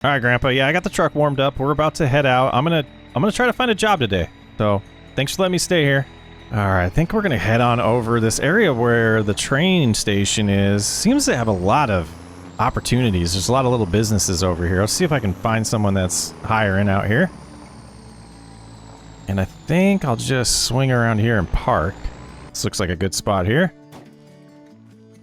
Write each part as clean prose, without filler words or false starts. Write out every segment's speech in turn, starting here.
All right, Grandpa. Yeah, I got the truck warmed up. We're about to head out. I'm gonna try to find a job today. So thanks for letting me stay here. All right, I think we're gonna head on over this area where the train station is. Seems to have a lot of opportunities. There's a lot of little businesses over here. Let's see if I can find someone that's hiring out here. And I think I'll just swing around here and park. This looks like a good spot here.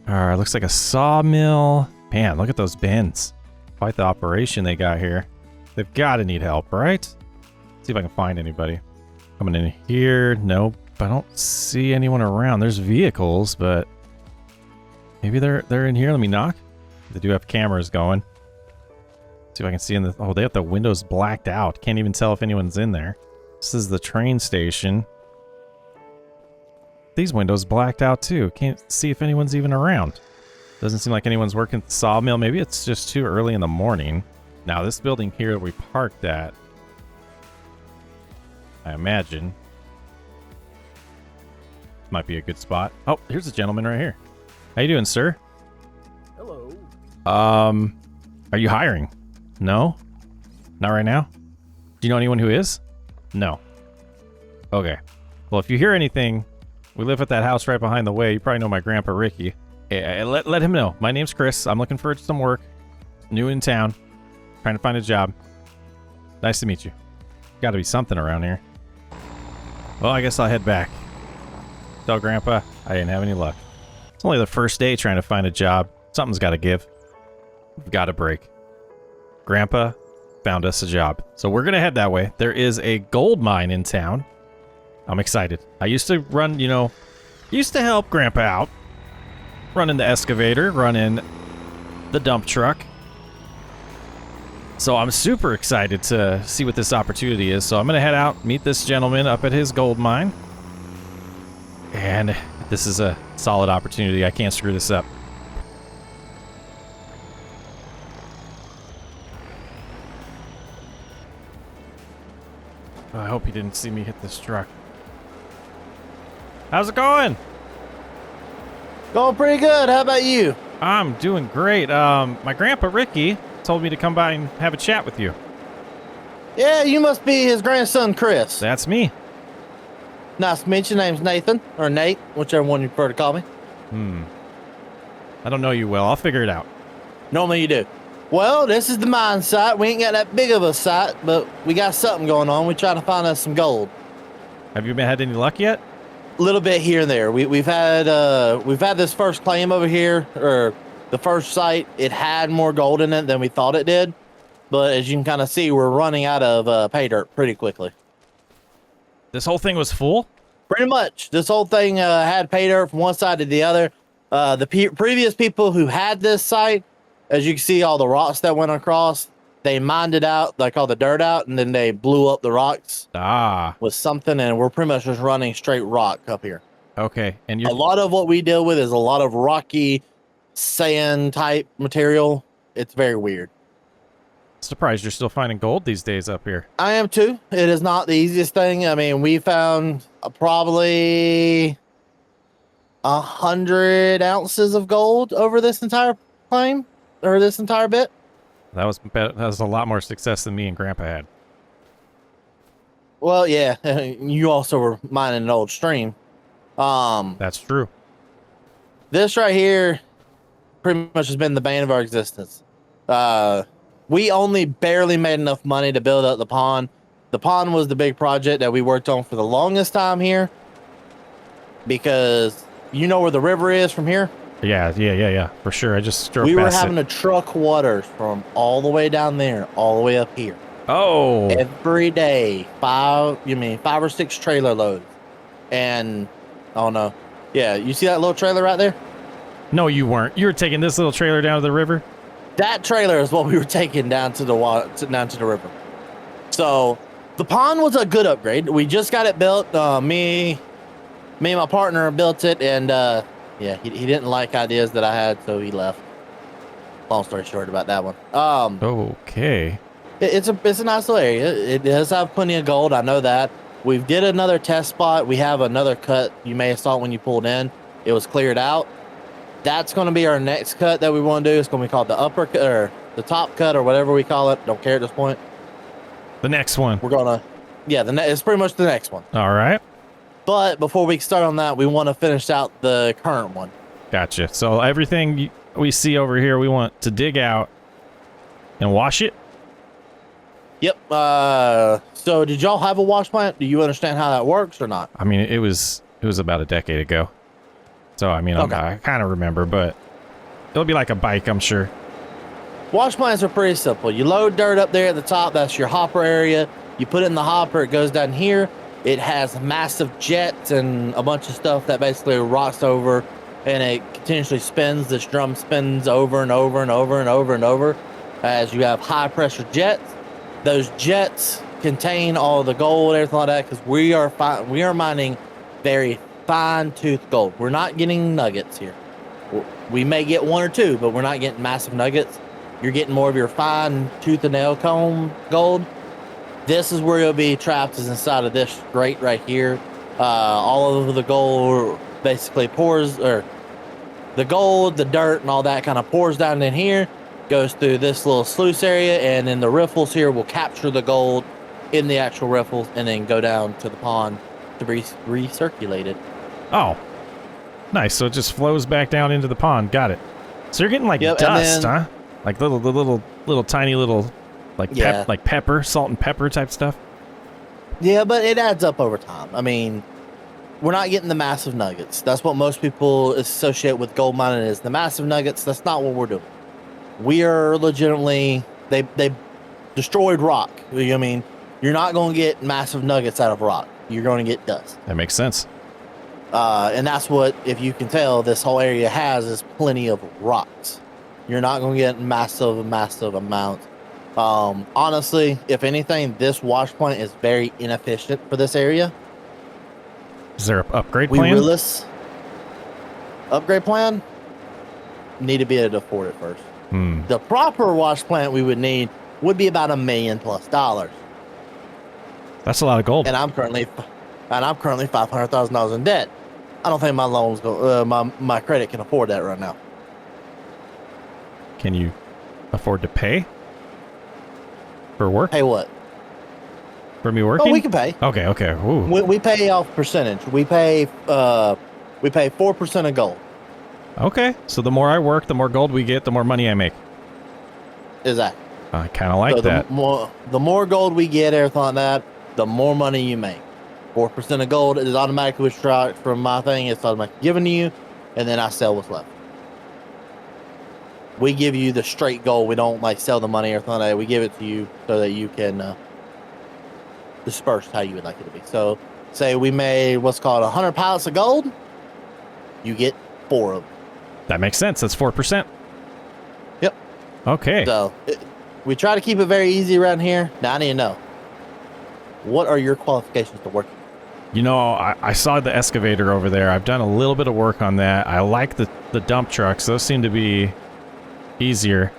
All right, looks like a sawmill. Man, look at those bins. Quite the operation they got here. They've got to need help, right? See if I can find anybody. Coming in here. Nope. I don't see anyone around. There's vehicles, but maybe they're in here. Let me knock. They do have cameras going. See if I can see in the... Oh, they have the windows blacked out. Can't even tell if anyone's in there. This is the train station. These windows blacked out too. Can't see if anyone's even around. Doesn't seem like anyone's working at the sawmill. Maybe it's just too early in the morning. Now, this building here that we parked at, I imagine, might be a good spot. Oh, here's a gentleman right here. How you doing, sir? Hello. Are you hiring? No? Not right now? Do you know anyone who is? No. Okay. Well, if you hear anything, we live at that house right behind the way. You probably know my grandpa, Ricky. Yeah, let him know. My name's Chris. I'm looking for some work. New in town. Trying to find a job. Nice to meet you. Got to be something around here. Well, I guess I'll head back. Tell Grandpa I didn't have any luck. It's only the first day trying to find a job. Something's got to give. We've got a break. Grandpa found us a job. So we're going to head that way. There is a gold mine in town. I'm excited. I used to run, used to help Grandpa out. Running the excavator, running the dump truck. So I'm super excited to see what this opportunity is. So I'm going to head out, meet this gentleman up at his gold mine. And this is a solid opportunity. I can't screw this up. I hope he didn't see me hit this truck. How's it going? Going pretty good. How about you? I'm doing great. My grandpa Ricky told me to come by and have a chat with you. Yeah, you must be his grandson, Chris. That's me. Nice to meet you. Name's Nathan, or Nate, whichever one you prefer to call me. I don't know you well. I'll figure it out. Normally you do. Well, this is the mine site. We ain't got that big of a site, but we got something going on. We're trying to find us some gold. Have you had any luck yet? A little bit here and there. We've had this first claim over here, or the first site. It had more gold in it than we thought it did, but as you can kind of see, we're running out of pay dirt pretty quickly. This whole thing was full? Pretty much. This whole thing had pay dirt from one side to the other. The previous people who had this site, as you can see, all the rocks that went across, they mined it out, like all the dirt out, and then they blew up the rocks with something, and we're pretty much just running straight rock up here. Okay. And a lot of what we deal with is a lot of rocky sand type material. It's very weird. Surprised you're still finding gold these days up here. I am too. It is not the easiest thing. I mean, we found probably 100 ounces of gold over this entire claim, or this entire bit. That was a lot more success than me and Grandpa had. Well, yeah, you also were mining an old stream. That's true. This right here pretty much has been the bane of our existence. We only barely made enough money to build up the pond. The pond was the big project that we worked on for the longest time here, because you know where the river is from here? Yeah, for sure. I just drove We were past having it. to truck water from all the way down there, all the way up here. Oh. Every day, 5 or 6 trailer loads. And, oh no. Yeah, you see that little trailer right there? No, you weren't. You were taking this little trailer down to the river? That trailer is what we were taking down to the water, down to the river. So, the pond was a good upgrade. We just got it built. Me and my partner built it, and yeah, he didn't like ideas that I had, so he left. Long story short about that one. Okay. It's a nice little area. It does have plenty of gold. I know that. We did another test spot. We have another cut. You may have saw it when you pulled in. It was cleared out. That's going to be our next cut that we want to do. It's going to be called the upper cut, or the top cut or whatever we call it. Don't care at this point. The next one. We're gonna, yeah, it's pretty much the next one. All right. But before we start on that, we want to finish out the current one. Gotcha. So everything we see over here, we want to dig out and wash it. Yep. So did y'all have a wash plant? Do you understand how that works or not? I mean, it was about a decade ago. So I mean, Okay. I kind of remember, but it'll be like a bike, I'm sure. Wash plants are pretty simple. You load dirt up there at the top. That's your hopper area. You put it in the hopper. It goes down here. It has massive jets and a bunch of stuff that basically rocks over, and it continuously spins. This drum spins over and over and over and over and over as you have high pressure jets. Those jets contain all the gold, everything like that, because we are mining very fine tooth gold. We're not getting nuggets here. We may get one or two, but we're not getting massive nuggets. You're getting more of your fine tooth and nail comb gold. This is where you'll be trapped, is inside of this grate right here. All of the gold basically pours, or the gold, the dirt, and all that kind of pours down in here, goes through this little sluice area, and then the riffles here will capture the gold in the actual riffles and then go down to the pond to be recirculated. Oh, nice. So it just flows back down into the pond. Got it. So you're getting like Yep, dust, then, huh? Like little tiny little, like yeah. like pepper, salt and pepper type stuff. Yeah, but it adds up over time. I mean, we're not getting the massive nuggets. That's what most people associate with gold mining, is the massive nuggets. That's not what we're doing. We are legitimately, they destroyed rock. I mean, you're not going to get massive nuggets out of rock. You're going to get dust. That makes sense. And that's what, if you can tell, this whole area has, is plenty of rocks. You're not going to get massive amounts. Honestly, if anything, this wash plant is very inefficient for this area. Is there an upgrade plan? Upgrade plan? Need to be able to afford it first. Hmm. The proper wash plant we would need would be about $1 million+. That's a lot of gold. And I'm currently $500,000 in debt. I don't think my loans my credit can afford that right now. Can you afford to pay for work? Hey, what? For me working? Oh, we can pay. Okay. Ooh. We pay off percentage. We pay 4% of gold. Okay. So the more I work, the more gold we get, the more money I make. Exactly. I kind of like So that. The more gold we get, everything like that, the more money you make. 4% of gold is automatically withdrawn from my thing. It's automatically given to you, and then I sell what's left. We give you the straight gold. We don't like sell the money or anything like that. We give it to you so that you can disperse how you would like it to be. So, say we made what's called 100 pallets of gold, you get 4 of them. That makes sense. That's 4%. Yep. Okay. So we try to keep it very easy around here. Now I need to know, what are your qualifications to work? You know, I saw the excavator over there. I've done a little bit of work on that. I like the dump trucks. Those seem to be easier.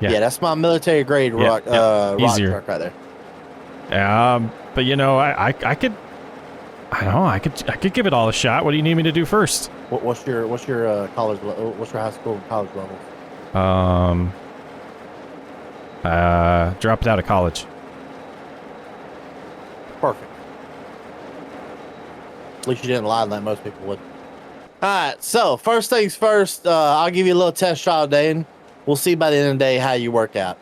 Yeah, that's my military grade rock easier. truck right there. But you know, I could give it all a shot. What do you need me to do first? What's your college? What's your high school and college levels? Dropped out of college. Perfect. At least you didn't lie like most people would. All right, so first things first, I'll give you a little test trial day, and we'll see by the end of the day how you work out.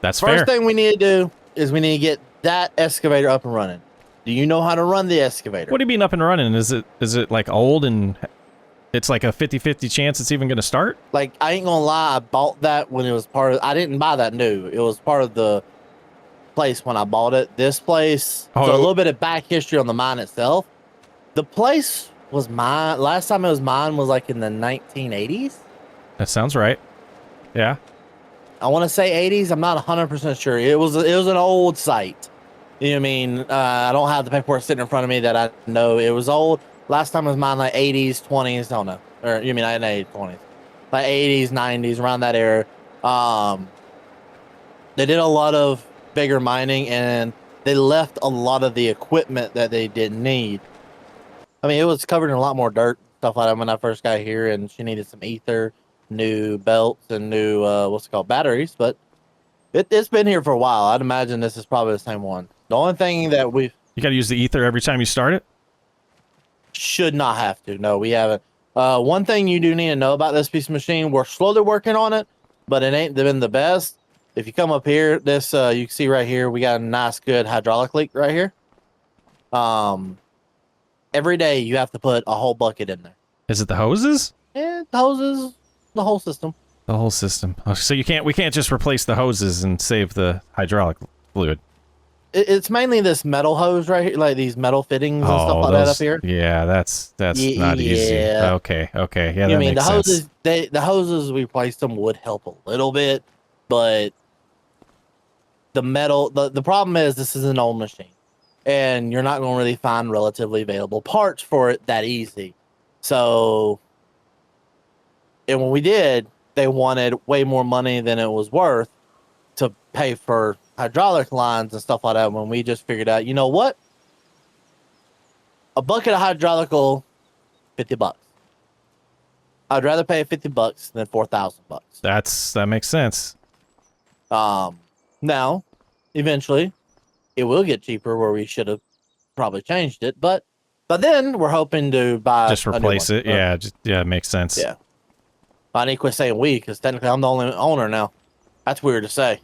That's fair. First thing we need to do is we need to get that excavator up and running. Do you know how to run the excavator? What do you mean up and running? Is it like old and it's like a 50-50 chance it's even going to start? Like, I ain't gonna lie, I bought that when it was I didn't buy that new. It was part of the place when I bought it. This place, so a little bit of back history on the mine itself. The place was mine. Last time it was mine was like in the 1980s. That sounds right. Yeah. I want to say 80s. I'm not 100% sure. It was an old site. You know what I mean? I don't have the paperwork sitting in front of me that I know. It was old. Last time it was mine like 80s, 20s. I don't know. Or you mean I didn't 20s. Like 80s, 90s, around that era. They did a lot of bigger mining, and they left a lot of the equipment that they didn't need. I mean, it was covered in a lot more dirt, stuff like that when I first got here, and she needed some ether. new belts and new what's it called, batteries, but it's been here for a while. I'd imagine this is probably the same one. The only thing that we You got to use the ether every time you start it? should not have to. No, we haven't. One thing you do need to know about this piece of machine, we're slowly working on it, but it ain't been the best. If you come up here, this you can see right here, we got a nice good hydraulic leak right here. Every day you have to put a whole bucket in there. Is it the hoses? Yeah, hoses, the whole system. The whole system. Oh, so we can't just replace the hoses and save the hydraulic fluid. It's mainly this metal hose right here, like these metal fittings and stuff like that up here. Yeah, that's not easy. Okay. Yeah, that makes sense. The hoses we replaced them would help a little bit, but the metal, the problem is this is an old machine, and you're not going to really find relatively available parts for it that easy. So, and when we did, they wanted way more money than it was worth to pay for hydraulic lines and stuff like that, when we just figured out, you know what? A bucket of hydraulical, $50. I'd rather pay $50 than $4,000. That makes sense. Now, eventually, it will get cheaper where we should have probably changed it, but then we're hoping to buy just replace it. Yeah, it makes sense. Yeah. I need to quit saying we, because technically I'm the only owner now. That's weird to say.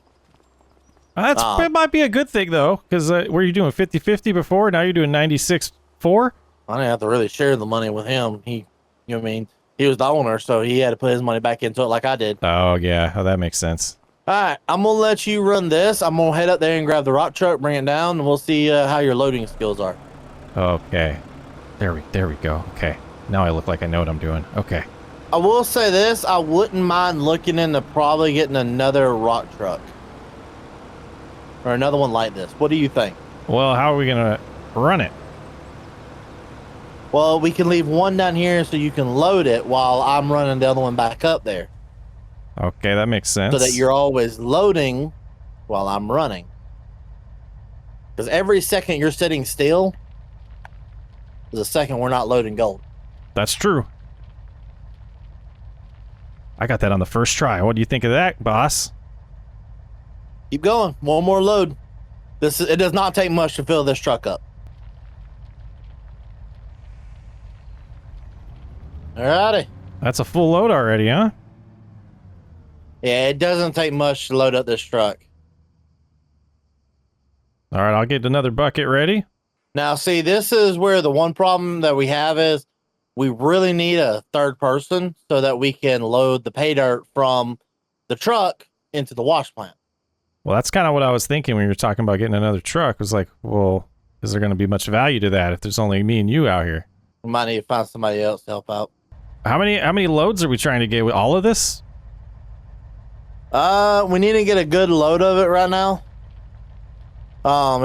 It might be a good thing, though, because were you doing 50-50 before? Now you're doing 96-4? I didn't have to really share the money with him. He, you know what I mean? He was the owner, so he had to put his money back into it like I did. Oh, yeah. Oh, that makes sense. All right, I'm going to let you run this. I'm going to head up there and grab the rock truck, bring it down, and we'll see how your loading skills are. Okay. There we go. Okay. Now I look like I know what I'm doing. Okay. I will say this. I wouldn't mind looking into probably getting another rock truck. Or another one like this. What do you think? Well, how are we going to run it? Well, we can leave one down here so you can load it while I'm running the other one back up there. Okay, that makes sense. So that you're always loading while I'm running. Because every second you're sitting still is a second we're not loading gold. That's true. I got that on the first try. What do you think of that, boss? Keep going. One more load. It does not take much to fill this truck up. Alrighty. That's a full load already, huh? Yeah, it doesn't take much to load up this truck. All right, I'll get another bucket ready. Now, see, this is where the one problem that we have is we really need a third person so that we can load the pay dirt from the truck into the wash plant. Well, that's kind of what I was thinking when you were talking about getting another truck. It was like, well, is there going to be much value to that if there's only me and you out here? We might need to find somebody else to help out. How many loads are we trying to get with all of this? We need to get a good load of it right now.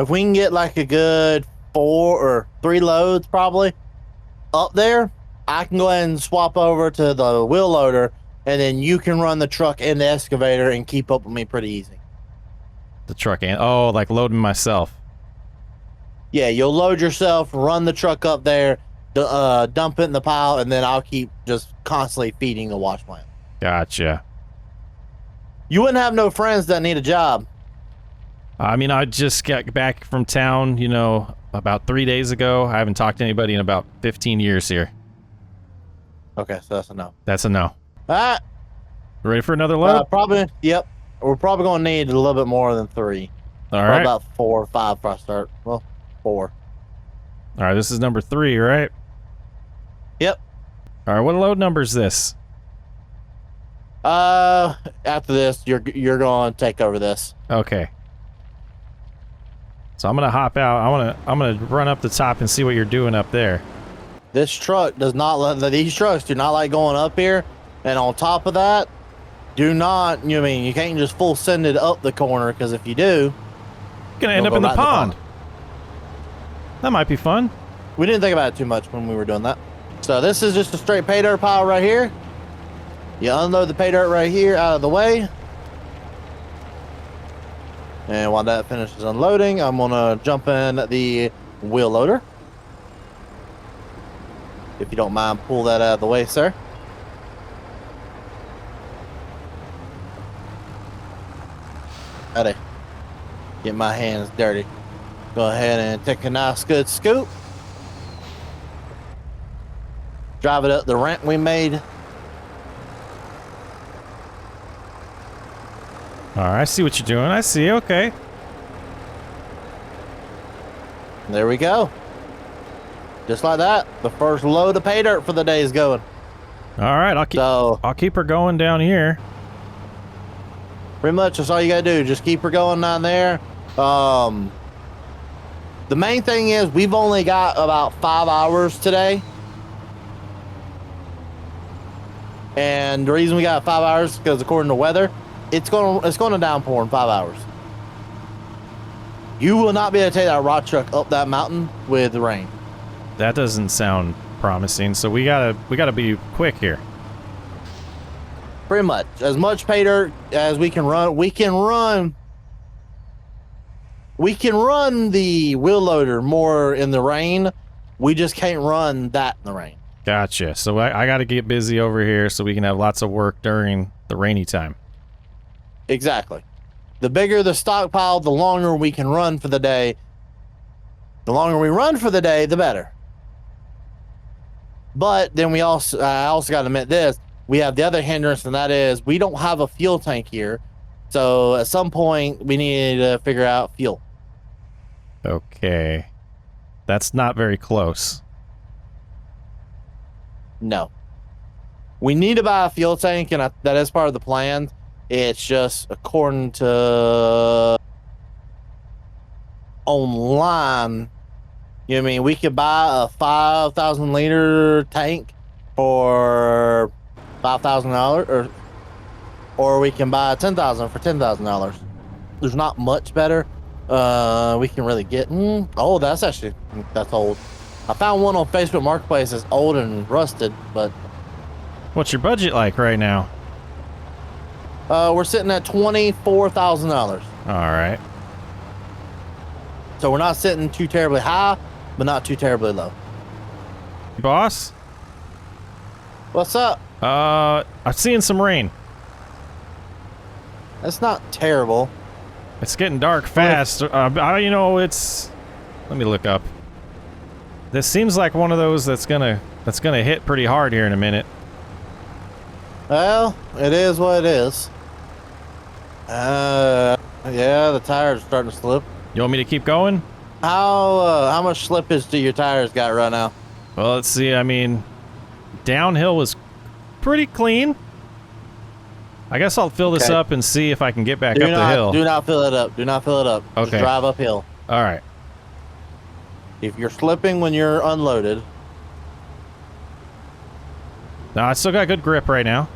If we can get like a good 4 or 3 loads probably up there, I can go ahead and swap over to the wheel loader, and then you can run the truck and the excavator and keep up with me pretty easy. The truck and like loading myself. Yeah, you'll load yourself, run the truck up there, dump it in the pile, and then I'll keep just constantly feeding the wash plant. Gotcha. You wouldn't have no friends that need a job. I mean, I just got back from town, about 3 days ago. I haven't talked to anybody in about 15 years here. Okay, so that's a no. That's a no. All right. Ready for another load? Probably, yep. We're probably going to need a little bit more than 3. All right. About 4 or 5 before I start. Well, 4. All right, this is number 3, right? Yep. All right, what load number is this? After this, you're going to take over this. Okay. So I'm gonna hop out. I'm gonna run up the top and see what you're doing up there. This truck does not these trucks do not like going up here, and on top of that, you can't just full send it up the corner, because if you do, you're gonna end up in the pond. That might be fun. We didn't think about it too much when we were doing that. So this is just a straight pay dirt pile right here. You unload the pay dirt right here out of the way. And while that finishes unloading, I'm going to jump in the wheel loader. If you don't mind, pull that out of the way, sir. Ready. Get my hands dirty. Go ahead and take a nice good scoop. Drive it up the ramp we made. All right, I see what you're doing. I see. Okay. There we go. Just like that, the first load of pay dirt for the day is going. All right, I'll keep her going down here. Pretty much that's all you gotta do. Just keep her going down there. The main thing is we've only got about 5 hours today. And the reason we got 5 hours is because according to weather, it's gonna downpour in 5 hours. You will not be able to take that rock truck up that mountain with the rain. That doesn't sound promising, so we gotta be quick here. Pretty much. As much pay dirt as we can run. We can run the wheel loader more in the rain. We just can't run that in the rain. Gotcha. So I gotta get busy over here so we can have lots of work during the rainy time. Exactly. The bigger the stockpile, the longer we can run for the day. The longer we run for the day, the better. But then I also got to admit this. We have the other hindrance, and that is we don't have a fuel tank here. So at some point, we need to figure out fuel. Okay. That's not very close. No. We need to buy a fuel tank, and that is part of the plan. It's just according to online, you know what I mean? We could buy a 5,000 liter tank for $5,000, or we can buy 10,000 for $10,000. There's not much better. We can really get. Oh, that's old. I found one on Facebook Marketplace that's old and rusted, but. What's your budget like right now? We're sitting at $24,000. All right. So we're not sitting too terribly high, but not too terribly low. Boss? What's up? I'm seeing some rain. That's not terrible. It's getting dark fast. Let me look up. This seems like one of those that's gonna hit pretty hard here in a minute. Well, it is what it is. Yeah, the tires are starting to slip. You want me to keep going? How much slippage do your tires got right now? Well, let's see. I mean, downhill was pretty clean. I guess I'll fill this up and see if I can get back up the hill. Do not fill it up. Do not fill it up. Okay. Just drive uphill. All right. If you're slipping when you're unloaded. No, I still got good grip right now.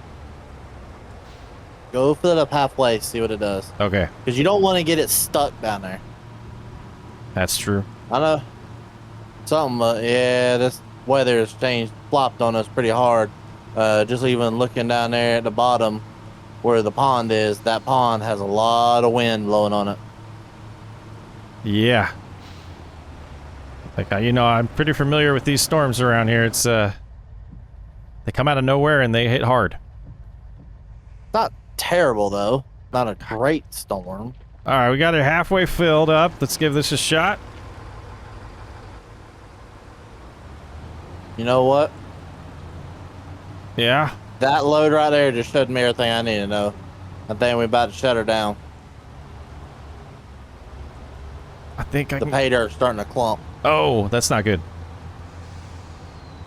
Go fill it up halfway, see what it does. Okay. Because you don't want to get it stuck down there. That's true. I know. Yeah, this weather has changed, flopped on us pretty hard. Just even looking down there at the bottom where the pond is, that pond has a lot of wind blowing on it. Yeah. Like, I'm pretty familiar with these storms around here. It's, they come out of nowhere and they hit hard. Not terrible, though. Not a great storm. All right, we got it halfway filled up. Let's give this a shot. You know what? Yeah. That load right there just showed me everything I need to know. I think we're about to shut her down. I think the pay dirt's starting to clump. Oh, that's not good.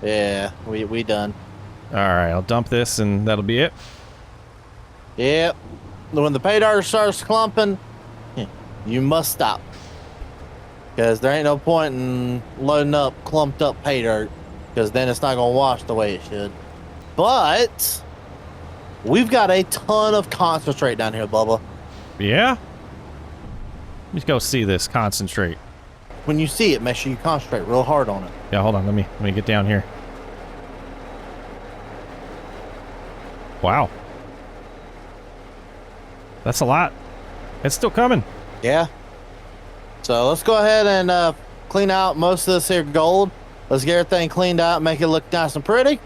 Yeah, we done. All right, I'll dump this and that'll be it. Yep. When the pay dirt starts clumping, you must stop. Because there ain't no point in loading up clumped up pay dirt, because then it's not going to wash the way it should. But we've got a ton of concentrate down here, Bubba. Yeah? Let's go see this concentrate. When you see it, make sure you concentrate real hard on it. Yeah, hold on. Let me get down here. Wow. That's a lot. It's still coming. Yeah. So let's go ahead and clean out most of this here gold. Let's get everything cleaned out, make it look nice and pretty.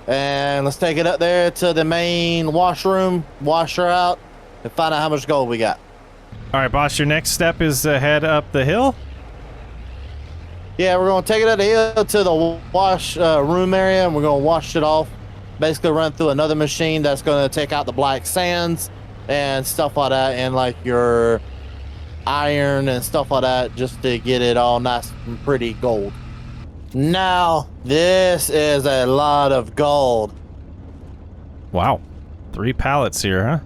And let's take it up there to the main washroom, wash her out, and find out how much gold we got. All right, boss, your next step is head up the hill. Yeah, we're gonna take it up the hill to the wash room area, and we're gonna wash it off. Basically, run through another machine that's gonna take out the black sands and stuff like that, and like your iron and stuff like that, just to get it all nice and pretty gold. Now, this is a lot of gold. Wow, 3 pallets here, huh?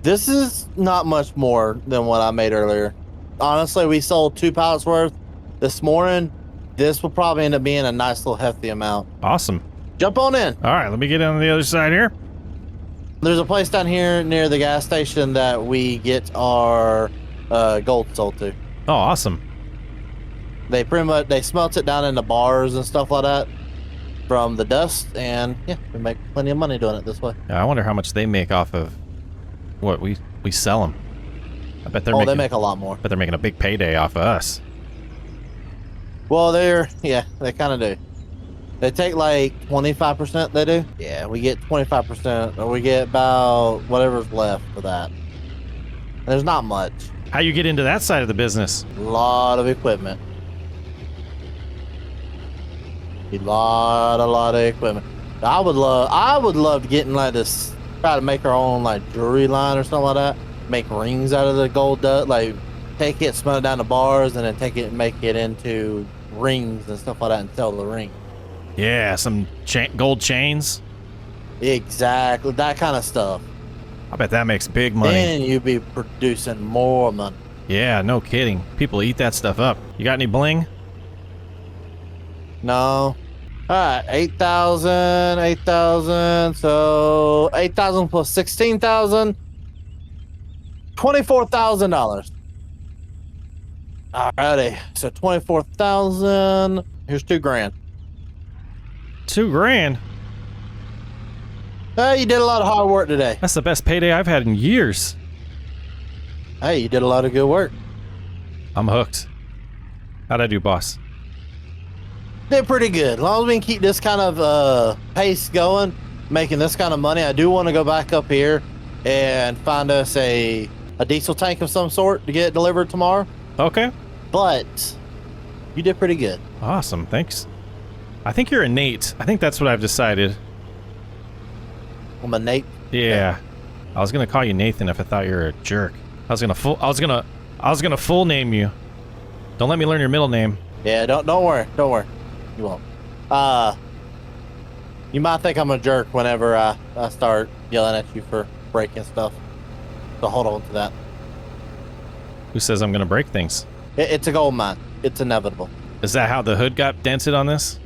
This is not much more than what I made earlier. Honestly, we sold 2 pallets worth this morning. This will probably end up being a nice little hefty amount. Awesome. Jump on in. All right, let me get on the other side here. There's a place down here near the gas station that we get our gold sold to. Oh, awesome. They pretty much smelt it down in the bars and stuff like that from the dust, and yeah, we make plenty of money doing it this way. Yeah, I wonder how much they make off of what we sell them. I bet they're they make a lot more. But they're making a big payday off of us. Well, they kind of do. They take like 25%, they do? Yeah, we get 25%, or we get about whatever's left for that. And there's not much. How you get into that side of the business? A lot of equipment. A lot of equipment. I would love to get in like this, try to make our own like jewelry line or something like that. Make rings out of the gold dust, like take it, smell it down the bars, and then take it and make it into rings and stuff like that and sell the ring. Yeah, some gold chains. Exactly, that kind of stuff. I bet that makes big money. Then you'd be producing more money. Yeah, no kidding. People eat that stuff up. You got any bling? No. Alright, 8,000, so 8,000 plus 16,000, $24,000. Alrighty, so 24,000, here's $2,000. $2,000? Hey, you did a lot of hard work today. That's the best payday I've had in years. Hey, you did a lot of good work. I'm hooked. How'd I do, boss? Did pretty good. As long as we can keep this kind of pace going, making this kind of money, I do want to go back up here and find us a diesel tank of some sort to get delivered tomorrow. Okay. But you did pretty good. Awesome, thanks. I think you're a Nate. I think that's what I've decided. I'm a Nate. Yeah. I was gonna call you Nathan if I thought you were a jerk. I was gonna full name you. Don't let me learn your middle name. Yeah, don't worry. You won't. You might think I'm a jerk whenever I start yelling at you for breaking stuff. So hold on to that. Who says I'm gonna break things? It's a gold mine. It's inevitable. Is that how the hood got dented on this?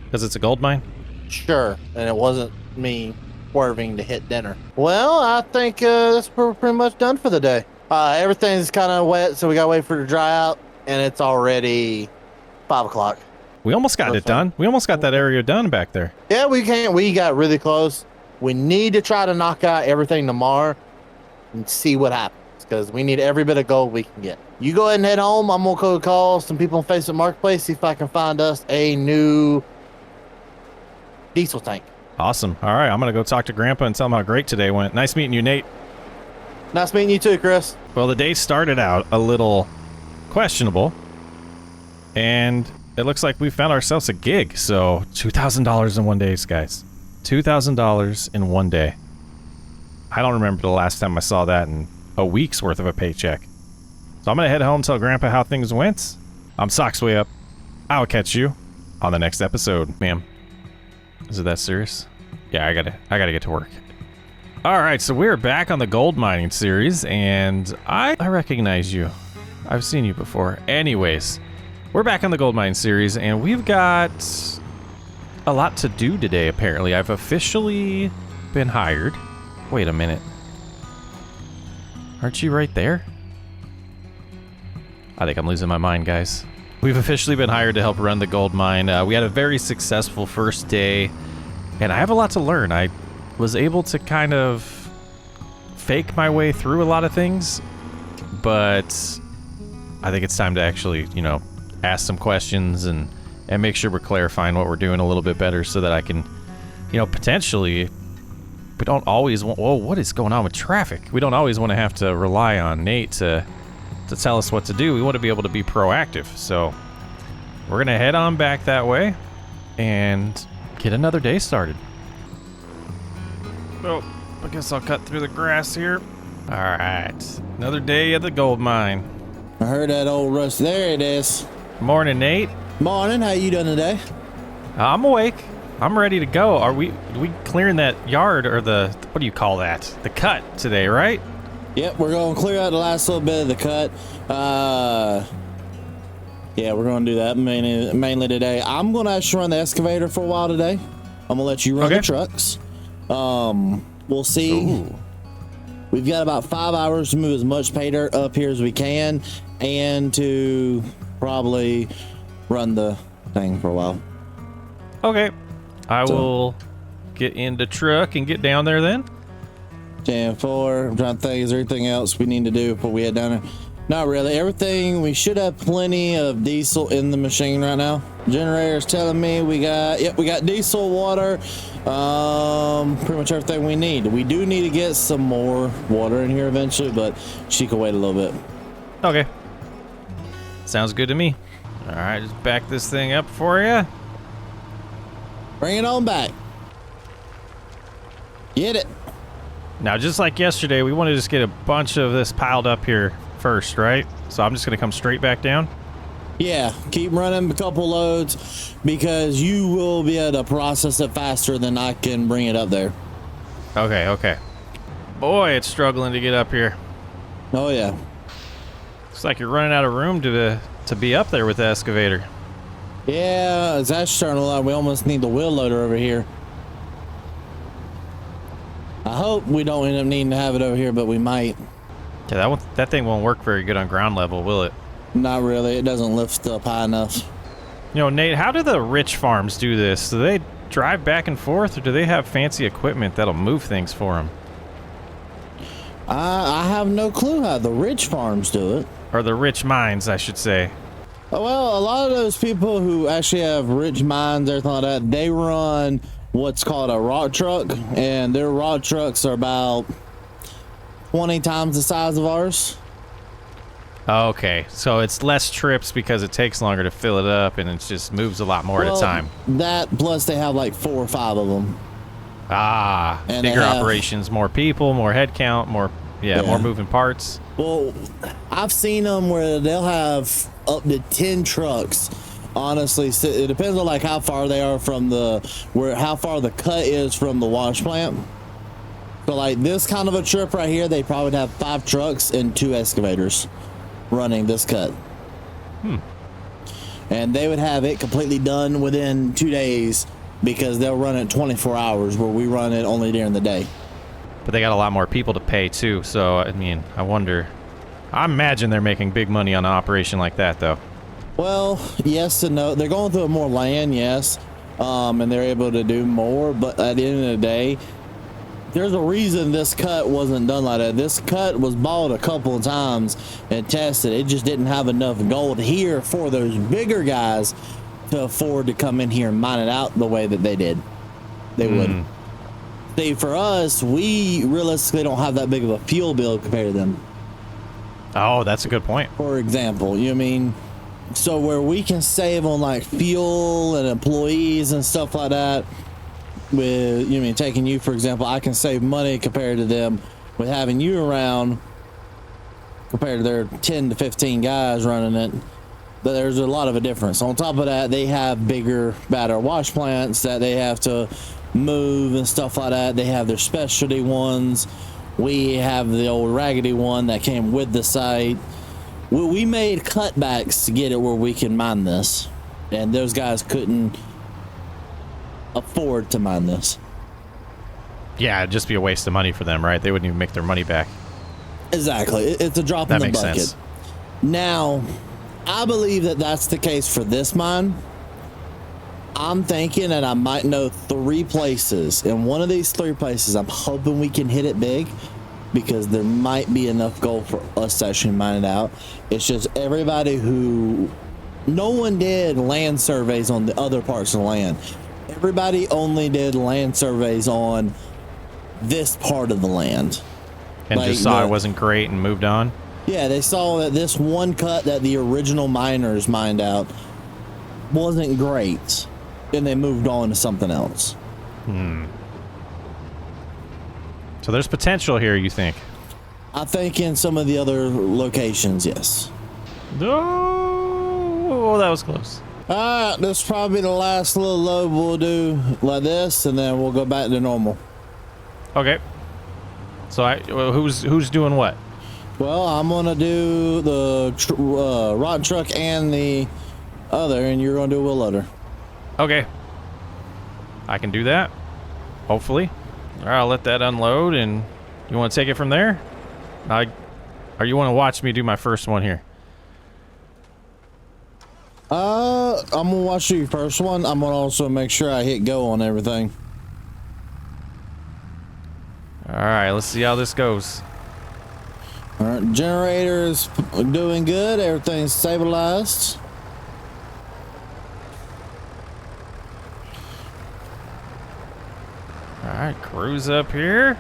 Because it's a gold mine? Sure, and it wasn't me swerving to hit dinner. Well, I think that's pretty much done for the day. Everything's kind of wet, so we gotta wait for it to dry out, and it's already 5 o'clock. We almost got it done. We almost got that area done back there. Yeah, we got really close. We need to try to knock out everything tomorrow and see what happens, because we need every bit of gold we can get. You go ahead and head home. I'm gonna go call some people on Facebook Marketplace, see if I can find us a new diesel tank. Awesome. All right, I'm gonna go talk to Grandpa and tell him how great today went. Nice meeting you, Nate. Nice meeting you too, Chris. Well, the day started out a little questionable, and it looks like we found ourselves a gig. So $2,000 in 1 day, guys. $2,000 in 1 day. I don't remember the last time I saw that in a week's worth of a paycheck. So I'm gonna head home, tell Grandpa how things went. I'm Socks Way Up. I'll catch you on the next episode, ma'am. Is it that serious? Yeah, I gotta get to work. All right, so we're back on the gold mining series, and I recognize you. I've seen you before. Anyways, we're back on the gold mine series, and we've got a lot to do today, apparently. I've officially been hired. Wait a minute. Aren't you right there? I think I'm losing my mind, guys. We've officially been hired to help run the gold mine. We had a very successful first day, and I have a lot to learn. I was able to kind of fake my way through a lot of things, but I think it's time to actually, you know, ask some questions and make sure we're clarifying what we're doing a little bit better so that I can, you know, potentially we don't always want... Whoa, what is going on with traffic? We don't always want to have to rely on Nate to tell us what to do. We want to be able to be proactive. So we're going to head on back that way and get another day started. Oh, I guess I'll cut through the grass here. All right, another day at the gold mine. I heard that old rust. There it is. Morning, Nate. Morning. How you doing today? I'm awake. I'm ready to go. Are we clearing that yard, or what do you call that? The cut today, right? Yep, we're going to clear out the last little bit of the cut. Yeah, we're going to do that mainly today. I'm going to actually run the excavator for a while today. I'm going to let you run the trucks. We'll see. Ooh. We've got about 5 hours to move as much pay dirt up here as we can, and to probably run the thing for a while. Okay. I will get in the truck and get down there then. 10-4. I'm trying to think, is there anything else we need to do before we head down there? Not really. Everything, we should have plenty of diesel in the machine right now. Generator's telling me we got diesel, water, pretty much everything we need. We do need to get some more water in here eventually, but she can wait a little bit. Okay. Sounds good to me. All right, just back this thing up for you. Bring it on back. Get it. Now, just like yesterday, we want to just get a bunch of this piled up here first, right? So I'm just going to come straight back down. Yeah, keep running a couple loads because you will be able to process it faster than I can bring it up there. Okay. Boy, it's struggling to get up here. Oh, yeah. Looks like you're running out of room to be up there with the excavator. Yeah, it's actually starting to look like we almost need the wheel loader over here. I hope we don't end up needing to have it over here, but we might. Yeah, that thing won't work very good on ground level, will it? Not really. It doesn't lift up high enough. You know, Nate, how do the rich farms do this? Do they drive back and forth, or do they have fancy equipment that'll move things for them? I have no clue how the rich farms do it. Or the rich mines, I should say. Well, a lot of those people who actually have rich mines, everything like that, they run what's called a rock truck, and their rock trucks are about 20 times the size of ours. Okay, so it's less trips because it takes longer to fill it up, and it just moves a lot more at a time. That plus they have like 4 or 5 of them. Ah, And bigger operations, more people, more head count, more moving parts. Well, I've seen them where they'll have up to 10 trucks. Honestly, it depends on like how far they are from how far the cut is from the wash plant. So like this kind of a trip right here, they probably have 5 trucks and 2 excavators running this cut. And they would have it completely done within 2 days because they'll run it 24 hours where we run it only during the day. But they got a lot more people to pay too, so I mean, I imagine they're making big money on an operation like that though. Well, yes and no. They're going through more land, yes, and they're able to do more, but at the end of the day, there's a reason this cut wasn't done like that. This cut was bought a couple of times and tested. It just didn't have enough gold here for those bigger guys to afford to come in here and mine it out the way that they did. They wouldn't. See, for us, we realistically don't have that big of a fuel bill compared to them. Oh, that's a good point. For example, you know what I mean? So where we can save on like fuel and employees and stuff like that, with, you know what I mean, taking you, for example, I can save money compared to them with having you around compared to their 10 to 15 guys running it. But there's a lot of a difference. On top of that, they have bigger, better wash plants that they have to move and stuff like that. They have their specialty ones. We have the old raggedy one that came with the site. We made cutbacks to get it where we can mine this, and those guys couldn't afford to mine this. Yeah, it'd just be a waste of money for them, right? They wouldn't even make their money back. Exactly. It's a drop in the bucket. Sense. Now, I believe that that's the case for this mine. I'm thinking that I might know 3 places, and one of these 3 places, I'm hoping we can hit it big because there might be enough gold for us to actually mine it out. It's just everybody no one did land surveys on the other parts of the land. Everybody only did land surveys on this part of the land. And Like just saw it wasn't great and moved on. Yeah, they saw that this one cut that the original miners mined out wasn't great, and they moved on to something else. So there's potential here, you think? I think in some of the other locations, yes. Oh, that was close. All right, this is probably the last little lobe we'll do like this, and then we'll go back to normal. Okay. So who's doing what? Well, I'm gonna do the rock truck and the other, and you're gonna do a wheel loader. Okay. I can do that. Hopefully. All right, I'll let that unload, and you want to take it from there? Or you want to watch me do my first one here? I'm gonna watch your first one. I'm gonna also make sure I hit go on everything. All right, let's see how this goes. All right, generator's doing good. Everything's stabilized. All right, cruise up here.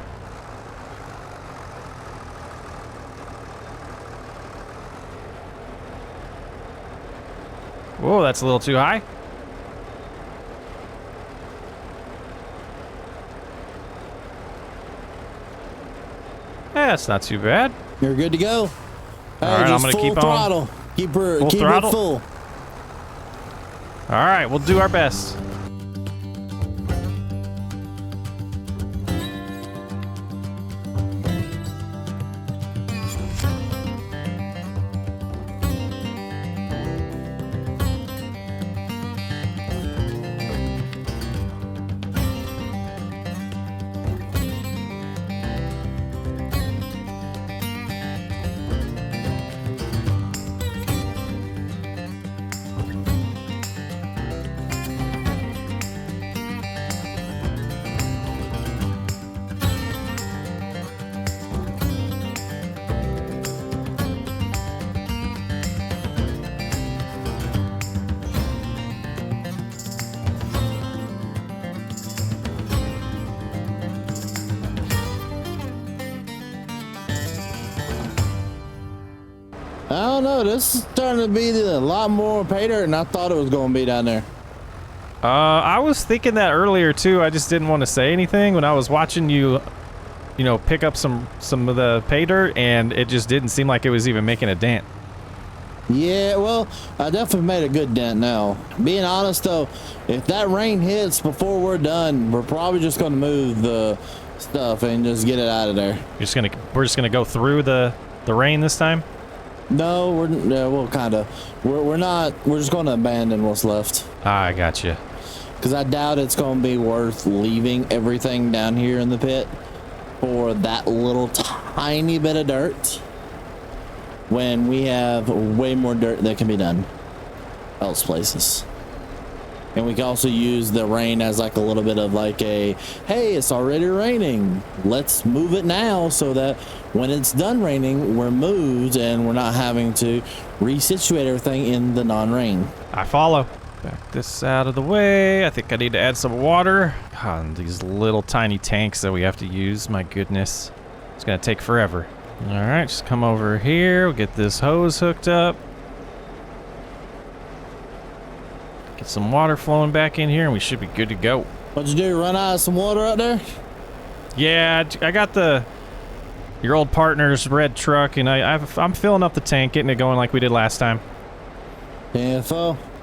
Whoa, that's a little too high. Yeah, that's not too bad. You're good to go. Hey, All right, just I'm gonna full keep throttle. on. Keep Full keep throttle? it full. All right, we'll do our best. I don't know. This is starting to be a lot more pay dirt than I thought it was going to be down there. I was thinking that earlier too. I just didn't want to say anything when I was watching you, pick up some of the pay dirt, and it just didn't seem like it was even making a dent. Yeah, well, I definitely made a good dent now. Being honest though, if that rain hits before we're done, we're probably just going to move the stuff and just get it out of there. We're just gonna go through the rain this time. No, we're just going to abandon what's left. I got you. Because I doubt it's going to be worth leaving everything down here in the pit for that little tiny bit of dirt when we have way more dirt that can be done else places. And we can also use the rain as like a little bit of like hey, it's already raining. Let's move it now so that when it's done raining, we're moved and we're not having to resituate everything in the non-rain. I follow. Back this out of the way. I think I need to add some water. God, these little tiny tanks that we have to use. My goodness. It's going to take forever. All right, just come over here. We'll get this hose hooked up. Get some water flowing back in here and we should be good to go. What'd you do, run out of some water out there? Yeah, I got your old partner's red truck, and I'm filling up the tank, getting it going like we did last time. Yeah,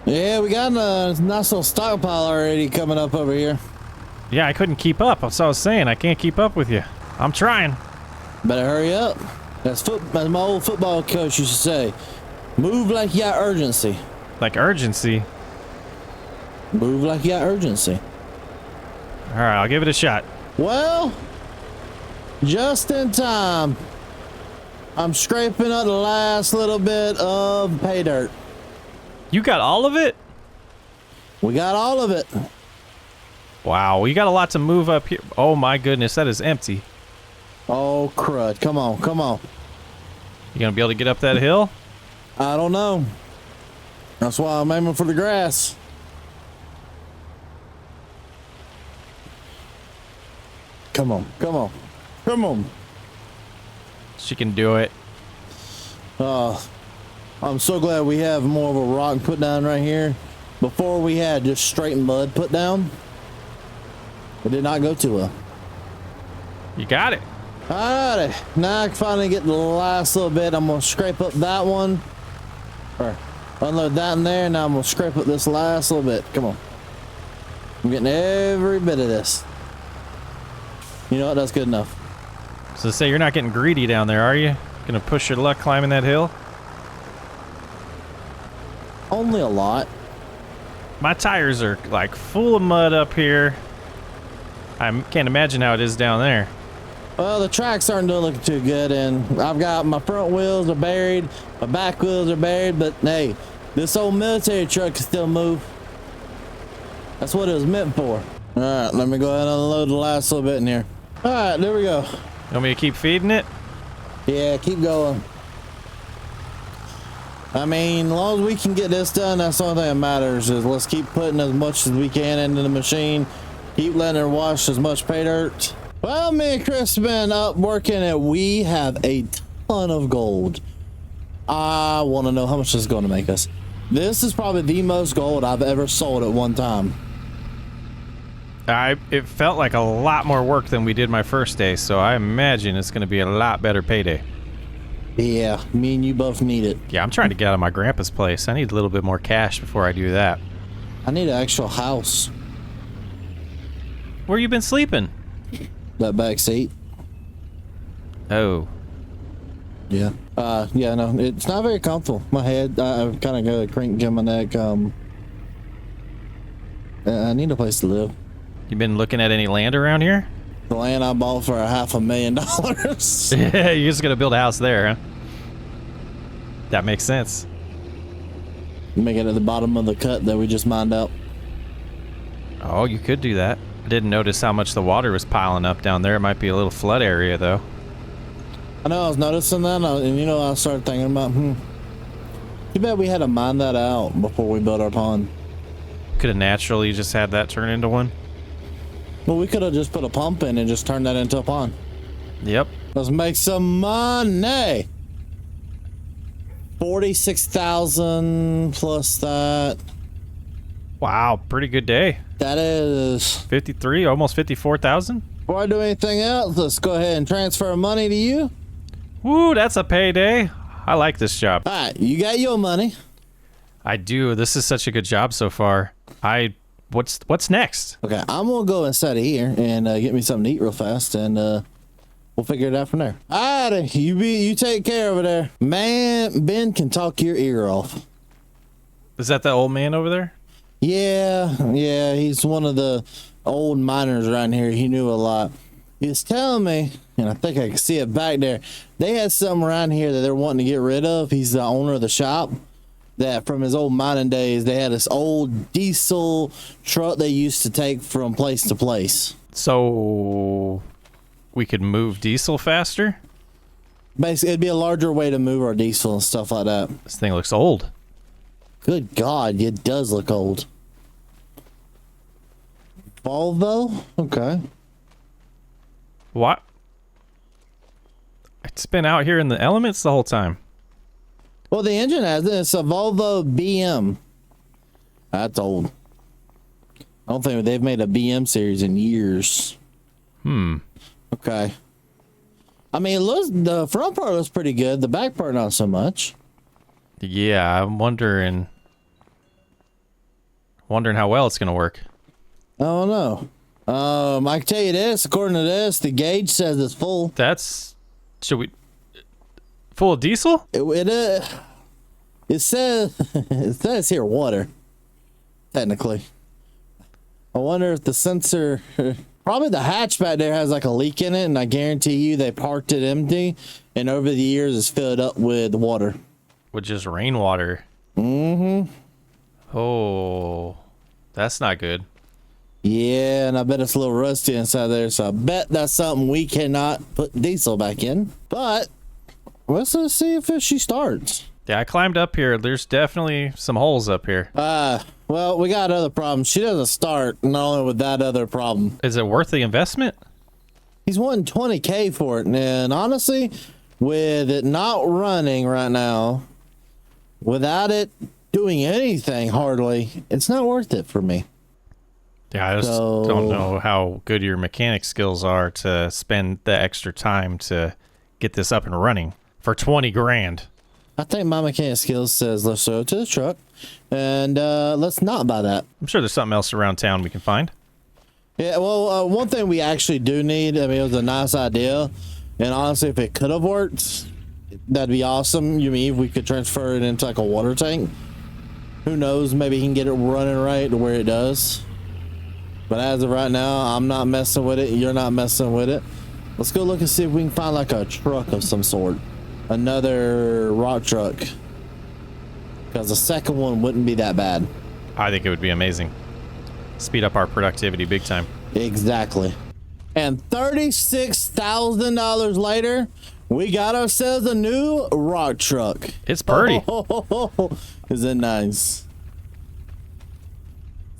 yeah, we got a nice little stockpile already coming up over here. Yeah, I couldn't keep up. That's what I was saying. I can't keep up with you. I'm trying. Better hurry up. As my old football coach used to say, move like you got urgency. Like urgency? Move like you got urgency. All right, I'll give it a shot. Well, just in time. I'm scraping up the last little bit of pay dirt. You got all of it? We got all of it. Wow, you got a lot to move up here. Oh my goodness, that is empty. Oh, crud. Come on, come on. You gonna be able to get up that hill? I don't know. That's why I'm aiming for the grass. come on, come on, come on. She can do it. I'm so glad we have more of a rock put down right here. Before we had just straight mud put down. It did not go too well. You got it. Alrighty, now I can finally get the last little bit. I'm gonna scrape up that one, or unload that in there. Now I'm gonna scrape up this last little bit. Come on, I'm getting every bit of this. You know what? That's good enough. So say you're not getting greedy down there, are you? Gonna push your luck climbing that hill? Only a lot. My tires are like full of mud up here. I can't imagine how it is down there. Well, the tracks aren't looking too good, and I've got my front wheels are buried, my back wheels are buried, but hey, this old military truck can still move. That's what it was meant for. All right, let me go ahead and unload the last little bit in here. All right, there we go. You want me to keep feeding it? Yeah, keep going. I mean, as long as we can get this done, that's the only thing that matters. Is let's keep putting as much as we can into the machine. Keep letting her wash as much pay dirt. Well, me and Chris have been up working, and we have a ton of gold. I want to know how much this is going to make us. This is probably the most gold I've ever sold at one time. It felt like a lot more work than we did my first day, so I imagine it's going to be a lot better payday. Yeah, me and you both need it. Yeah, I'm trying to get out of my grandpa's place. I need a little bit more cash before I do that. I need an actual house. Where you been sleeping? That back seat. Oh. Yeah. Yeah, no, it's not very comfortable. My head, I've kind of got a crink in my neck. I need a place to live. You been looking at any land around here? The land I bought for $500,000. Yeah, you're just gonna build a house there, huh? That makes sense. Make it at the bottom of the cut that we just mined out. Oh, you could do that. I didn't notice how much the water was piling up down there. It might be a little flood area, though. I know, I was noticing that, and you know, I started thinking about, too bad we had to mine that out before we built our pond. Could have naturally just had that turn into one. Well, we could have just put a pump in and just turned that into a pond. Yep. Let's make some money. 46,000 plus that. Wow, pretty good day. That is 53, almost 54,000. Before I do anything else, let's go ahead and transfer money to you. Woo, that's a payday. I like this job. All right, you got your money. I do. This is such a good job so far. What's next? Okay, I'm gonna go inside of here and get me something to eat real fast, and we'll figure it out from there. All right, you take care over there, man. Ben can talk your ear off. Is that the old man over there? Yeah, he's one of the old miners around here. He knew a lot. He was telling me, and I think I can see it back there, they had something around here that they're wanting to get rid of. He's the owner of the shop. That from his old mining days, they had this old diesel truck they used to take from place to place. So we could move diesel faster? Basically, it'd be a larger way to move our diesel and stuff like that. This thing looks old. Good God, it does look old. Volvo? Okay. What? It's been out here in the elements the whole time. Well, the engine has it. It's a Volvo BM. That's old. I don't think they've made a BM series in years. Okay. I mean, the front part looks pretty good. The back part, not so much. Yeah, I'm wondering how well it's gonna work. I don't know. I can tell you this. According to this, the gauge says it's full. Should we full of diesel? It says it says here water. Technically, I wonder if the sensor. Probably the hatch back there has like a leak in it, and I guarantee you they parked it empty, and over the years it's filled up with water. With just rainwater. Mm-hmm. Oh, that's not good. Yeah, and I bet it's a little rusty inside there, so I bet that's something we cannot put diesel back in. But let's see if she starts. Yeah, I climbed up here. There's definitely some holes up here. Well, we got other problems. She doesn't start, not only with that other problem. Is it worth the investment? He's wanting 20K for it. And honestly, with it not running right now, without it doing anything hardly, it's not worth it for me. Yeah, I just don't know how good your mechanic skills are to spend the extra time to get this up and running for 20 grand. I think my mechanic skills says let's go to the truck and let's not buy that. I'm sure there's something else around town we can find. Yeah, well, one thing we actually do need, I mean, it was a nice idea, and honestly, if it could have worked, that'd be awesome. You mean if we could transfer it into like a water tank? Who knows? Maybe he can get it running right to where it does. But as of right now, I'm not messing with it. You're not messing with it. Let's go look and see if we can find like a truck of some sort. Another rock truck. Because the second one wouldn't be that bad. I think it would be amazing. Speed up our productivity big time. Exactly. And $36,000 later, we got ourselves a new rock truck. It's pretty. Is it nice?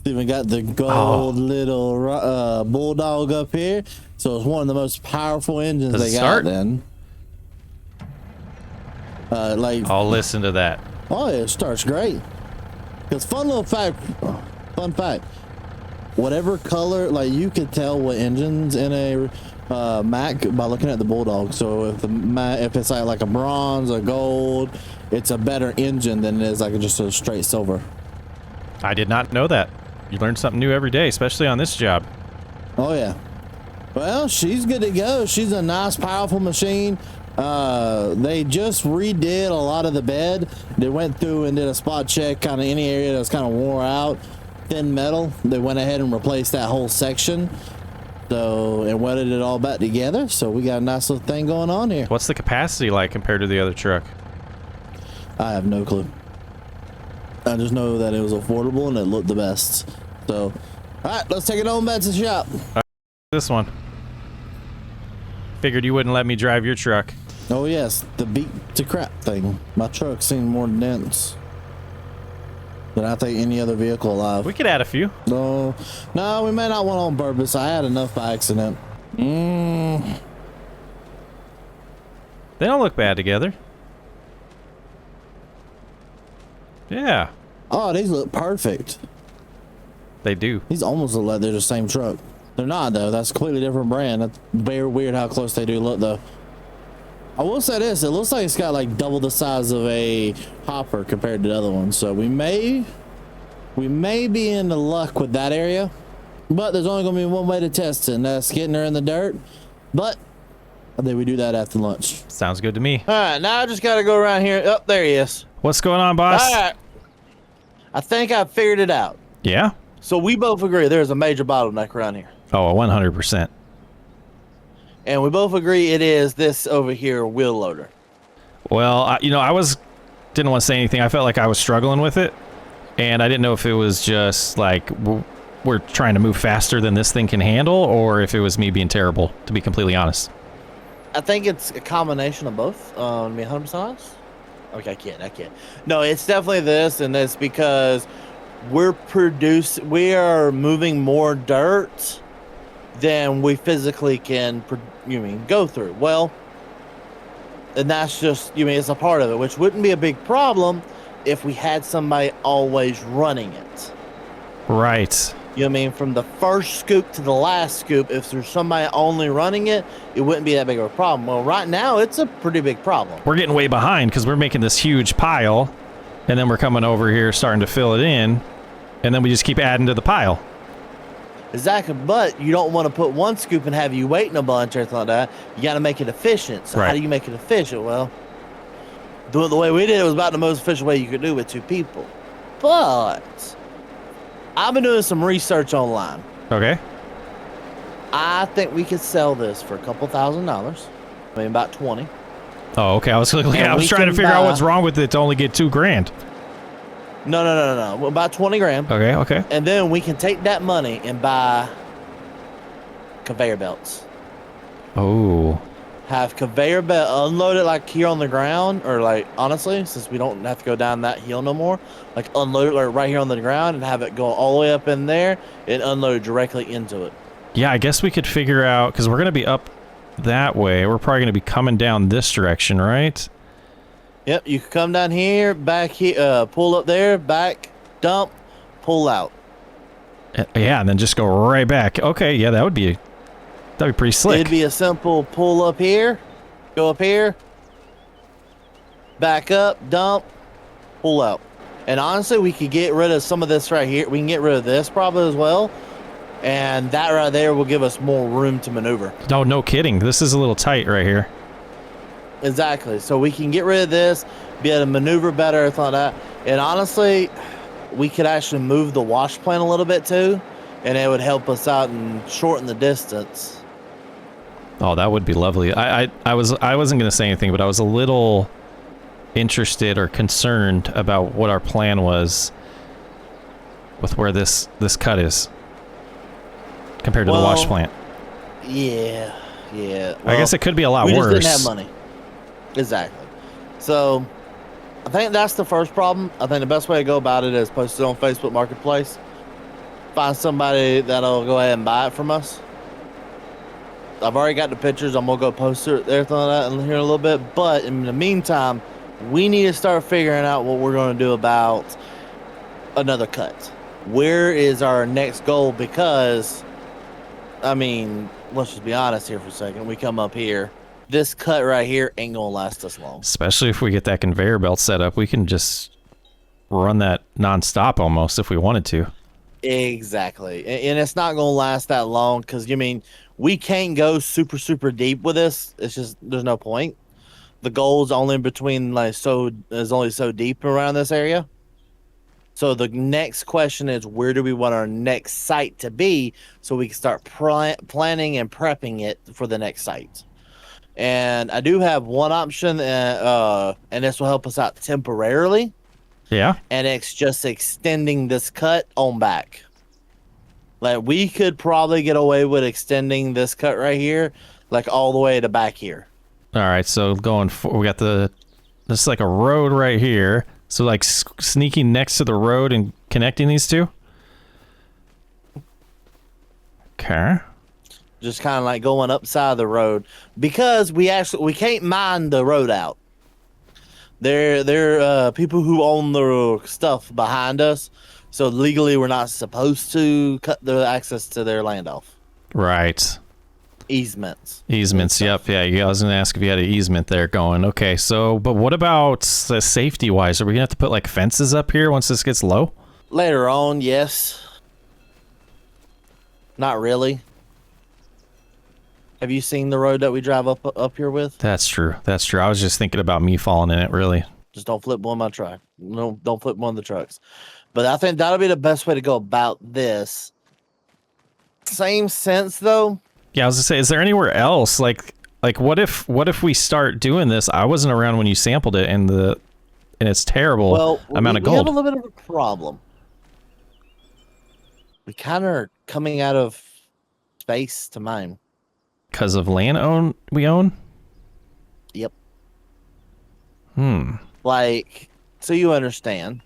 Even got the gold little bulldog up here, so it's one of the most powerful engines they got. Then, I'll listen to that. Oh, yeah, it starts great. Because fun fact, whatever color, like you could tell what engines in a Mac by looking at the bulldog. So if it's like a bronze, a gold, it's a better engine than it is like just a straight silver. I did not know that. You learn something new every day, especially on this job. Oh, yeah. Well, she's good to go. She's a nice, powerful machine. They just redid a lot of the bed. They went through and did a spot check, kind of any area that's kind of wore out, thin metal. They went ahead and replaced that whole section. So, and welded it all back together. So we got a nice little thing going on here. What's the capacity like compared to the other truck? I have no clue. I just know that it was affordable and it looked the best. So, all right, let's take it on back to the shop. This one. Figured you wouldn't let me drive your truck. Oh yes, the beat to crap thing. My truck seemed more dense than I think any other vehicle alive. We could add a few. No, we may not want on purpose. I had enough by accident. They don't look bad together. Yeah. Oh, these look perfect. They do. These almost look like they're the same truck. They're not, though. That's a completely different brand. That's very weird how close they do look, though. I will say this. It looks like it's got like double the size of a hopper compared to the other one. So we may be in the luck with that area. But there's only going to be one way to test it, and that's getting her in the dirt. But I think we do that after lunch. Sounds good to me. All right, now I just got to go around here. Oh, there he is. What's going on, boss? All right. I think I figured it out. Yeah? So we both agree there's a major bottleneck around here. Oh, 100%. And we both agree it is this over here wheel loader. Well, I didn't want to say anything. I felt like I was struggling with it. And I didn't know if it was just like we're trying to move faster than this thing can handle, or if it was me being terrible, to be completely honest. I think it's a combination of both. To be 100% honest. Okay, I can't. No, it's definitely this, and it's because we are moving more dirt than we physically can go through. Well, and that's just it's a part of it, which wouldn't be a big problem if we had somebody always running it. Right. You know what I mean? From the first scoop to the last scoop, if there's somebody only running it, it wouldn't be that big of a problem. Well, right now, it's a pretty big problem. We're getting way behind because we're making this huge pile, and then we're coming over here starting to fill it in, and then we just keep adding to the pile. Exactly, but you don't want to put one scoop and have you waiting a bunch or anything like that. You got to make it efficient. So how do you make it efficient? Well, doing it the way we did, it was about the most efficient way you could do with two people. But I've been doing some research online. Okay. I think we could sell this for a couple $1,000s. I mean, about 20. Oh, okay. I was trying to figure out what's wrong with it to only get $2,000. No. About 20 grand. Okay. And then we can take that money and buy conveyor belts. Oh. Have conveyor belt unload it like here on the ground, or like honestly, since we don't have to go down that hill no more, like unload it like right here on the ground and have it go all the way up in there and unload it directly into it. Yeah, I guess we could figure out, because we're going to be up that way, we're probably going to be coming down this direction, right? Yep, you can come down here, back here, pull up there, back, dump, pull out. Yeah, and then just go right back. Okay, yeah, that'd be pretty slick. It'd be a simple pull up here, go up here, back up, dump, pull out. And honestly, we could get rid of some of this right here. We can get rid of this probably as well. And that right there will give us more room to maneuver. No kidding. This is a little tight right here. Exactly. So we can get rid of this, be able to maneuver better, everything like that. And honestly, we could actually move the wash plant a little bit too. And it would help us out and shorten the distance. Oh, that would be lovely. I wasn't going to say anything, but I was a little interested or concerned about what our plan was with where this cut is compared to the wash plant. Yeah. Well, I guess it could be a lot worse. We just didn't have money. Exactly. So I think that's the first problem. I think the best way to go about it is post it on Facebook Marketplace. Find somebody that'll go ahead and buy it from us. I've already got the pictures. I'm gonna go post it, everything like that in here in a little bit. But in the meantime, we need to start figuring out what we're gonna do about another cut. Where is our next goal? Because, I mean, let's just be honest here for a second. We come up here. This cut right here ain't gonna last us long. Especially if we get that conveyor belt set up. We can just run that nonstop almost if we wanted to. Exactly. And it's not going to last that long because, we can't go super, super deep with this. It's just, there's no point. The goal is only between, is only so deep around this area. So the next question is, where do we want our next site to be so we can start planning and prepping it for the next site? And I do have one option, and this will help us out temporarily. Yeah. And it's just extending this cut on back. Like, we could probably get away with extending this cut right here, like all the way to back here. All right, so we got this is like a road right here. So like sneaking next to the road and connecting these two. Okay. Just kind of like going upside the road because we can't mine the road out. They're people who own the stuff behind us, so legally we're not supposed to cut the access to their land off. Right. Easements. Yep. Yeah. I was gonna ask if you had an easement there going. Okay. So, but what about safety wise? Are we gonna have to put like fences up here once this gets low? Later on, yes. Not really. Have you seen the road that we drive up here with? That's true. I was just thinking about me falling in it, really. Just don't flip one of my truck. No, don't flip one of the trucks. But I think that'll be the best way to go about this. Same sense, though. Yeah, I was gonna say, is there anywhere else? Like what if we start doing this? I wasn't around when you sampled it, and it's terrible amount of gold. We have a little bit of a problem. We kind of are coming out of space to mine. Because of land we own? Yep. Like, so you understand.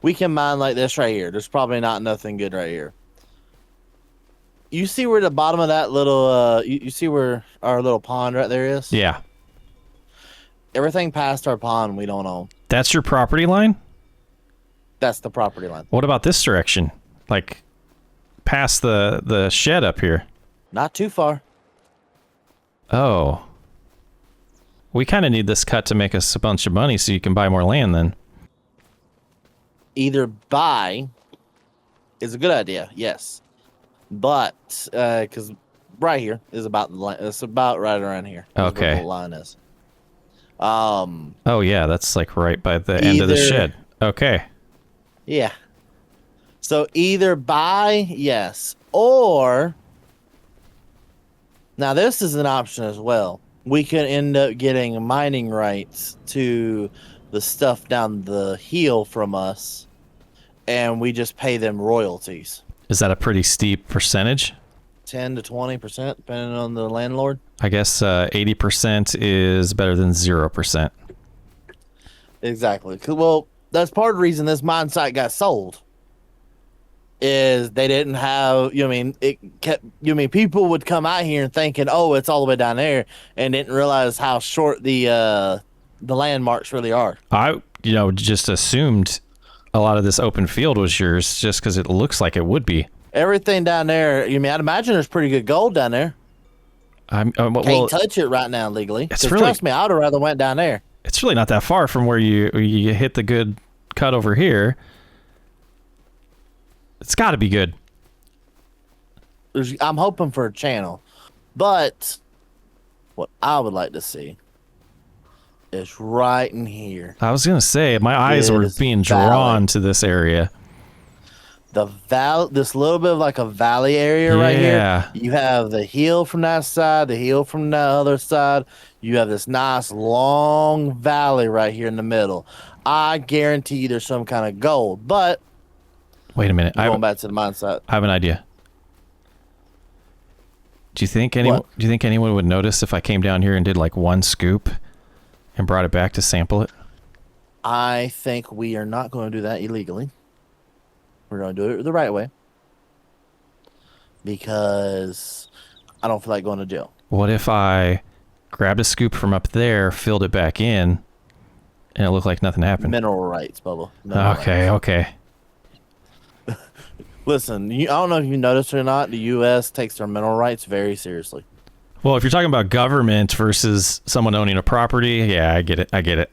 We can mine like this right here. There's probably not nothing good right here. You see where the bottom of that little, you see where our little pond right there is? Yeah. Everything past our pond we don't own. That's your property line? That's the property line. What about this direction? Like, past the shed up here? Not too far. Oh. We kind of need this cut to make us a bunch of money so you can buy more land then. Either buy is a good idea, yes. But, because right here is about the line. It's about right around here. Okay. Where the line is. Oh, yeah, that's like right by the end of the shed. Okay. Yeah. So either buy, yes, or... Now, this is an option as well. We could end up getting mining rights to the stuff down the hill from us, and we just pay them royalties. Is that a pretty steep percentage? 10 to 20%, depending on the landlord. I guess 80% is better than 0%. Exactly. Well, that's part of the reason this mine site got sold. is they didn't have, you know, what I mean, it kept, you know, what I mean, people would come out here and thinking, oh, it's all the way down there, and didn't realize how short the landmarks really are. I, just assumed a lot of this open field was yours just because it looks like it would be. Everything down there, you know, I'd imagine there's pretty good gold down there. Can't touch it right now legally. It's really, trust me, I would have rather went down there. It's really not that far from where you hit the good cut over here. It's got to be good. I'm hoping for a channel, but what I would like to see is right in here. I was gonna say my eyes were being drawn to this area. The valley, this little bit of like a valley area right here. You have the hill from that side, the hill from the other side. You have this nice long valley right here in the middle. I guarantee you there's some kind of gold, but wait a minute. Going back to the mindset. I have an idea. Do you think anyone would notice if I came down here and did like one scoop and brought it back to sample it? I think we are not going to do that illegally. We're going to do it the right way, because I don't feel like going to jail. What if I grabbed a scoop from up there, filled it back in, and it looked like nothing happened? Mineral rights, Bubba. Okay. Listen, I don't know if you noticed or not, the U.S. takes their mineral rights very seriously. Well, if you're talking about government versus someone owning a property, yeah, I get it.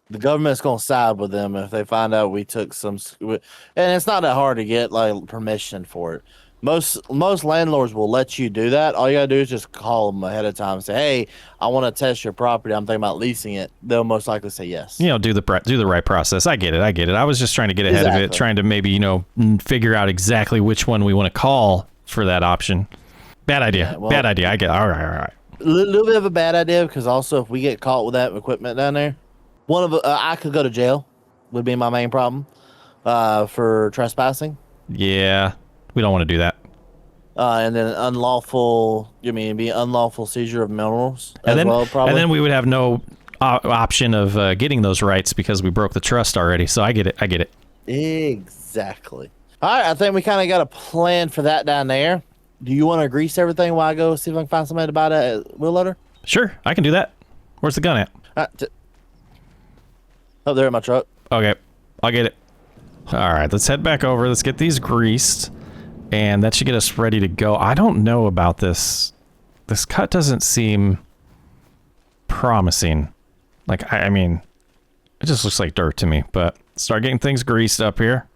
The government's going to side with them if they find out we took some, and it's not that hard to get like permission for it. Most landlords will let you do that. All you gotta do is just call them ahead of time and say, "Hey, I want to test your property. I'm thinking about leasing it." They'll most likely say yes. Do the right process. I get it. I was just trying to get ahead of it, trying to maybe figure out exactly which one we want to call for that option. Bad idea. Bad idea. I get it. All right. A little bit of a bad idea, because also if we get caught with that equipment down there, I could go to jail. Would be my main problem for trespassing. Yeah, we don't want to do that. And then unlawful seizure of minerals and probably. And then we would have no option of getting those rights because we broke the trust already. So I get it. Exactly. All right, I think we kind of got a plan for that down there. Do you want to grease everything while I go see if I can find somebody to buy that wheel loader? Sure, I can do that. Where's the gun at? Up there in my truck. Okay, I'll get it. All right, let's head back over. Let's get these greased, and that should get us ready to go. I don't know about this. This cut doesn't seem promising. Like, I mean, it just looks like dirt to me, but start getting things greased up here.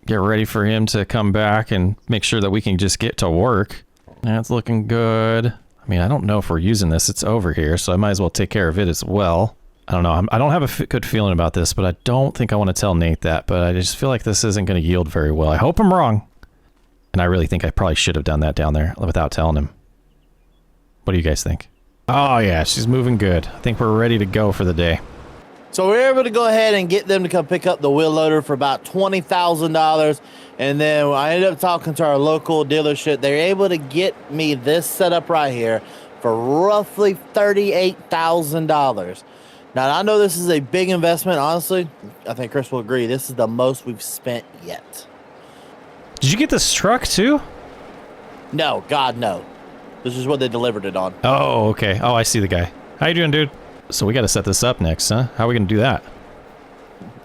Get ready for him to come back and make sure that we can just get to work. That's looking good. I mean, I don't know if we're using this. It's over here, so I might as well take care of it as well. I don't know. I don't have a good feeling about this, but I don't think I want to tell Nate that, but I just feel like this isn't going to yield very well. I hope I'm wrong. And I really think I probably should have done that down there without telling him. What do you guys think? Oh yeah, she's moving good. I think we're ready to go for the day. So we're able to go ahead and get them to come pick up the wheel loader for about $20,000. And then I ended up talking to our local dealership. They're able to get me this setup right here for roughly $38,000. Now, I know this is a big investment. Honestly, I think Chris will agree. This is the most we've spent yet. Did you get this truck too? No, God, no. This is what they delivered it on. Oh, okay. Oh, I see the guy. How you doing, dude? So we got to set this up next, huh? How are we going to do that?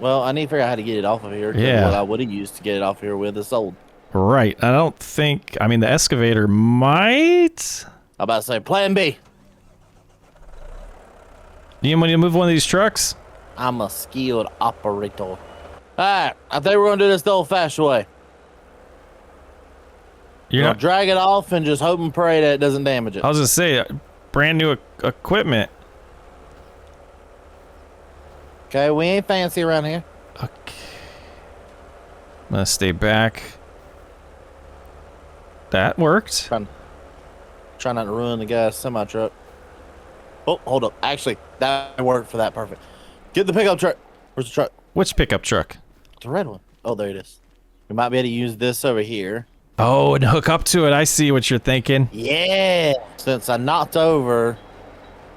Well, I need to figure out how to get it off of here. Yeah. What I would have used to get it off here with is sold. Right. I don't think... I mean, the excavator might... I'm about to say, plan B. Do you want me to move one of these trucks? I'm a skilled operator. All right. I think we're going to do this the old-fashioned way. You're not drag it off and just hope and pray that it doesn't damage it. I was going to say, brand new equipment. Okay, we ain't fancy around here. Okay. I'm going to stay back. That worked. Try not to ruin the guy's semi-truck. Oh, hold up. Actually, that worked for that. Perfect. Get the pickup truck. Where's the truck? Which pickup truck? The red one. Oh, there it is. We might be able to use this over here. Oh, and hook up to it. I see what you're thinking. Yeah. Since I knocked over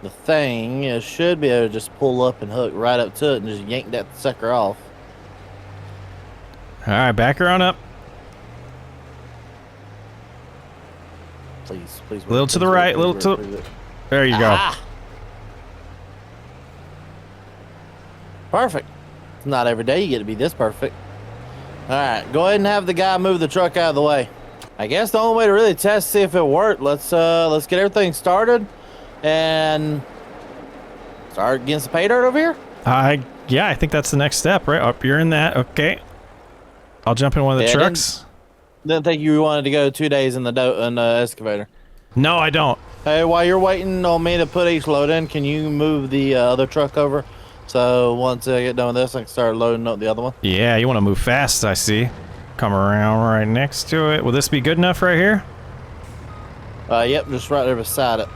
the thing, it should be able to just pull up and hook right up to it and just yank that sucker off. right, back her on up. Please, please. A little to the right, a little to... There you go. Perfect. It's not every day you get to be this perfect. All right, go ahead and have the guy move the truck out of the way. I guess the only way to really test, see if it worked, let's get everything started and start getting some pay dirt over here. Yeah, I think that's the next step, right? Up, you're in that. Okay. I'll jump in one of the trucks. Didn't think you wanted to go 2 days in the excavator. No, I don't. Hey, while you're waiting on me to put each load in, can you move the other truck over? So once I get done with this, I can start loading up the other one. Yeah, you want to move fast, I see. Come around right next to it. Will this be good enough right here? Yep, just right there beside it.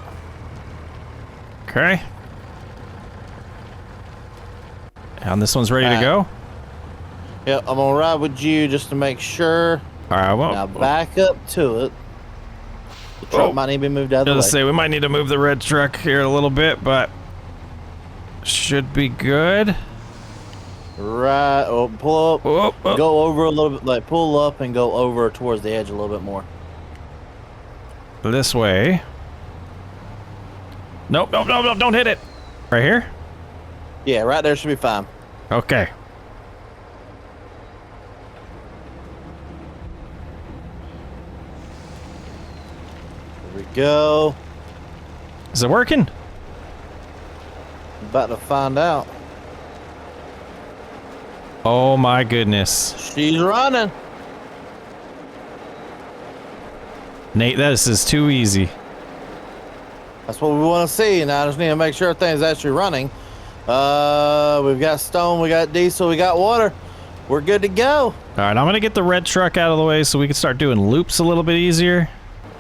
Okay. And this one's ready to go? Yep, I'm gonna ride with you just to make sure. All right, well. Now back up to it. The truck might need to be moved out of the way. Say we might need to move the red truck here a little bit, but should be good. Right, pull up, go over a little bit, like pull up and go over towards the edge a little bit more. This way. Nope, don't hit it. Right here? Yeah, right there should be fine. Okay. There we go. Is it working? About to find out. Oh my goodness. She's running. Nate, this is too easy. That's what we want to see. Now I just need to make sure everything's actually running. We've got stone, we got diesel, we got water. We're good to go. All right, I'm gonna get the red truck out of the way so we can start doing loops a little bit easier.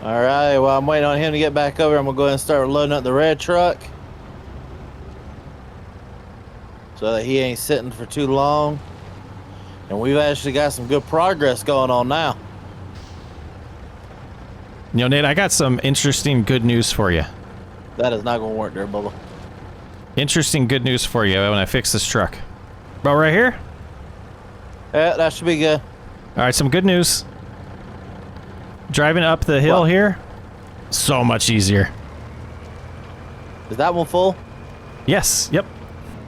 All right, well, I'm waiting on him to get back over. I'm gonna go ahead and start loading up the red truck so that he ain't sitting for too long. And we've actually got some good progress going on now. You know, Nate, I got some interesting good news for you. That is not gonna work there, Bubba. Interesting good news for you when I fix this truck. About right here? Yeah, that should be good. All right, some good news. Driving up the hill here, so much easier. Is that one full? Yes, yep.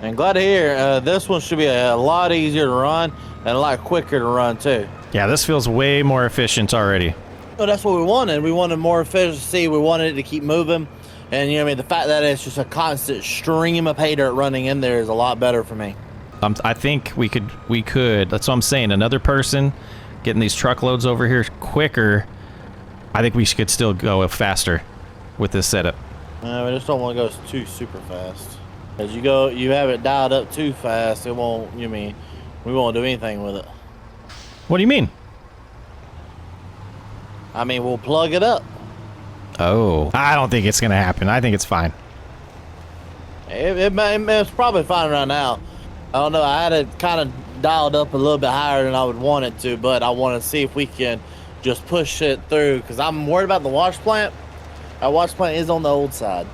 And glad to hear. This one should be a lot easier to run and a lot quicker to run too. Yeah, this feels way more efficient already. Well, that's what we wanted. We wanted more efficiency. We wanted it to keep moving. And, you know what I mean, the fact that it's just a constant stream of pay dirt running in there is a lot better for me. I think we could, that's what I'm saying, another person getting these truckloads over here quicker, I think we could still go faster with this setup. We just don't want to go too super fast. As you have it dialed up too fast, it won't, we won't do anything with it. What do you mean? I mean, we'll plug it up. Oh, I don't think it's going to happen. I think it's fine. It's probably fine right now. I don't know. I had it kind of dialed up a little bit higher than I would want it to, but I want to see if we can just push it through because I'm worried about the wash plant. Our wash plant is on the old side.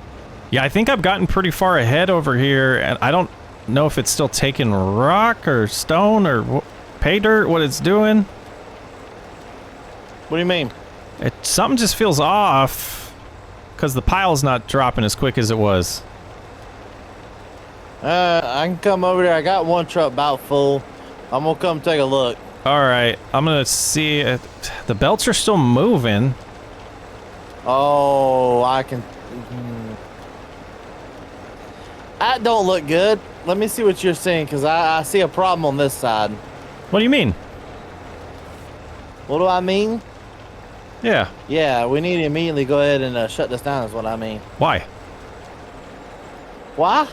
Yeah, I think I've gotten pretty far ahead over here, and I don't know if it's still taking rock or stone or pay dirt, what it's doing. What do you mean? Something just feels off because the pile's not dropping as quick as it was. I can come over there. I got one truck about full. I'm gonna come take a look. All right, I'm gonna see. The belts are still moving. Oh, I can. That don't look good. Let me see what you're seeing because I see a problem on this side. What do you mean? What do I mean? Yeah. Yeah, we need to immediately go ahead and shut this down is what I mean. Why? Why? Why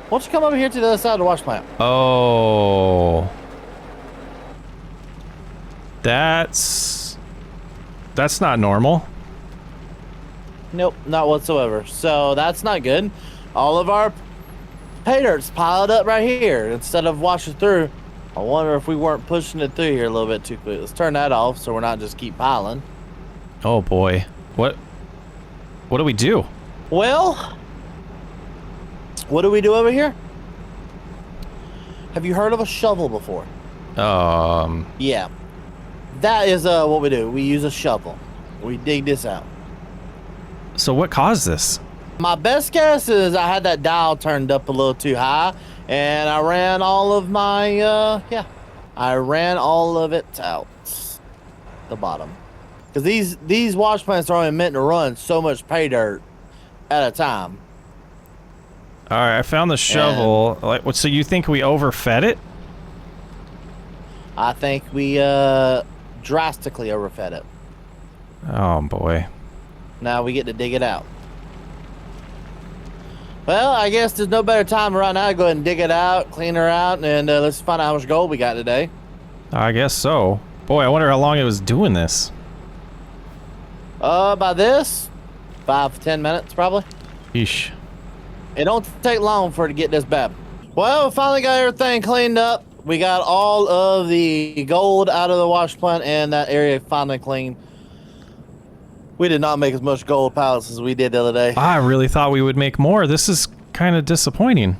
don't you come over here to the other side of the wash plant? Oh. That's not normal. Nope, not whatsoever. So that's not good. All of our pay dirt's piled up right here instead of washing through. I wonder if we weren't pushing it through here a little bit too quick. Let's turn that off so we're not just keep piling. Oh boy. What do we do? Well, what do we do over here? Have you heard of a shovel before? Yeah. That is what we do. We use a shovel. We dig this out. So what caused this? My best guess is I had that dial turned up a little too high, and I ran all of my, I ran all of it out the bottom. Because these wash plants are only meant to run so much pay dirt at a time. All right, I found the shovel. So you think we overfed it? I think we drastically overfed it. Oh boy. Now we get to dig it out. Well, I guess there's no better time right now to go ahead and dig it out, clean her out, and let's find out how much gold we got today. I guess so. Boy, I wonder how long it was doing this. By this, 5 to 10 minutes probably. Yeesh. It don't take long for it to get this bad. Well, we finally got everything cleaned up. We got all of the gold out of the wash plant and that area finally clean. We did not make as much gold pallets as we did the other day. I really thought we would make more. This is kind of disappointing.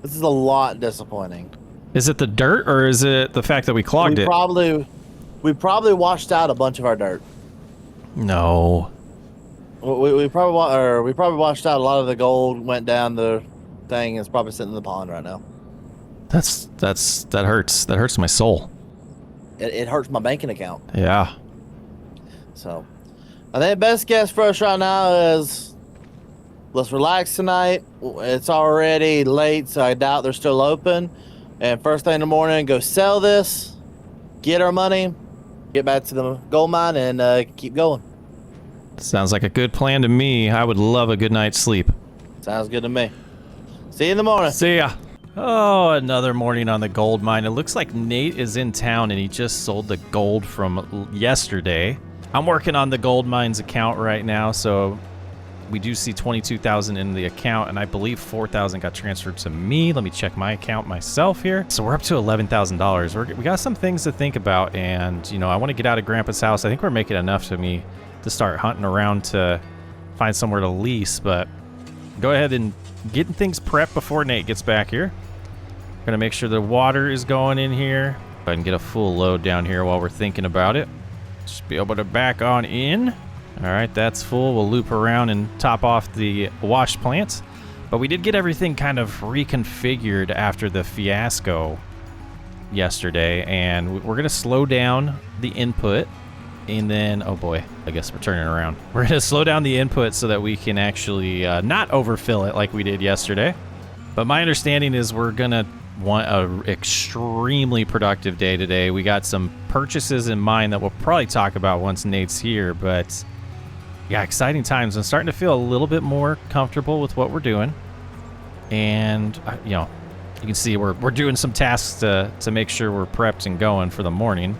This is a lot disappointing. Is it the dirt or is it the fact that we clogged it? We probably washed out a bunch of our dirt. No. We probably washed out a lot of the gold, went down the thing, and it's probably sitting in the pond right now. That hurts. That hurts my soul. It hurts my banking account. Yeah. So, I think best guess for us right now is let's relax tonight. It's already late, so I doubt they're still open. And first thing in the morning, go sell this, get our money, get back to the gold mine, and keep going. Sounds like a good plan to me. I would love a good night's sleep. Sounds good to me. See you in the morning. See ya. Oh, another morning on the gold mine. It looks like Nate is in town and he just sold the gold from yesterday. I'm working on the gold mines account right now, so we do see 22,000 in the account, and I believe 4,000 got transferred to me. Let me check my account myself here. So we're up to $11,000. We got some things to think about, and you know, I want to get out of Grandpa's house. I think we're making enough to start hunting around to find somewhere to lease, but go ahead and getting things prepped before Nate gets back here. Gonna make sure the water is going in here. Go ahead and get a full load down here while we're thinking about it. Just be able to back on in. All right, that's full. We'll loop around and top off the wash plants. But we did get everything kind of reconfigured after the fiasco yesterday, and we're gonna slow down the input. And then, oh boy, I guess we're turning around. We're gonna slow down the input so that we can actually not overfill it like we did yesterday. But my understanding is we're gonna want an extremely productive day today. We got some purchases in mind that we'll probably talk about once Nate's here, but yeah, exciting times. I'm starting to feel a little bit more comfortable with what we're doing. And, you know, you can see we're doing some tasks to make sure we're prepped and going for the morning.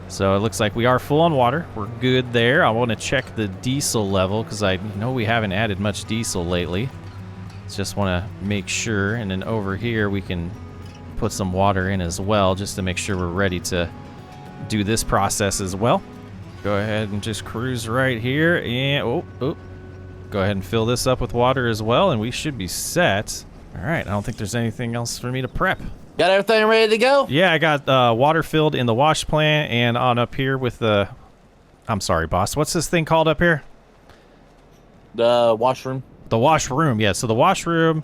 So it looks like we are full on water. We're good there. I want to check the diesel level because I know we haven't added much diesel lately. Just want to make sure. And then over here we can put some water in as well just to make sure we're ready to do this process as well. Go ahead and just cruise right here. And go ahead and fill this up with water as well, and we should be set. All right, I don't think there's anything else for me to prep. Got everything ready to go? Yeah, I got water filled in the wash plant and on up here with the... I'm sorry, boss. What's this thing called up here? The washroom. The washroom, yeah. So the washroom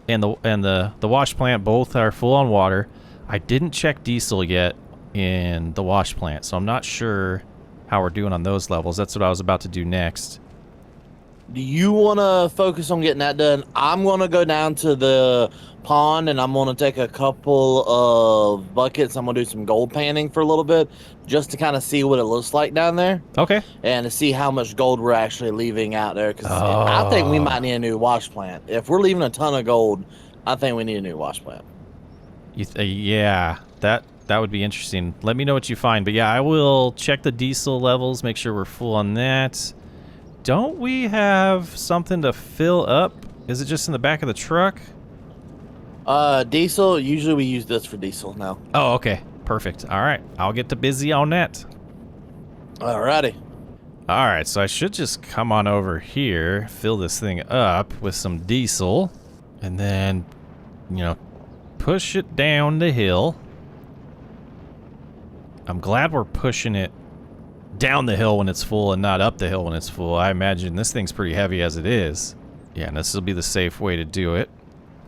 and the wash plant both are full on water. I didn't check diesel yet in the wash plant, so I'm not sure how we're doing on those levels. That's what I was about to do next. Do you want to focus on getting that done? I'm going to go down to the pond and I'm going to take a couple of buckets. I'm going to do some gold panning for a little bit just to kind of see what it looks like down there. Okay. And to see how much gold we're actually leaving out there. Because I think we might need a new wash plant. If we're leaving a ton of gold, I think we need a new wash plant. Yeah, that would be interesting. Let me know what you find. But yeah, I will check the diesel levels, make sure we're full on that. Don't we have something to fill up? Is it just in the back of the truck? Diesel, usually we use this for diesel now. Oh, okay. Perfect. All right. I'll get to busy on that. Alrighty. All right. So I should just come on over here, fill this thing up with some diesel, and then, you know, push it down the hill. I'm glad we're pushing it down the hill when it's full and not up the hill when it's full. I imagine this thing's pretty heavy as it is. Yeah, and this will be the safe way to do it.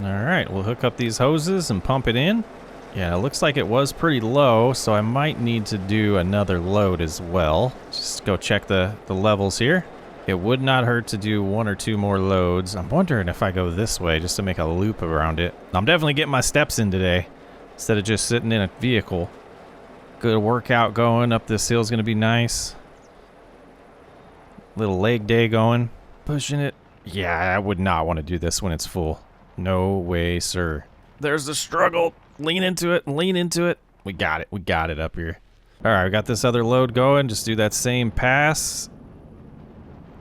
All right, we'll hook up these hoses and pump it in. Yeah, it looks like it was pretty low, so I might need to do another load as well. Just go check the levels here. It would not hurt to do 1 or 2 more loads. I'm wondering if I go this way just to make a loop around it. I'm definitely getting my steps in today instead of just sitting in a vehicle. Good workout going. Up this hill is going to be nice. Little leg day going. Pushing it. Yeah, I would not want to do this when it's full. No way, sir. There's the struggle. Lean into it. Lean into it. We got it. We got it up here. All right, we got this other load going. Just do that same pass.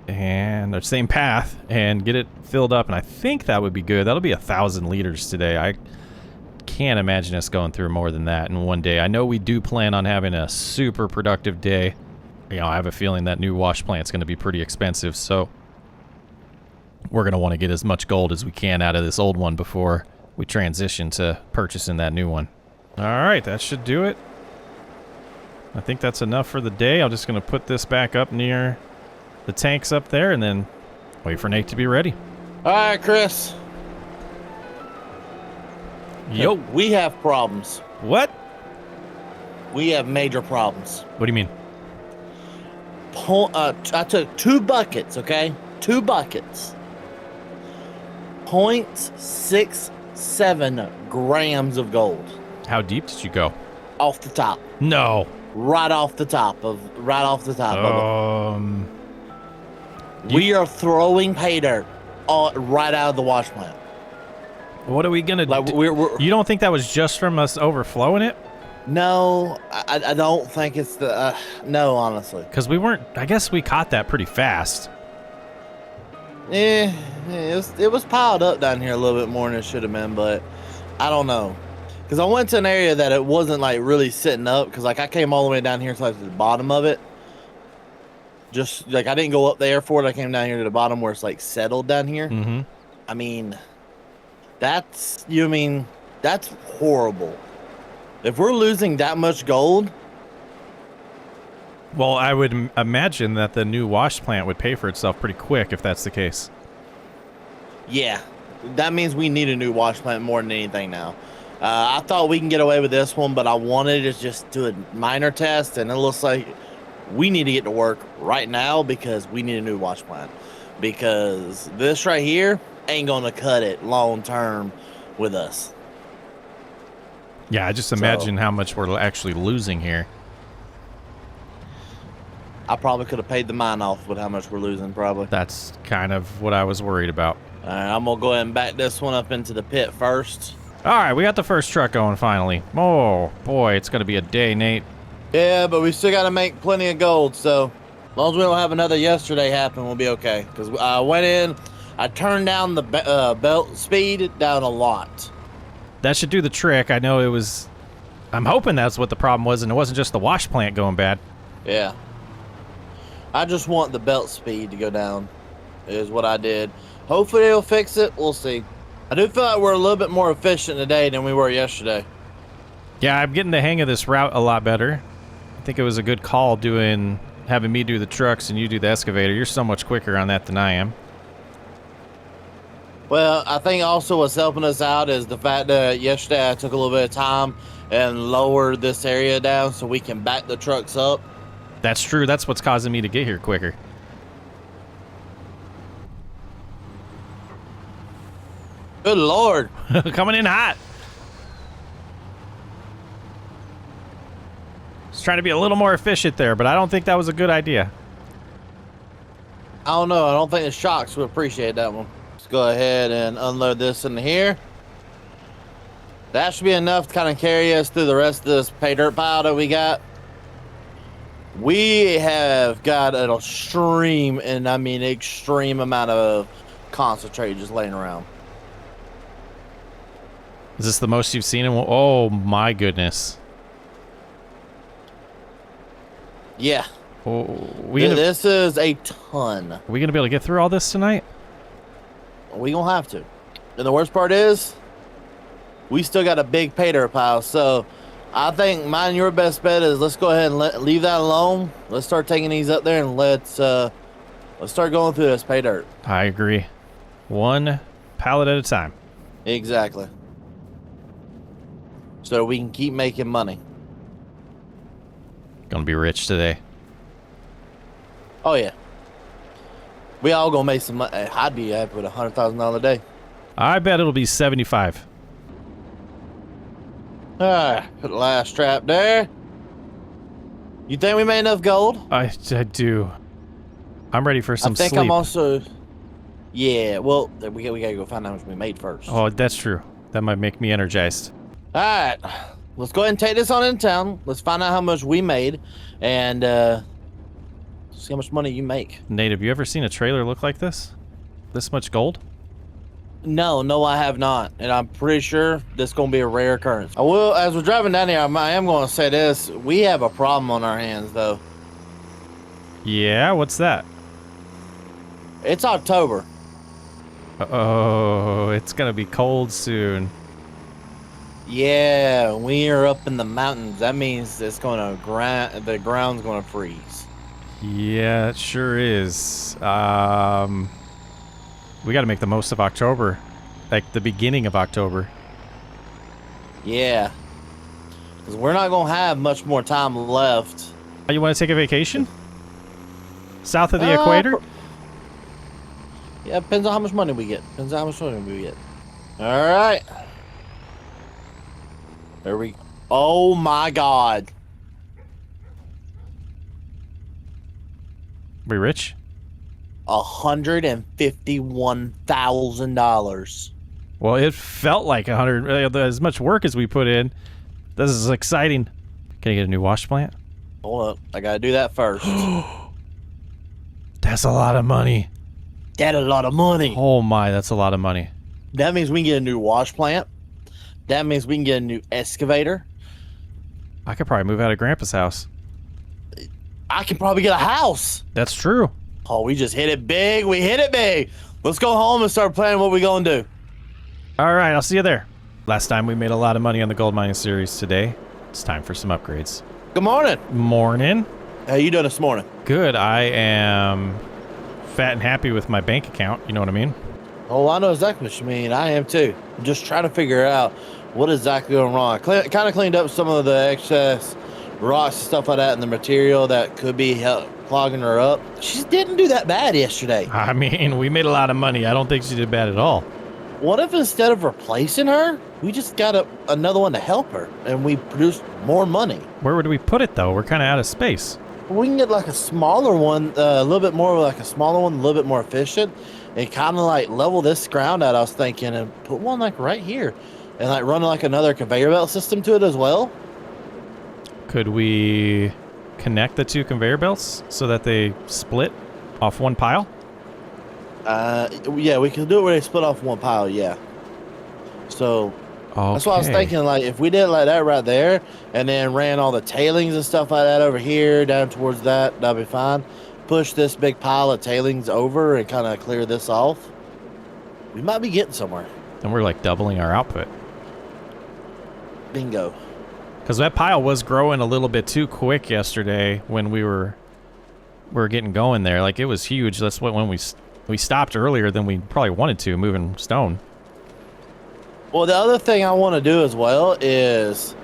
And the same path and get it filled up, and I think that would be good. That'll be 1,000 liters today. I can't imagine us going through more than that in one day. I know we do plan on having a super productive day. You know, I have a feeling that new wash plant's going to be pretty expensive, so we're going to want to get as much gold as we can out of this old one before we transition to purchasing that new one. All right, that should do it. I think that's enough for the day. I'm just going to put this back up near the tanks up there and then wait for Nate to be ready. All right, Chris. Yo. We have problems. What? We have major problems. What do you mean? I took 2 buckets, okay? 2 buckets. 0.67 grams of gold. How deep did you go? Off the top. No. Right off the top of We are throwing pay dirt right out of the wash plant. What are we gonna do? You don't think that was just from us overflowing it? No, I don't think it's the... no, honestly. Because we weren't... I guess we caught that pretty fast. It was piled up down here a little bit more than it should have been, but I don't know. Because I went to an area that it wasn't like really sitting up, because like I came all the way down here to like the bottom of it. Just like I didn't go up there for it. I came down here to the bottom where it's like settled down here. Mm-hmm. I mean, that's horrible. If we're losing that much gold. Well, I would imagine that the new wash plant would pay for itself pretty quick if that's the case. Yeah, that means we need a new wash plant more than anything now. I thought we can get away with this one, but I wanted to just do a minor test, and it looks like we need to get to work right now because we need a new wash plant. Because this right here ain't going to cut it long term with us. Yeah, I just imagine how much we're actually losing here. I probably could have paid the mine off with how much we're losing, probably. That's kind of what I was worried about. All right, I'm going to go ahead and back this one up into the pit first. All right, we got the first truck going finally. Oh, boy, it's going to be a day, Nate. Yeah, but we still got to make plenty of gold, so as long as we don't have another yesterday happen, we'll be okay. Because I went in, I turned down the belt speed down a lot. That should do the trick. I know it was... I'm hoping that's what the problem was, and it wasn't just the wash plant going bad. Yeah. I just want the belt speed to go down, is what I did. Hopefully it'll fix it. We'll see. I do feel like we're a little bit more efficient today than we were yesterday. Yeah, I'm getting the hang of this route a lot better. I think it was a good call having me do the trucks and you do the excavator. You're so much quicker on that than I am. Well, I think also what's helping us out is the fact that yesterday I took a little bit of time and lowered this area down so we can back the trucks up. That's true. That's what's causing me to get here quicker. Good Lord. Coming in hot. Just trying to be a little more efficient there, but I don't think that was a good idea. I don't know. I don't think the shocks would appreciate that one. Let's go ahead and unload this in here. That should be enough to kind of carry us through the rest of this pay dirt pile that we got. We have got an extreme, and I mean extreme amount of concentrate just laying around. Is this the most you've seen in? Oh my goodness. Yeah. Oh, this is a ton. Are we gonna be able to get through all this tonight? We gonna have to. And the worst part is, we still got a big pay dirt pile. So I think mine, your best bet is let's go ahead and leave that alone. Let's start taking these up there and let's start going through this pay dirt. I agree. One pallet at a time. Exactly. So we can keep making money. Gonna be rich today. Oh yeah. We all gonna make some money. I'd be happy with $100,000 a day. I bet it'll be 75. Alright, put the last trap there. You think we made enough gold? I do. I'm ready for some I think sleep. I'm also. Yeah, well, we gotta go find out how much we made first. Oh, that's true. That might make me energized. Alright, let's go ahead and take this on in town. Let's find out how much we made and see how much money you make. Nate, have you ever seen a trailer look like this? This much gold? No, I have not. And I'm pretty sure this is going to be a rare occurrence. I will, as we're driving down here, I am going to say this. We have a problem on our hands, though. Yeah, what's that? It's October. Oh, it's gonna be cold soon. Yeah, we are up in the mountains. That means it's going to the ground's going to freeze. Yeah, it sure is. We gotta make the most of October. Like the beginning of October. Yeah. Because we're not going to have much more time left. You want to take a vacation? South of the equator? Yeah, depends on how much money we get. Depends on how much money we get. All right. There we go. Oh my God. We rich? $151,000. Well, it felt like 100. As much work as we put in. This is exciting. Can I get a new wash plant? Hold up. I got to do that first. That's a lot of money. That's a lot of money. Oh my, that's a lot of money. That means we can get a new wash plant. That means we can get a new excavator. I could probably move out of Grandpa's house. I can probably get a house. That's true. Oh, we just hit it big. We hit it big. Let's go home and start planning what we're going to do. All right, I'll see you there. Last time we made a lot of money on the gold mining series. Today, it's time for some upgrades. Good morning. Morning. How you doing this morning? Good. I am fat and happy with my bank account. You know what I mean? Oh, I know exactly what you mean. I am too. I'm just trying to figure out what exactly going wrong. I kind of cleaned up some of the excess rocks and stuff like that in the material that could be clogging her up. She didn't do that bad yesterday. I mean, we made a lot of money. I don't think she did bad at all. What if instead of replacing her, we just got another one to help her and we produced more money? Where would we put it, though? We're kind of out of space. We can get like a smaller one, a little bit more like a smaller one, a little bit more efficient, and kind of like level this ground out, I was thinking, and put one like right here and like run like another conveyor belt system to it as well. Could we connect the two conveyor belts so that they split off one pile? Yeah, we can do it where they split off one pile, yeah. So that's what I was thinking, like if we did it like that right there and then ran all the tailings and stuff like that over here down towards that'd be fine. Push this big pile of tailings over and kind of clear this off. We might be getting somewhere. Then we're like doubling our output. Bingo. Because that pile was growing a little bit too quick yesterday when we were getting going there. Like it was huge. That's what when we stopped earlier than we probably wanted to, moving stone. Well, the other thing I want to do as well is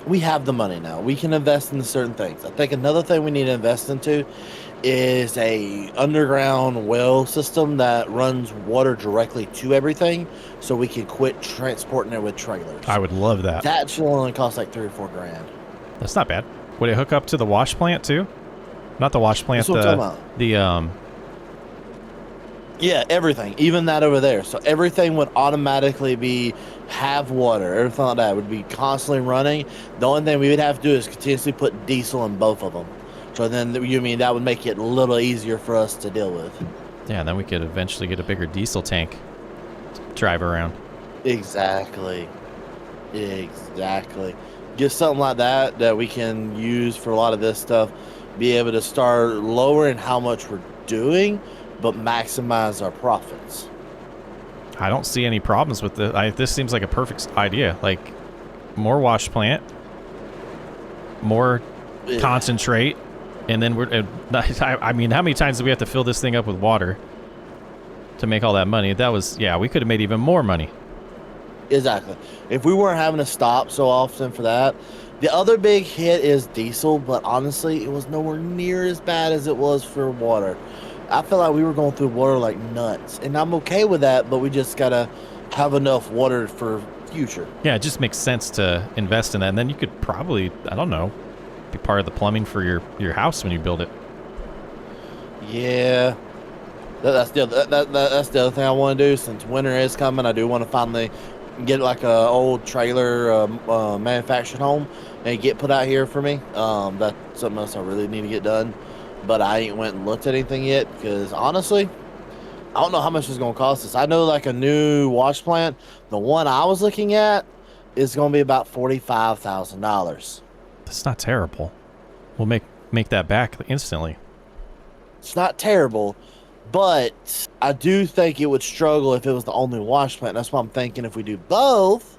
we have the money now. We can invest into certain things. I think another thing we need to invest into is a underground well system that runs water directly to everything so we can quit transporting it with trailers. I would love that. That should only cost like $3 or $4 grand. That's not bad. Would it hook up to the wash plant too? Not the wash plant, That's what I'm talking about. Yeah, everything, even that over there. So everything would automatically have water. Everything like that would be constantly running. The only thing we would have to do is continuously put diesel in both of them. So then that would make it a little easier for us to deal with. Yeah, and then we could eventually get a bigger diesel tank to drive around. Exactly. Get something like that we can use for a lot of this stuff. Be able to start lowering how much we're doing, but maximize our profits. I don't see any problems with this. This seems like a perfect idea. Like, more wash plant, more Yeah. concentrate, and then I mean, how many times do we have to fill this thing up with water to make all that money? That was, yeah, we could have made even more money. Exactly. If we weren't having to stop so often for that. The other big hit is diesel, but honestly, it was nowhere near as bad as it was for water. I feel like we were going through water like nuts, and I'm okay with that, but we just gotta have enough water for future. Yeah, it just makes sense to invest in that, and then you could probably, I don't know, be part of the plumbing for your house when you build it. Yeah, that's the other thing I want to do. Since winter is coming, I do want to finally get like a old trailer manufactured home and get put out here for me. That's something else I really need to get done, but I ain't went and looked at anything yet because honestly, I don't know how much it's gonna cost us. I know like a new wash plant, the one I was looking at is gonna be about $45,000. That's not terrible. We'll make that back instantly. It's not terrible, but I do think it would struggle if it was the only wash plant. That's why I'm thinking if we do both,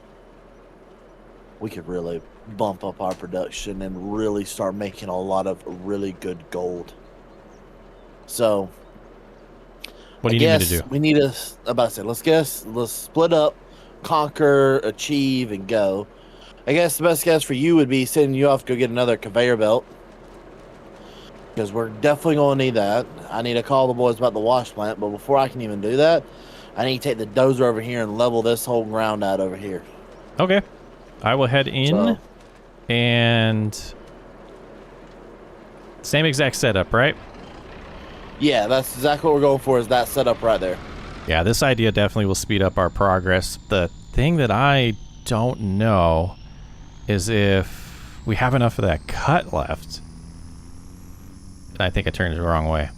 we could really bump up our production and really start making a lot of really good gold. So, what do you need me to do? We need to, let's split up, conquer, achieve, and go. I guess the best guess for you would be sending you off to go get another conveyor belt. Because we're definitely going to need that. I need to call the boys about the wash plant, but before I can even do that, I need to take the dozer over here and level this whole ground out over here. Okay. I will head in and same exact setup, right? Yeah, that's exactly what we're going for, is that setup right there. Yeah, this idea definitely will speed up our progress. The thing that I don't know is if we have enough of that cut left. I think I turned it the wrong way.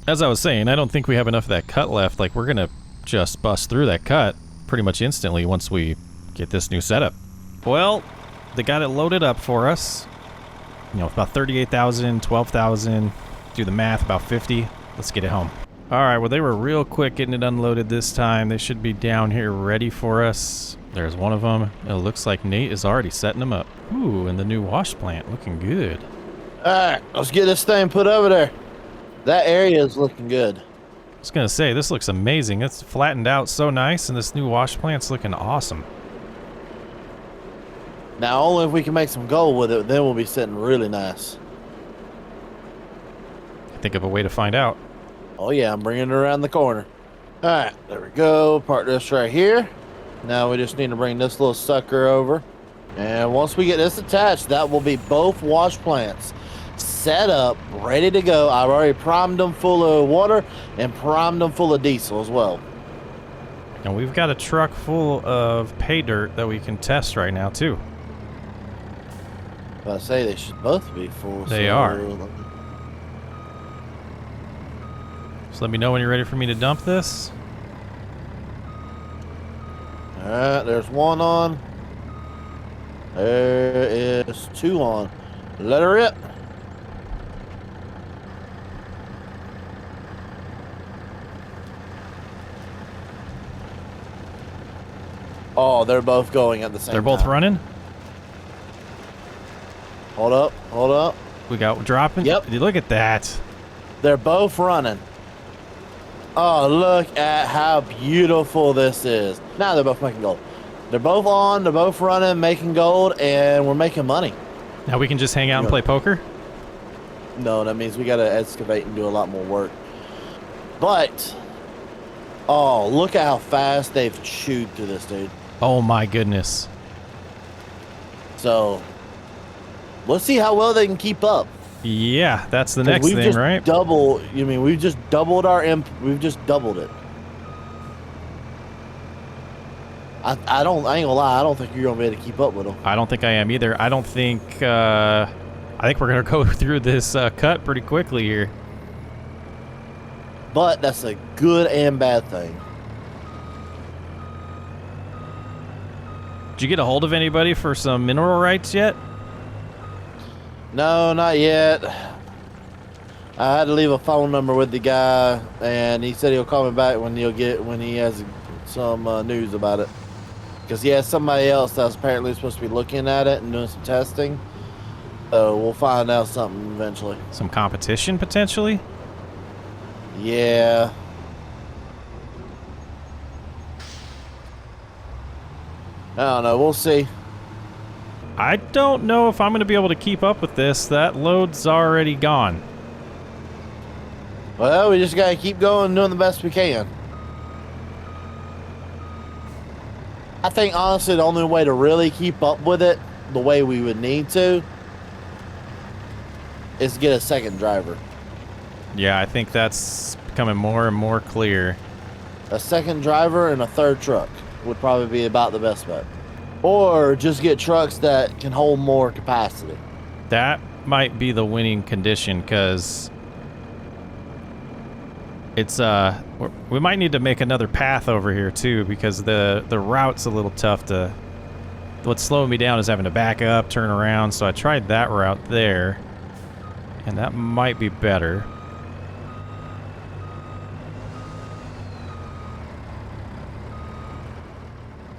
As I was saying, I don't think we have enough of that cut left. Like, we're going to just bust through that cut pretty much instantly once we get this new setup. Well, they got it loaded up for us. You know, about 38,000, 12,000. Do the math, about 50. Let's get it home. All right, well, they were real quick getting it unloaded this time. They should be down here ready for us. There's one of them. It looks like Nate is already setting them up. Ooh, and the new wash plant looking good. All right, let's get this thing put over there. That area is looking good. I was going to say, this looks amazing. It's flattened out so nice, and this new wash plant's looking awesome. Now, only if we can make some gold with it, then we'll be sitting really nice. Think of a way to find out. Oh, yeah, I'm bringing it around the corner. All right, there we go. Park this right here. Now we just need to bring this little sucker over. And once we get this attached, that will be both wash plants set up, ready to go. I've already primed them full of water and primed them full of diesel as well. And we've got a truck full of pay dirt that we can test right now, too. I say they should both be full. They are. So let me know when you're ready for me to dump this. All right, there's one on. There is two on. Let her rip. Oh, they're both going at the same time. They're both running? Hold up, hold up. We got dropping? Yep. Look at that. They're both running. Oh, look at how beautiful this is. Now they're both making gold. They're both on, they're both running, making gold, and we're making money. Now we can just hang out and play poker? No, that means we got to excavate and do a lot more work. But, oh, look at how fast they've chewed through this, dude. Oh my goodness. So, let's see how well they can keep up. Yeah, that's the next thing, right? We've just doubled our we've just doubled it. I ain't gonna lie, I don't think you're gonna be able to keep up with them. I don't think I am either. I think we're gonna go through this cut pretty quickly here. But that's a good and bad thing. Did you get a hold of anybody for some mineral rights yet? No, not yet. I had to leave a phone number with the guy, and he said he'll call me back when he has some news about it. Because he has somebody else that's apparently supposed to be looking at it and doing some testing. So we'll find out something eventually. Some competition, potentially? Yeah. I don't know. We'll see. I don't know if I'm going to be able to keep up with this. That load's already gone. Well, we just got to keep going and doing the best we can. I think, honestly, the only way to really keep up with it the way we would need to is get a second driver. Yeah, I think that's becoming more and more clear. A second driver and a third truck would probably be about the best bet. Or just get trucks that can hold more capacity. That might be the winning condition, because it's we might need to make another path over here too, because the route's a little tough to. What's slowing me down is having to back up, turn around. So I tried that route there, and that might be better.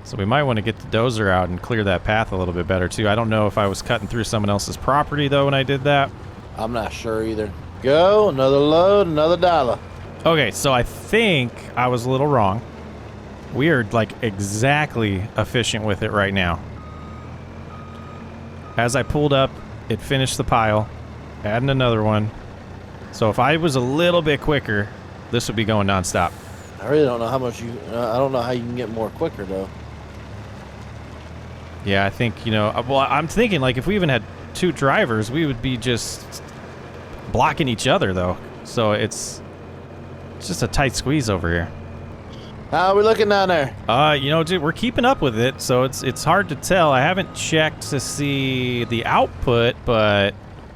So we might want to get the dozer out and clear that path a little bit better too. I don't know if I was cutting through someone else's property though when I did that. I'm not sure either. Go, another load, another dollar. Okay, so I think I was a little wrong. We are like exactly efficient with it right now. As I pulled up, it finished the pile, adding another one. So if I was a little bit quicker, this would be going nonstop. I really don't know how much you. I don't know how you can get more quicker though. Yeah, I think, you know, well, I'm thinking like if we even had two drivers, we would be just blocking each other though. So it's just a tight squeeze over here. How are we looking down there? You know, dude, we're keeping up with it, so it's hard to tell. I haven't checked to see the output, but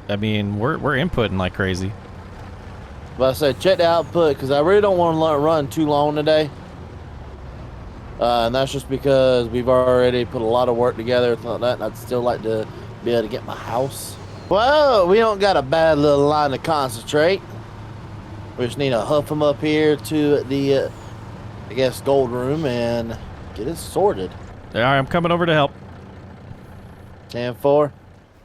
I mean, we're inputting like crazy. But I said check the output because I really don't want to run too long today. And that's just because we've already put a lot of work together and that, and I'd still like to be able to get my house. Well, we don't got a bad little line to concentrate. We just need to huff them up here to the, I guess, gold room and get it sorted. All right, I'm coming over to help. 10-4.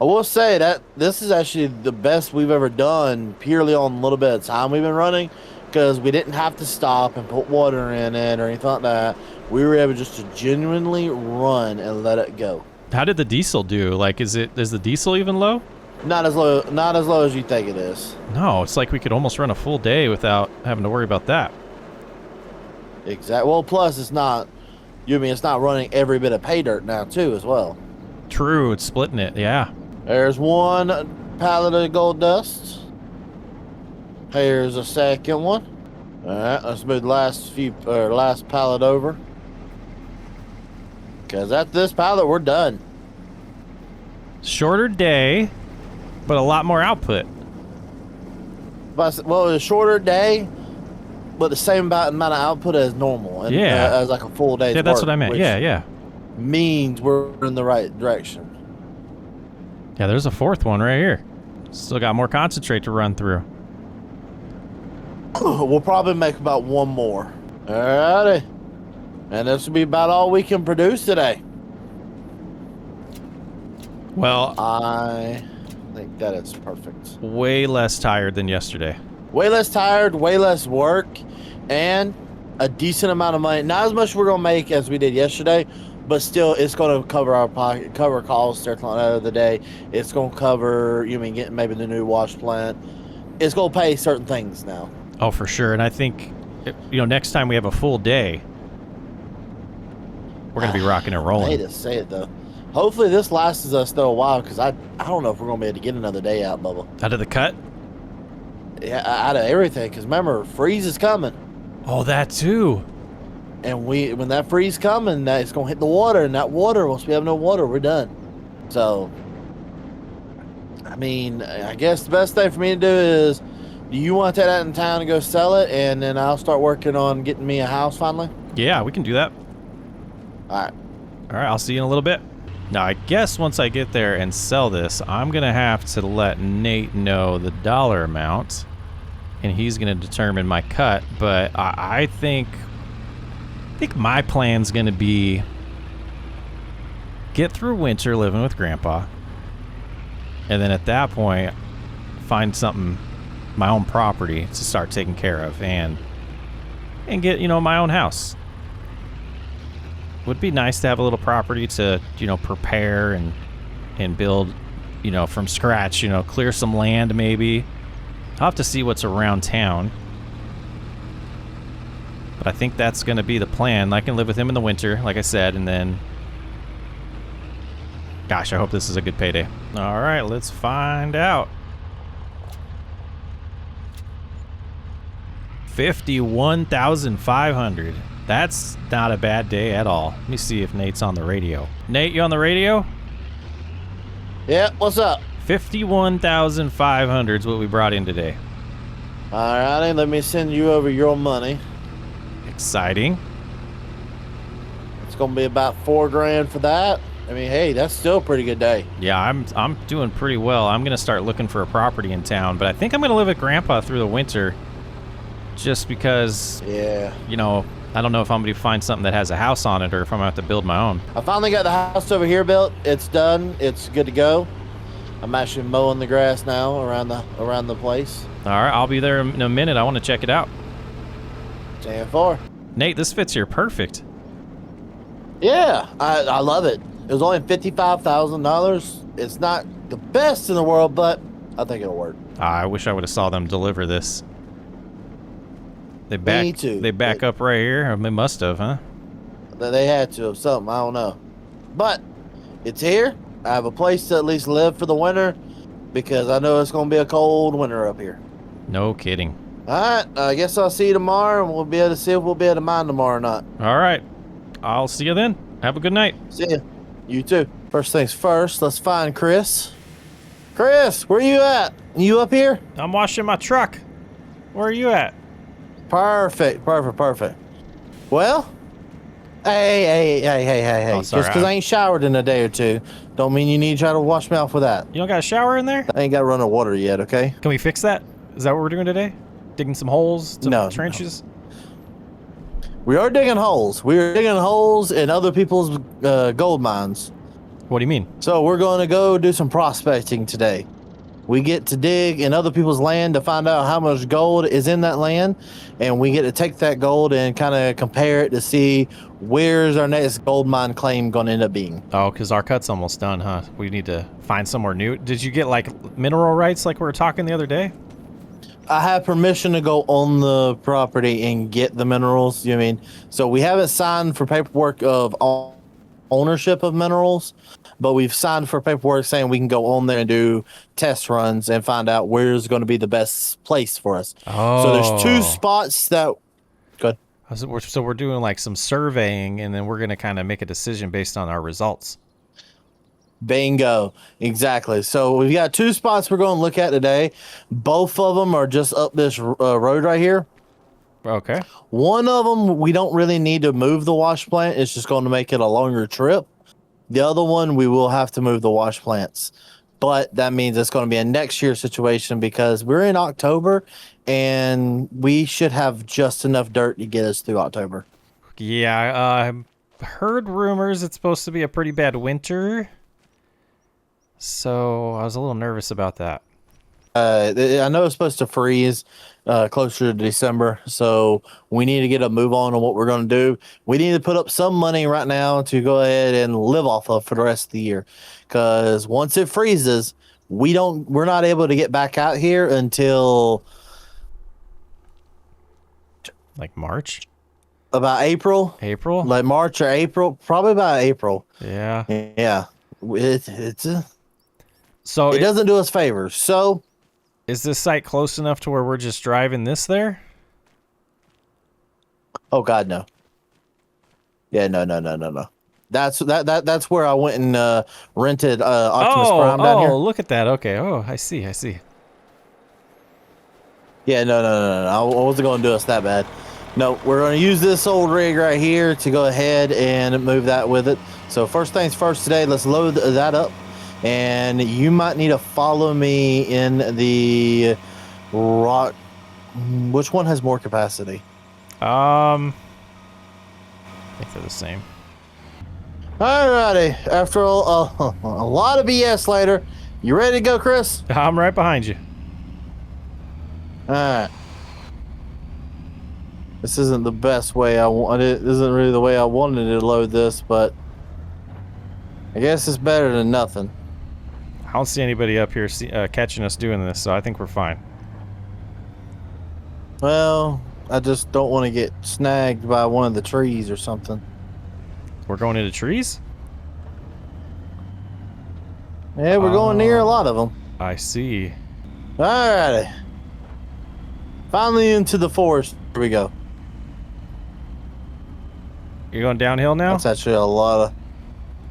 I will say that this is actually the best we've ever done purely on a little bit of time we've been running, because we didn't have to stop and put water in it or anything like that. We were able just to genuinely run and let it go. How did the diesel do? Like, is the diesel even low? Not as low as you think it is. No, it's like we could almost run a full day without having to worry about that. Exactly. Well, plus it's not. It's not running every bit of pay dirt now too, as well. True, it's splitting it. Yeah. There's one pallet of gold dust. Here's a second one. All right, let's move the last pallet over. Because at this pallet, we're done. Shorter day, but a lot more output. But, well, it's a shorter day, but the same amount of output as normal. And, Yeah. as like a full day's Yeah, that's work, what I meant. which Yeah. means we're in the right direction. Yeah, there's a fourth one right here. Still got more concentrate to run through. We'll probably make about one more. Alrighty. And this will be about all we can produce today. Well, I think that is perfect. way less tired than yesterday. Way less tired, way less work, and a decent amount of money. Not as much we're gonna make as we did yesterday, but still, it's gonna cover our pocket, cover costs at the end of the day. It's gonna cover, getting maybe the new wash plant. It's gonna pay certain things now. Oh, for sure. And I think, next time we have a full day, we're going to be rocking and I rolling. hate to say it, though. Hopefully this lasts us, though, a while, because I don't know if we're going to be able to get another day out, Bubba. Out of the cut? Yeah, out of everything, because remember, freeze is coming. Oh, that too. And when that freeze coming, it's going to hit the water, and that water, once we have no water, we're done. So, I mean, I guess the best thing for me to do is, do you want to take that in town and go sell it, and then I'll start working on getting me a house finally? Yeah, we can do that. All right. All right, I'll see you in a little bit. Now, I guess once I get there and sell this, I'm going to have to let Nate know the dollar amount, and he's going to determine my cut. But I think my plan's going to be get through winter living with Grandpa, and then at that point, find something, my own property to start taking care of, and get, my own house. Would be nice to have a little property to, prepare and build, from scratch, clear some land maybe. I'll have to see what's around town. But I think that's going to be the plan. I can live with him in the winter, like I said, and then... Gosh, I hope this is a good payday. All right, let's find out. 51,500. That's not a bad day at all. Let me see if Nate's on the radio. Nate, you on the radio? Yeah, what's up? 51,500 is what we brought in today. All righty, let me send you over your money. Exciting. It's gonna be about $4,000 for that. I mean, hey, that's still a pretty good day. Yeah, I'm doing pretty well. I'm gonna start looking for a property in town, but I think I'm gonna live with Grandpa through the winter, just because. Yeah. I don't know if I'm gonna find something that has a house on it or if I'm gonna have to build my own. I finally got the house over here built. It's done. It's good to go. I'm actually mowing the grass now around the place. All right, I'll be there in a minute. I want to check it out. 10-4. Nate, this fits here perfect. Yeah, I love it. It was only $55,000. It's not the best in the world, but I think it'll work. I wish I would have saw them deliver this. They Me too. They back up right here. They must have, huh? They had to have something. I don't know. But it's here. I have a place to at least live for the winter because I know it's going to be a cold winter up here. No kidding. All right. I guess I'll see you tomorrow, and we'll be able to see if we'll be able to mine tomorrow or not. All right. I'll see you then. Have a good night. See ya. You too. First things first, let's find Chris. Chris, where you at? You up here? I'm washing my truck. Where are you at? Perfect. Well, hey. Oh, sorry, Just because I ain't showered in a day or two, don't mean you need to try to wash me off with that. You don't got a shower in there? I ain't got to run of water yet, okay? Can we fix that? Is that what we're doing today? Digging some holes? Some trenches? We are digging holes. We are digging holes in other people's gold mines. What do you mean? So we're going to go do some prospecting today. We get to dig in other people's land to find out how much gold is in that land, and we get to take that gold and kind of compare it to see where's our next gold mine claim going to end up being. Oh, because our cut's almost done, huh? We need to find somewhere new. Did you get like mineral rights like we were talking the other day? I have permission to go on the property and get the minerals. You know what I mean? So we haven't signed for paperwork of ownership of minerals, but we've signed for paperwork saying we can go on there and do test runs and find out where's going to be the best place for us. Oh. So there's two spots that... Good. So we're doing like some surveying, and then we're going to kind of make a decision based on our results. Bingo. Exactly. So we've got two spots we're going to look at today. Both of them are just up this road right here. Okay. One of them, we don't really need to move the wash plant. It's just going to make it a longer trip. The other one, we will have to move the wash plants. But that means it's going to be a next year situation because we're in October and we should have just enough dirt to get us through October. Yeah, I heard rumors it's supposed to be a pretty bad winter. So I was a little nervous about that. I know it's supposed to freeze closer to December, so we need to get a move on what we're going to do. We need to put up some money right now to go ahead and live off of for the rest of the year, because once it freezes, we're not able to get back out here until like March, about April, like March or April, probably about April. Yeah. So it doesn't do us favors. So. Is this site close enough to where we're just driving this there? Oh God, no. Yeah, no. That's where I went and rented Optimus Prime down here. Oh, look at that. Okay. Oh, I see. Yeah, no. I wasn't going to do us that bad. No, we're going to use this old rig right here to go ahead and move that with it. So first things first today, let's load that up. And you might need to follow me in the rock. Which one has more capacity? I think they're the same. Alrighty. After a lot of BS later, you ready to go, Chris? I'm right behind you. All right. This isn't the best way I want it. This isn't really the way I wanted to load this, but I guess it's better than nothing. I don't see anybody up here catching us doing this, so I think we're fine. Well, I just don't want to get snagged by one of the trees or something. We're going into trees? Yeah, we're going near a lot of them. I see. Alrighty. Finally into the forest. Here we go. You're going downhill now? That's actually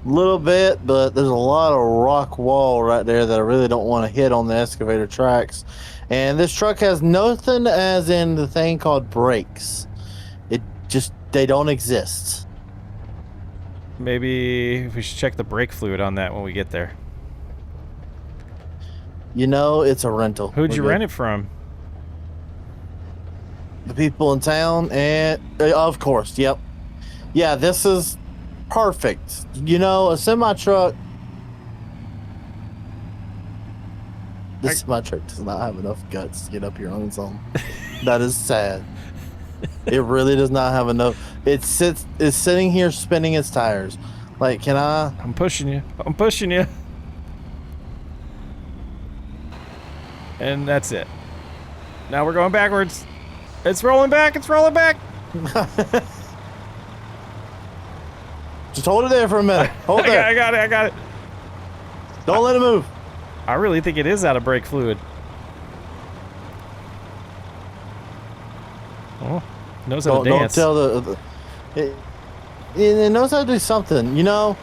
little bit, but there's a lot of rock wall right there that I really don't want to hit on the excavator tracks. And this truck has nothing as in the thing called brakes. They don't exist. Maybe we should check the brake fluid on that when we get there. You know, it's a rental. Who'd you rent it from? The people in town, and of course, yep. Yeah, this is perfect. You know, a semi-truck. This semi-truck does not have enough guts to get up here on its own. That is sad. It really does not have enough. It's sitting here spinning its tires. Like, can I? I'm pushing you. I'm pushing you. And that's it. Now we're going backwards. It's rolling back. It's rolling back. Just hold it there for a minute. Hold there. I got it. I got it. Don't let it move. I really think it is out of brake fluid. Oh, knows how to dance. Don't tell it knows how to do something. You know,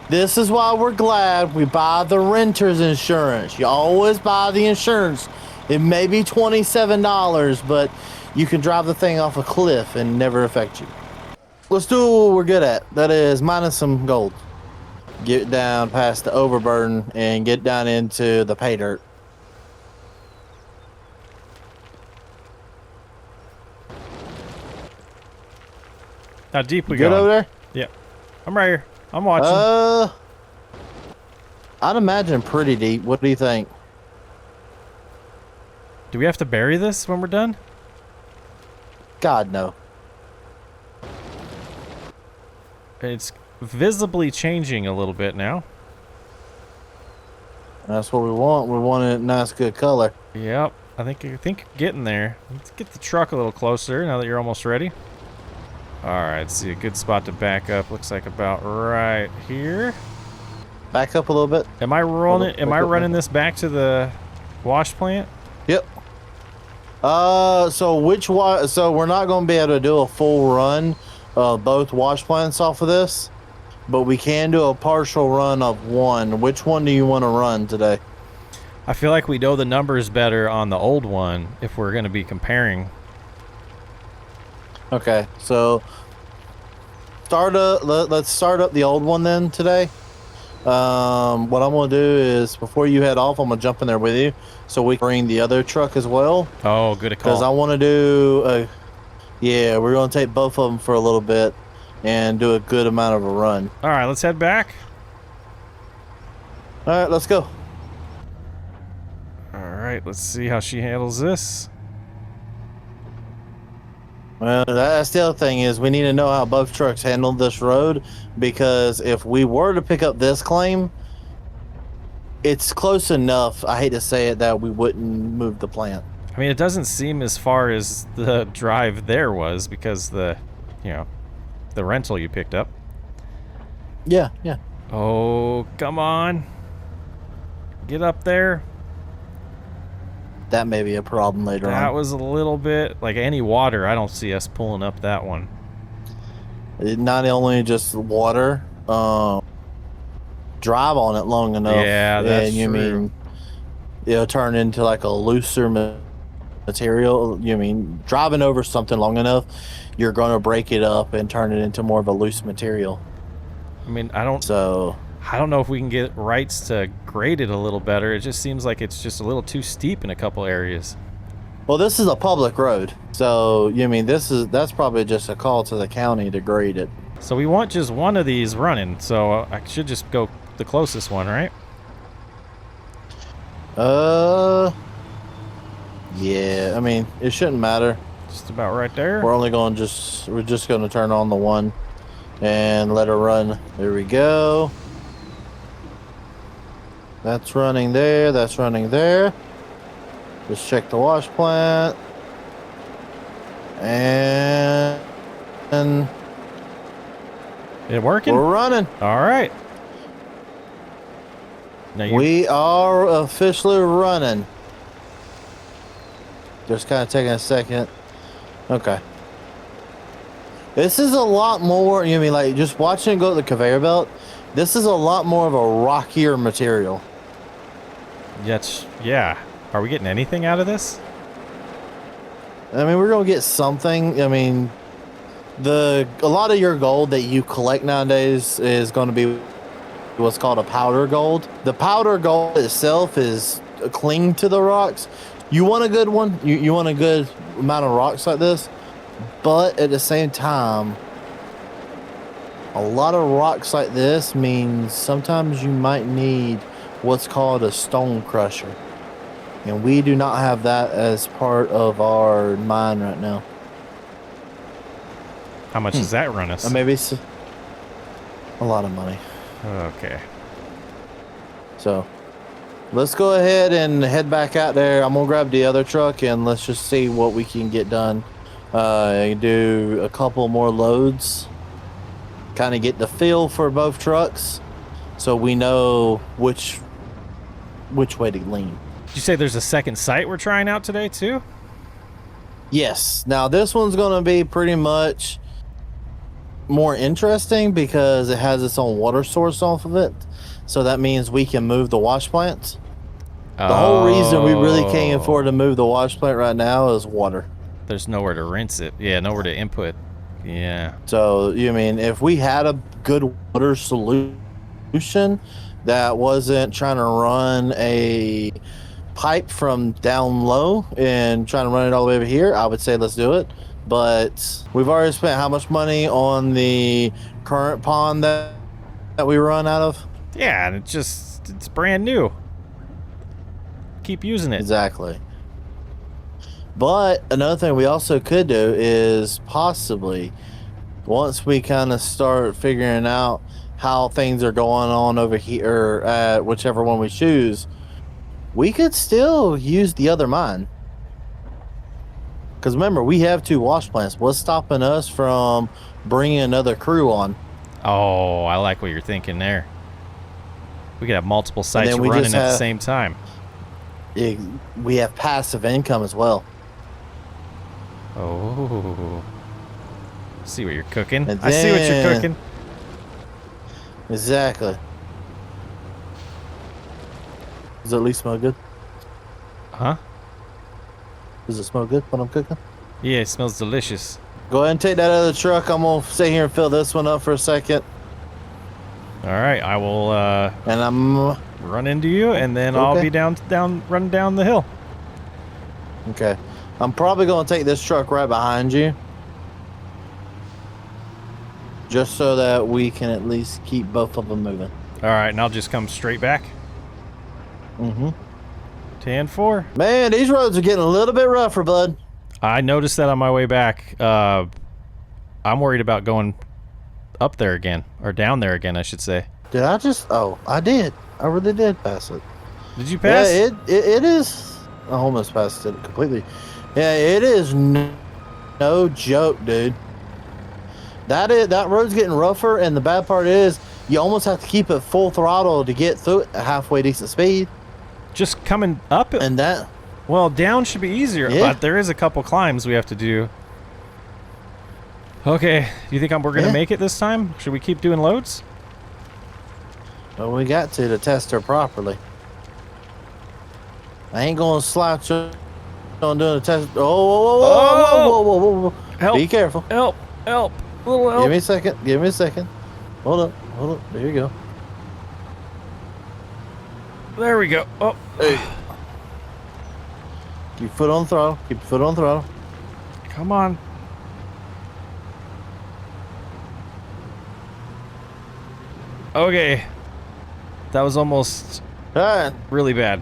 this is why we're glad we buy the renter's insurance. You always buy the insurance. It may be $27, but you can drive the thing off a cliff and never affect you. Let's do what we're good at. That is minus some gold. Get down past the overburden and get down into the pay dirt. How deep we Good going? over there? Yeah. I'm right here. I'm watching. I'd imagine pretty deep. What do you think? Do we have to bury this when we're done? God, no. It's visibly changing a little bit now. That's what we want. We want a nice, good color. Yep. I think you're getting there. Let's get the truck a little closer now that you're almost ready. All right. See a good spot to back up. Looks like about right here. Back up a little bit. Am I rolling it? Am I running this back to the wash plant? Yep. So we're not going to be able to do a full run of both wash plants off of this, but we can do a partial run of one. Which one do you want to run today? I feel like we know the numbers better on the old one if we're going to be comparing. Okay, so let's start up the old one then today. What I'm going to do is, before you head off, I'm going to jump in there with you so we can bring the other truck as well. Oh, good call. Because I want to do yeah, we're going to take both of them for a little bit and do a good amount of a run. All right, let's head back. All right, let's go. All right, let's see how she handles this. Well, that's the other thing is we need to know how both trucks handled this road, because if we were to pick up this claim, it's close enough, I hate to say it, that we wouldn't move the plant. I mean, it doesn't seem as far as the drive there was because the rental you picked up. Yeah, yeah. Oh, come on. Get up there. That may be a problem later on. That was a little bit like any water. I don't see us pulling up that one. Not only just water, drive on it long enough. Yeah, that's and you true. mean it'll turn into like a looser material. You mean driving over something long enough, you're going to break it up and turn it into more of a loose material. I mean, I don't know if we can get rights to grade it a little better. It just seems like it's just a little too steep in a couple areas. Well, this is a public road, so you mean that's probably just a call to the county to grade it. So we want just one of these running, so I should just go the closest one, right? Yeah, I mean, it shouldn't matter. Just about right there. We're just gonna turn on the one and let her run. There we go. That's running there, that's running there. Just check the wash plant. And It working? we're running. All right. Now We are officially running. Just kind of taking a second. Okay. This is a lot more, you know, I mean, like, just watching it go to the conveyor belt, this is a lot more of a rockier material. yeah. Are we getting anything out of this? I mean, we're going to get something. I mean, a lot of your gold that you collect nowadays is going to be what's called a powder gold. The powder gold itself is cling to the rocks. You want a good one. You want a good amount of rocks like this. But at the same time, a lot of rocks like this means sometimes you might need what's called a stone crusher. And we do not have that as part of our mine right now. How much does that run us? Maybe it's a lot of money. Okay. So let's go ahead and head back out there. I'm gonna grab the other truck and let's just see what we can get done. Do a couple more loads. Kind of get the feel for both trucks, so we know which way to lean. Did you say there's a second site we're trying out today too? Yes. Now this one's gonna be pretty much more interesting because it has its own water source off of it. So that means we can move the wash plants. The whole reason we really can't afford to move the wash plant right now is water. There's nowhere to rinse it. Yeah, nowhere to input. Yeah. So, you mean, if we had a good water solution that wasn't trying to run a pipe from down low and trying to run it all the way over here, I would say let's do it. But we've already spent how much money on the current pond that we run out of? Yeah, and it's brand new. Keep using it. Exactly. But another thing we also could do is possibly, once we kind of start figuring out how things are going on over here at whichever one we choose, we could still use the other mine. Because remember, we have 2 wash plants. What's stopping us from bringing another crew on? Oh, I like what you're thinking there. We could have multiple sites running at the same time. We have passive income as well. Oh. See what you're cooking. And I see what you're cooking. Exactly. Does it at least smell good? Huh? Does it smell good when I'm cooking? Yeah, it smells delicious. Go ahead and take that other truck. I'm going to sit here and fill this one up for a second. All right, I will And I'm... run into you, and then I'll be running down the hill. Okay. I'm probably going to take this truck right behind you. Just so that we can at least keep both of them moving. All right, and I'll just come straight back. Mm-hmm. 10-4. Man, these roads are getting a little bit rougher, bud. I noticed that on my way back. I'm worried about going up there again, or down there again, I should say. Did I just... Oh, I did. I really did pass it. Did you pass? Yeah, it is... I almost passed it completely. Yeah, it is no joke, dude. That road's getting rougher, and the bad part is you almost have to keep it full throttle to get through it at halfway decent speed. Just coming up? And that... Well, down should be easier, Yeah. but there is a couple climbs we have to do. Okay, you think we're going to make it this time? Should we keep doing loads? Well, we got to test her properly. I ain't going to slouch on doing a test. Whoa. Help. Be careful. Help. A little help. Give me a second. Hold up. There you go. There we go. Oh. Hey. Keep your foot on the throttle. Keep your foot on the throttle. Come on. Okay. That was almost All right. really bad.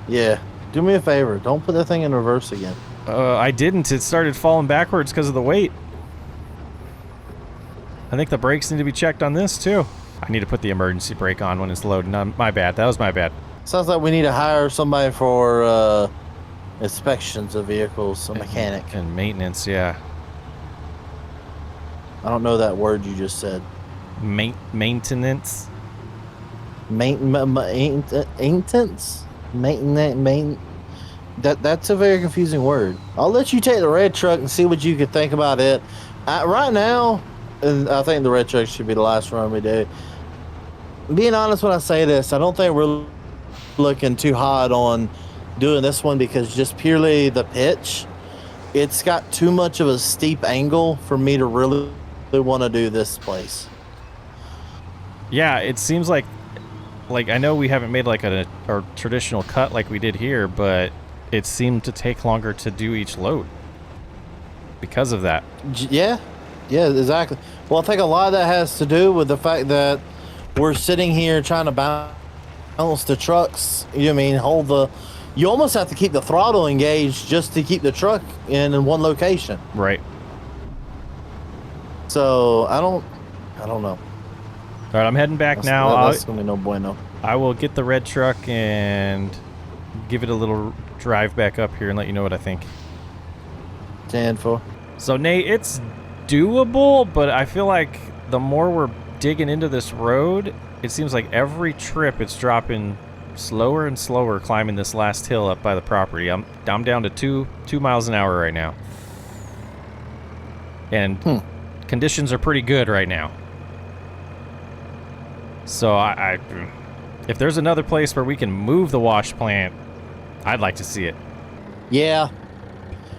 Yeah. Do me a favor. Don't put that thing in reverse again. I didn't. It started falling backwards because of the weight. I think the brakes need to be checked on this, too. I need to put the emergency brake on when it's loading. My bad. That was my bad. Sounds like we need to hire somebody for inspections of vehicles, a mechanic. And maintenance, yeah. I don't know that word you just said. Maintenance? Maintenance? That's a very confusing word. I'll let you take the red truck and see what you can think about it. Right now, and I think the red truck should be the last run we do. Being honest when I say this, I don't think we're looking too hot on doing this one because just purely the pitch, it's got too much of a steep angle for me to really want to do this place. Yeah, it seems like I know we haven't made like a traditional cut like we did here, but it seemed to take longer to do each load because of that. Yeah, exactly. Well, I think a lot of that has to do with the fact that we're sitting here trying to balance the trucks. You mean you almost have to keep the throttle engaged just to keep the truck in one location. Right. So I don't know. All right, I'm heading back now. That's gonna be no bueno. I will get the red truck and give it a little drive back up here and let you know what I think. 10-4. So Nate, it's doable, but I feel like the more we're digging into this road, it seems like every trip it's dropping slower and slower climbing this last hill up by the property. I'm down to two miles an hour right now. And conditions are pretty good right now. So if there's another place where we can move the wash plant, I'd like to see it. Yeah.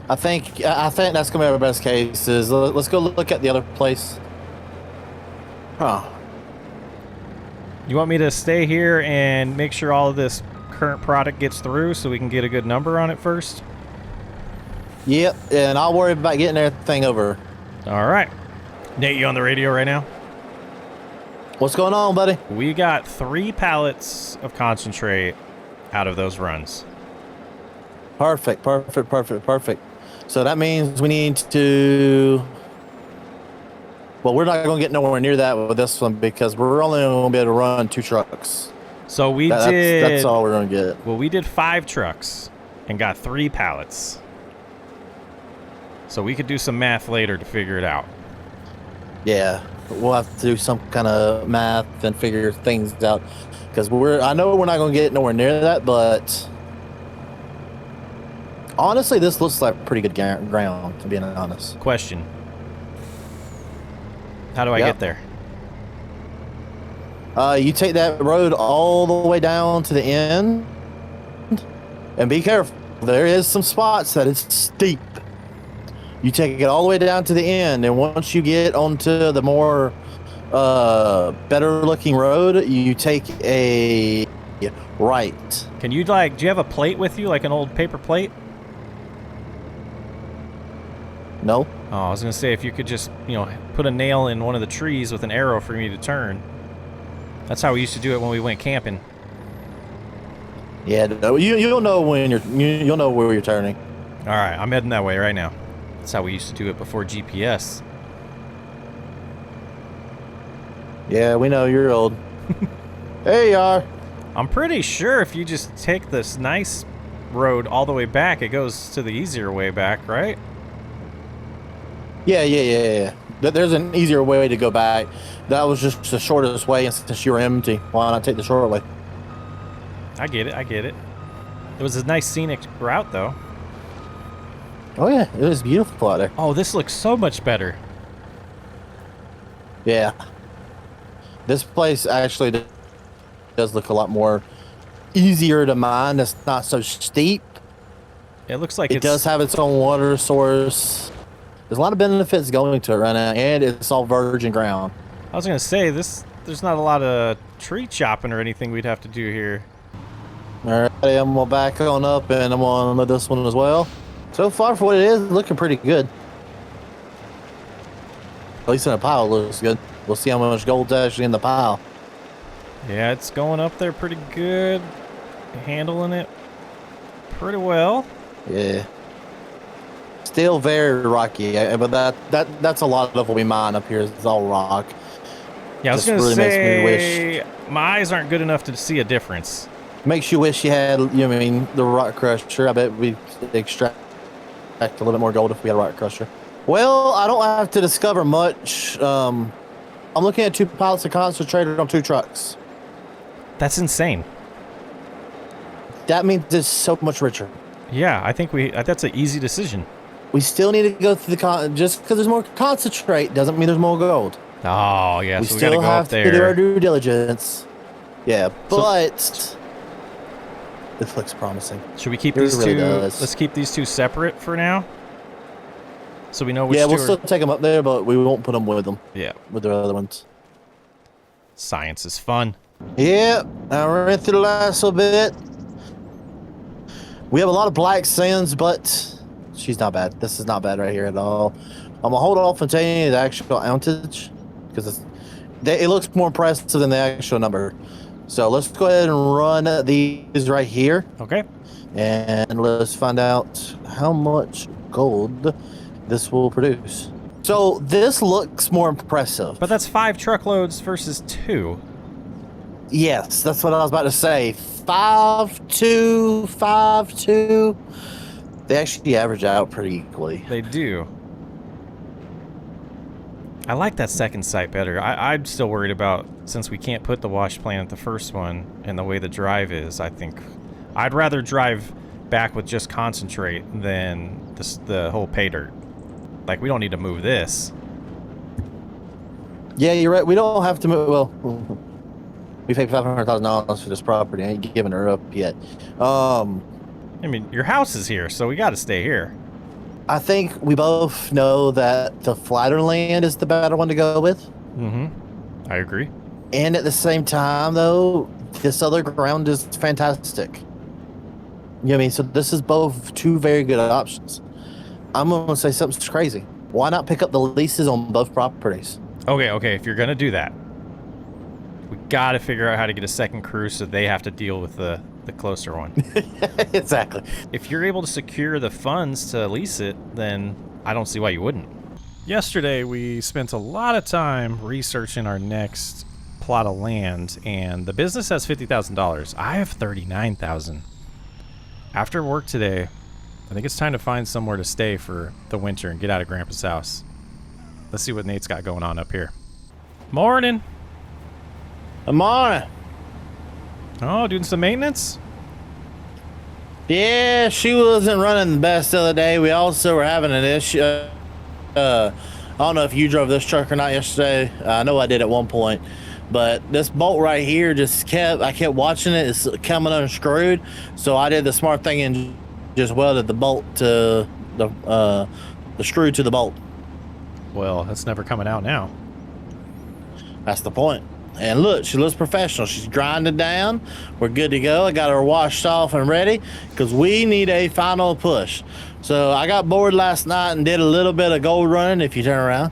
I think that's gonna be our best case. Is let's go look at the other place. Huh. You want me to stay here and make sure all of this current product gets through so we can get a good number on it first? Yep, and I'll worry about getting everything over. All right. Nate, you on the radio right now? What's going on, buddy? We got 3 pallets of concentrate out of those runs. Perfect. So that means we need to... Well, we're not going to get nowhere near that with this one because we're only going to be able to run 2 trucks. So that's all we're going to get. Well, we did 5 trucks and got 3 pallets. So we could do some math later to figure it out. Yeah, we'll have to do some kind of math and figure things out because I know we're not going to get nowhere near that, but honestly, this looks like pretty good ground, to be honest. Question. How do I get there? You take that road all the way down to the end and be careful. There is some spots that it's steep. You take it all the way down to the end, and once you get onto the more better looking road, you take a right. Can you do you have a plate with you, like an old paper plate? No. Oh, I was gonna say if you could just, put a nail in one of the trees with an arrow for me to turn. That's how we used to do it when we went camping. Yeah, you'll know when you'll know where you're turning. All right, I'm heading that way right now. That's how we used to do it before GPS. Yeah, we know you're old. There you are. I'm pretty sure if you just take this nice road all the way back, it goes to the easier way back, right? Yeah. There's an easier way to go back. That was just the shortest way, and since you were empty, why not take the short way? I get it. It was a nice scenic route, though. Oh, yeah. It was beautiful out there. Oh, this looks so much better. Yeah. This place actually does look a lot more easier to mine. It's not so steep. It looks like it does have its own water source. There's a lot of benefits going to it right now, and it's all virgin ground. I was going to say, there's not a lot of tree chopping or anything we'd have to do here. All right, I'm going to back on up, and I'm going to unload this one as well. So far, for what it is, looking pretty good. At least in a pile, it looks good. We'll see how much gold's actually in the pile. Yeah, it's going up there pretty good. Handling it pretty well. Yeah. Still very rocky, but that's a lot of what we mine up here. It's all rock. Yeah, I was going to say, my eyes aren't good enough to see a difference. Makes you wish you had, the rock crusher. I bet we'd extract a little bit more gold if we had a rock crusher. Well, I don't have to discover much. I'm looking at 2 pallets of concentrated on 2 trucks. That's insane. That means it's so much richer. Yeah, I think that's an easy decision. We still need to go through just because there's more concentrate doesn't mean there's more gold. Oh, yeah, we so we got to go up there. We still have to do our due diligence. Yeah, but this looks promising. Should we keep these two? Let's keep these 2 separate for now. So we know which. Yeah, we'll still take them up there, but we won't put them with them. Yeah, with the other ones. Science is fun. Yeah, I ran through the last little bit. We have a lot of black sands, but she's not bad. This is not bad right here at all. I'm gonna hold off and tell you the actual ountage because it looks more impressive than the actual number. So let's go ahead and run these right here. Okay. And let's find out how much gold this will produce. So this looks more impressive. But that's 5 truckloads versus 2. Yes, that's what I was about to say. 5, 2, 5, 2. They actually average out pretty equally. They do. I like that second site better. I'm still worried about, since we can't put the wash plant at the first one and the way the drive is, I think I'd rather drive back with just concentrate than the whole pay dirt. Like, we don't need to move this. Yeah, you're right. We don't have to move. Well, we paid $500,000 for this property. I ain't giving her up yet. I mean, your house is here, so we got to stay here. I think we both know that the flatter land is the better one to go with. Mm-hmm. I agree. And at the same time, though, this other ground is fantastic. You know what I mean? So this is both 2 very good options. I'm going to say something's crazy. Why not pick up the leases on both properties? Okay. If you're going to do that, we got to figure out how to get a second crew so they have to deal with the closer one. Exactly. If you're able to secure the funds to lease it, then I don't see why you wouldn't. Yesterday, we spent a lot of time researching our next plot of land, and the business has $50,000. I have $39,000. After work today, I think it's time to find somewhere to stay for the winter and get out of Grandpa's house. Let's see what Nate's got going on up here. Morning. Good morning. Oh, doing some maintenance? Yeah, she wasn't running the best the other day. We also were having an issue. I don't know if you drove this truck or not yesterday. I know I did at one point. But this bolt right here I kept watching it. It's coming unscrewed. So I did the smart thing and just welded the bolt to the screw to the bolt. Well, that's never coming out now. That's the point. And look, she looks professional. She's grinding down. We're good to go. I got her washed off and ready because we need a final push. So I got bored last night and did a little bit of gold running if you turn around.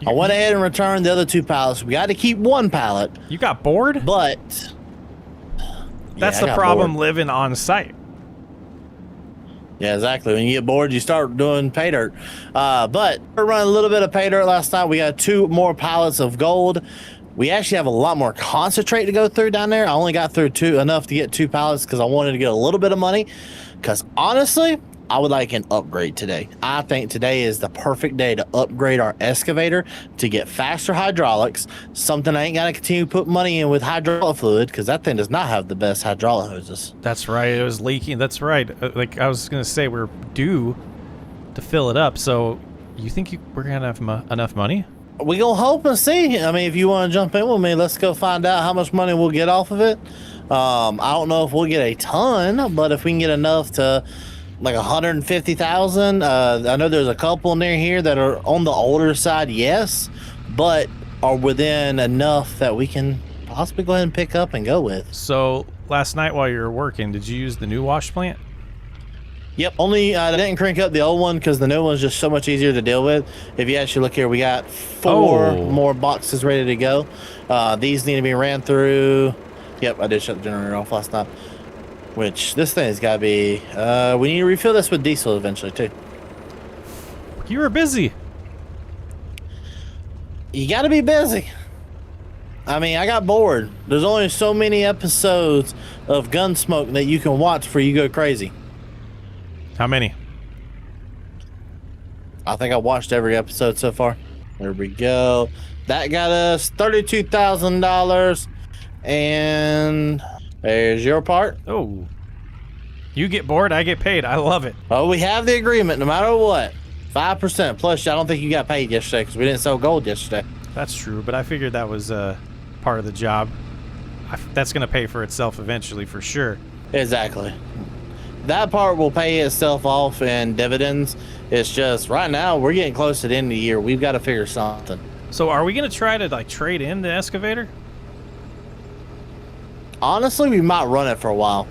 I went ahead and returned the other 2 pallets. We got to keep 1 pallet. You got bored? But that's the problem living on site. Yeah, exactly. When you get bored, you start doing pay dirt. But we're running a little bit of pay dirt last night. We got 2 more pallets of gold. We actually have a lot more concentrate to go through down there. I only got through enough to get 2 pallets because I wanted to get a little bit of money. Because honestly, I would like an upgrade today. I think today is the perfect day to upgrade our excavator to get faster hydraulics. Something I ain't got to continue to put money in with hydraulic fluid because that thing does not have the best hydraulic hoses. That's right. It was leaking. That's right. Like I was going to say, we're due to fill it up. So you think we're going to have enough money? We gonna hope and see. I mean, if you want to jump in with me, let's go find out how much money we'll get off of it. I don't know if we'll get a ton, but if we can get enough to like 150,000, I know there's a couple near here that are on the older side, yes, but are within enough that we can possibly go ahead and pick up and go with. So last night while you were working, did you use the new wash plant? Yep. Only I didn't crank up the old one because the new one's just so much easier to deal with. If you actually look here, we got 4 more boxes ready to go. These need to be ran through. Yep, I did shut the generator off last night. Which this thing's got to be. We need to refill this with diesel eventually too. You were busy. You got to be busy. I mean, I got bored. There's only so many episodes of Gunsmoke that you can watch before you go crazy. How many? I think I watched every episode so far. There we go. That got us $32,000. And there's your part. Oh. You get bored, I get paid. I love it. Oh, we have the agreement no matter what. 5%. Plus, I don't think you got paid yesterday because we didn't sell gold yesterday. That's true, but I figured that was part of the job. That's going to pay for itself eventually, for sure. Exactly. That part will pay itself off in dividends. It's just right now we're getting close to the end of the year. We've got to figure something. So are we going to try to like trade in the excavator? Honestly, we might run it for a while.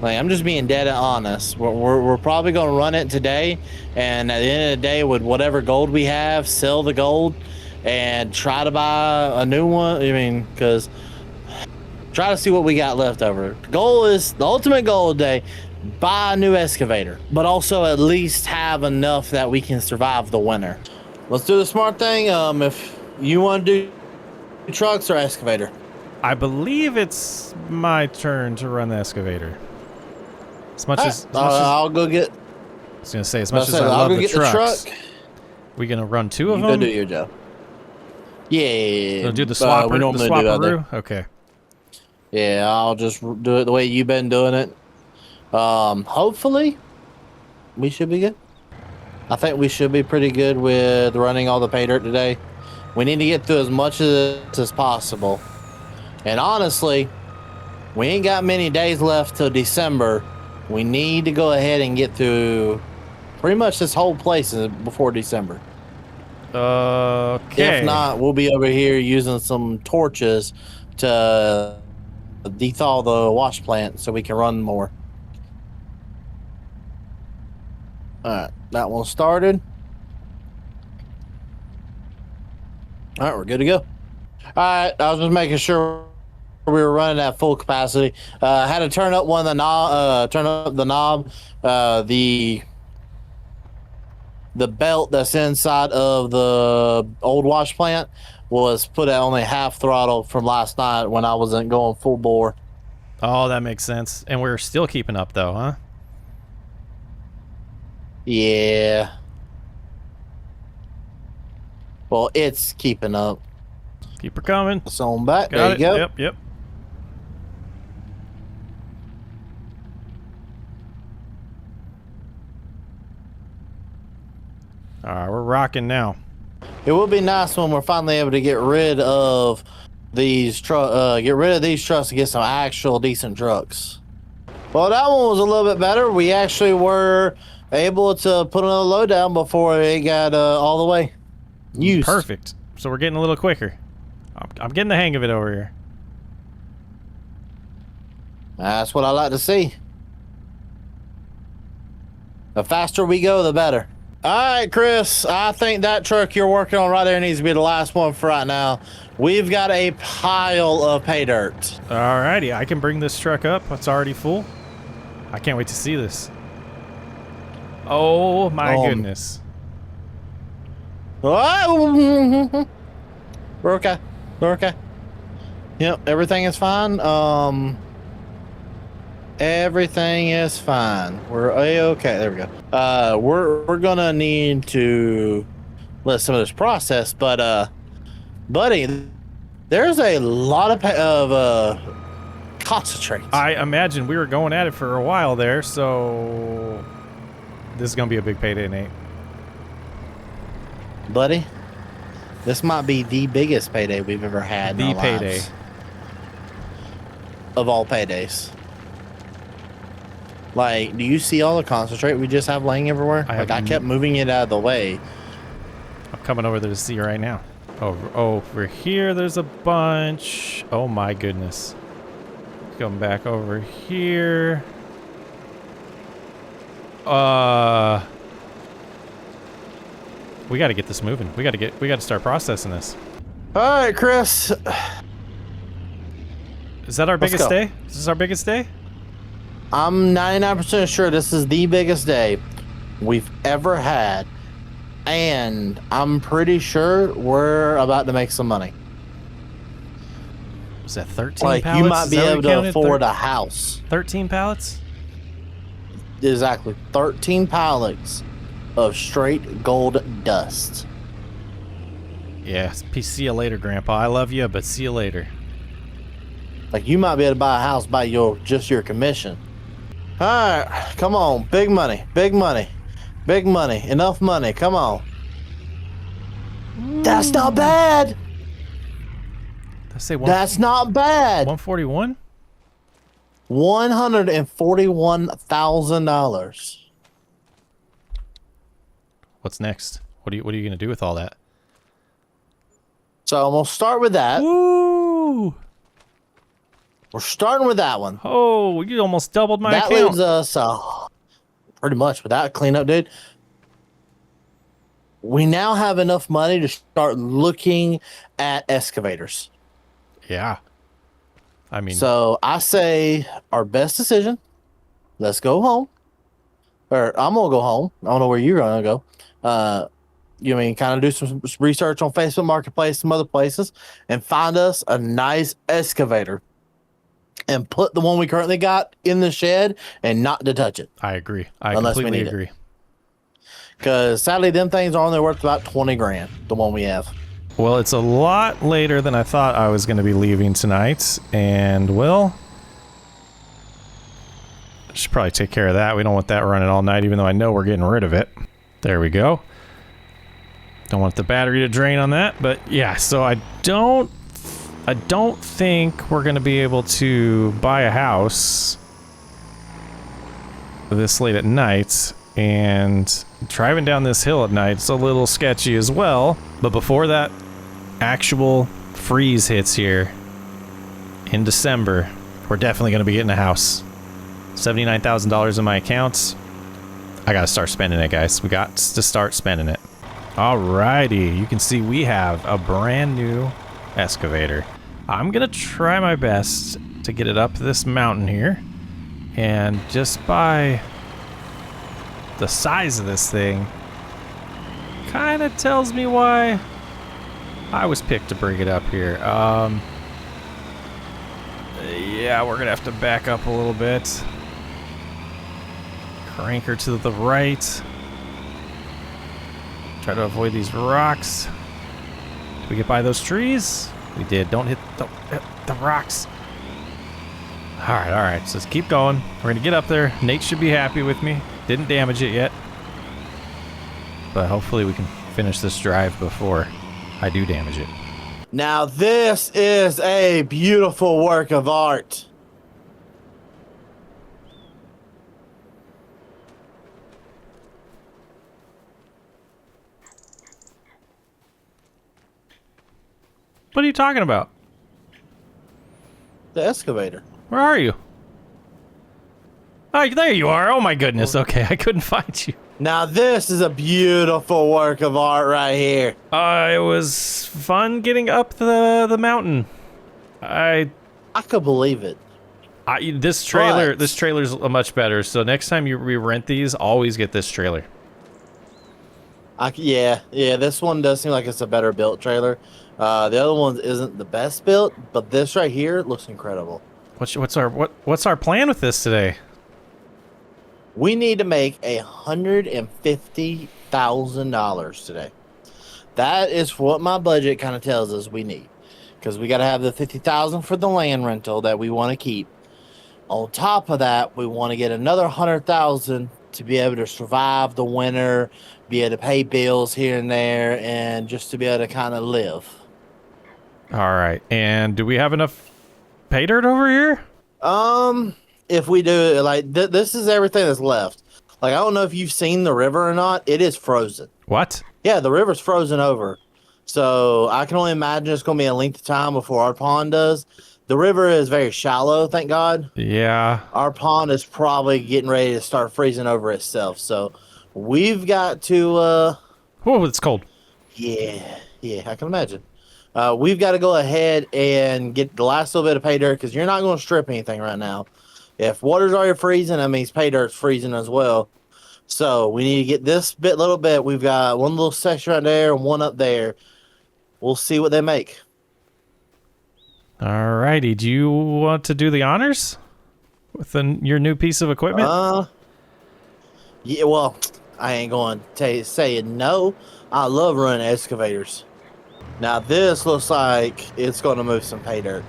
Like, I'm just being dead honest. We're probably going to run it today, and at the end of the day, with whatever gold we have, sell the gold and try to buy a new one. I mean, because try to see what we got left over. The ultimate goal of the day: buy a new excavator, but also at least have enough that we can survive the winter. Let's do the smart thing. If you want to do trucks or excavator, I believe it's my turn to run the excavator. As much as I'll go get. I was gonna say, as much as I love the trucks, we gonna run 2 of them. You go do your job. Yeah. Gonna do the swapper. We normally do out there. Okay. Yeah, I'll just do it the way you've been doing it. Hopefully, we should be good. I think we should be pretty good with running all the pay dirt today. We need to get through as much of this as possible. And honestly, we ain't got many days left till December. We need to go ahead and get through pretty much this whole place before December. Okay. If not, we'll be over here using some torches to dethaw the wash plant so we can run more. Alright, that one started. Alright, we're good to go. Alright, I was just making sure we were running at full capacity. I had to turn up the knob. The belt that's inside of the old wash plant was put at only half throttle from last night when I wasn't going full bore. Oh, that makes sense. And we're still keeping up though, huh? Yeah. Well, it's keeping up. Keep her coming. It's on back. Got there it. you go. Yep. All right, we're rocking now. It will be nice when we're finally able to get rid of these trucks and get some actual decent trucks. Well, that one was a little bit better. We actually were able to put another load down before it got all the way used. Perfect. So we're getting a little quicker. I'm getting the hang of it over here. That's what I like to see. The faster we go, the better. All right, Chris, I think that truck you're working on right there needs to be the last one for right now. We've got a pile of pay dirt. Alrighty, I can bring this truck up. It's already full. I can't wait to see this. Oh my goodness. Oh, we're okay. We're okay. Yep, everything is fine. Everything is fine. We're okay. There we go. We're gonna need to let some of this process, but buddy, there's a lot of concentrates. I imagine we were going at it for a while there, so this is gonna be a big payday, Nate. Buddy, this might be the biggest payday we've ever had. The payday of all paydays. Like, do you see all the concentrate we just have laying everywhere? I kept moving it out of the way. I'm coming over there to see right now. Over here, there's a bunch. Oh my goodness. Come back over here. We got to get this moving. We got to start processing this. All right, Chris. Is that our Let's biggest go. day? Is this our biggest day? I'm 99% sure this is the biggest day we've ever had. And I'm pretty sure we're about to make some money. Was that 13 Like, pallets? you might Is be that what able we to counted? afford a house. 13 pallets? Exactly. 13 pallets of straight gold dust. Yeah. See you later, Grandpa. I love you, but see you later. Like, you might be able to buy a house by just your commission. All right, come on. Big money, big money, big money. Enough money. Come on. That's not bad. Did I say That's not bad. 141? $141,000. What's next? What are you going to do with all that? So I'm gonna start with that. Woo! We're starting with that one. Oh, you almost doubled my That account. leaves us pretty much with that cleanup, dude. We now have enough money to start looking at excavators. Yeah. I mean, So I say our best decision. Let's go home. Or I'm gonna go home. I don't know where you're gonna go. You mean kind of do some research on Facebook Marketplace, some other places, and find us a nice excavator, and put the one we currently got in the shed and not to touch it. I agree. I Unless we completely need it. agree. Because sadly, them things are only worth about 20 grand. The one we have. Well, it's a lot later than I thought I was going to be leaving tonight, and well, I should probably take care of that. We don't want that running all night, even though I know we're getting rid of it. There we go. Don't want the battery to drain on that, but yeah, so I don't think we're going to be able to buy a house this late at night, and driving down this hill at night, it's a little sketchy as well. But before that actual freeze hits here in December, we're definitely going to be getting a house. $79,000 in my account. I got to start spending it, guys. We got to start spending it. Alrighty, you can see we have a brand new excavator. I'm going to try my best to get it up this mountain here. And just by the size of this thing, kind of tells me why I was picked to bring it up here. Yeah, we're gonna have to back up a little bit. Crank her to the right. Try to avoid these rocks. Did we get by those trees? We did. Don't hit the rocks. All right. So let's keep going. We're gonna get up there. Nate should be happy with me. Didn't damage it yet, but hopefully we can finish this drive before I do damage it. Now this is a beautiful work of art. What are you talking about? The excavator. Where are you? Oh, there you are. Oh my goodness. Okay, I couldn't find you. Now this is a beautiful work of art right here. It was fun getting up the mountain. I could believe it. This trailer's much better. So next time we rent these, always get this trailer. Yeah. This one does seem like it's a better built trailer. The other one isn't the best built, but this right here looks incredible. What's our plan with this today? We need to make $150,000 today. That is what my budget kind of tells us we need, because we got to have the $50,000 for the land rental that we want to keep. On top of that, we want to get another $100,000 to be able to survive the winter, be able to pay bills here and there, and just to be able to kind of live. All right. And do we have enough pay dirt over here? If we do, like, this is everything that's left. Like, I don't know if you've seen the river or not. It is frozen. What? Yeah, the river's frozen over. So I can only imagine it's going to be a length of time before our pond does. The river is very shallow, thank God. Yeah. Our pond is probably getting ready to start freezing over itself. So we've got to, Oh, it's cold. yeah, I can imagine. We've got to go ahead and get the last little bit of pay dirt because you're not going to strip anything right now. If water's already freezing, that means pay dirt's freezing as well. So we need to get this little bit. We've got one little section right there and one up there. We'll see what they make. All righty. Do you want to do the honors with your new piece of equipment? Yeah, well, I ain't going to say no. I love running excavators. Now this looks like it's going to move some pay dirt.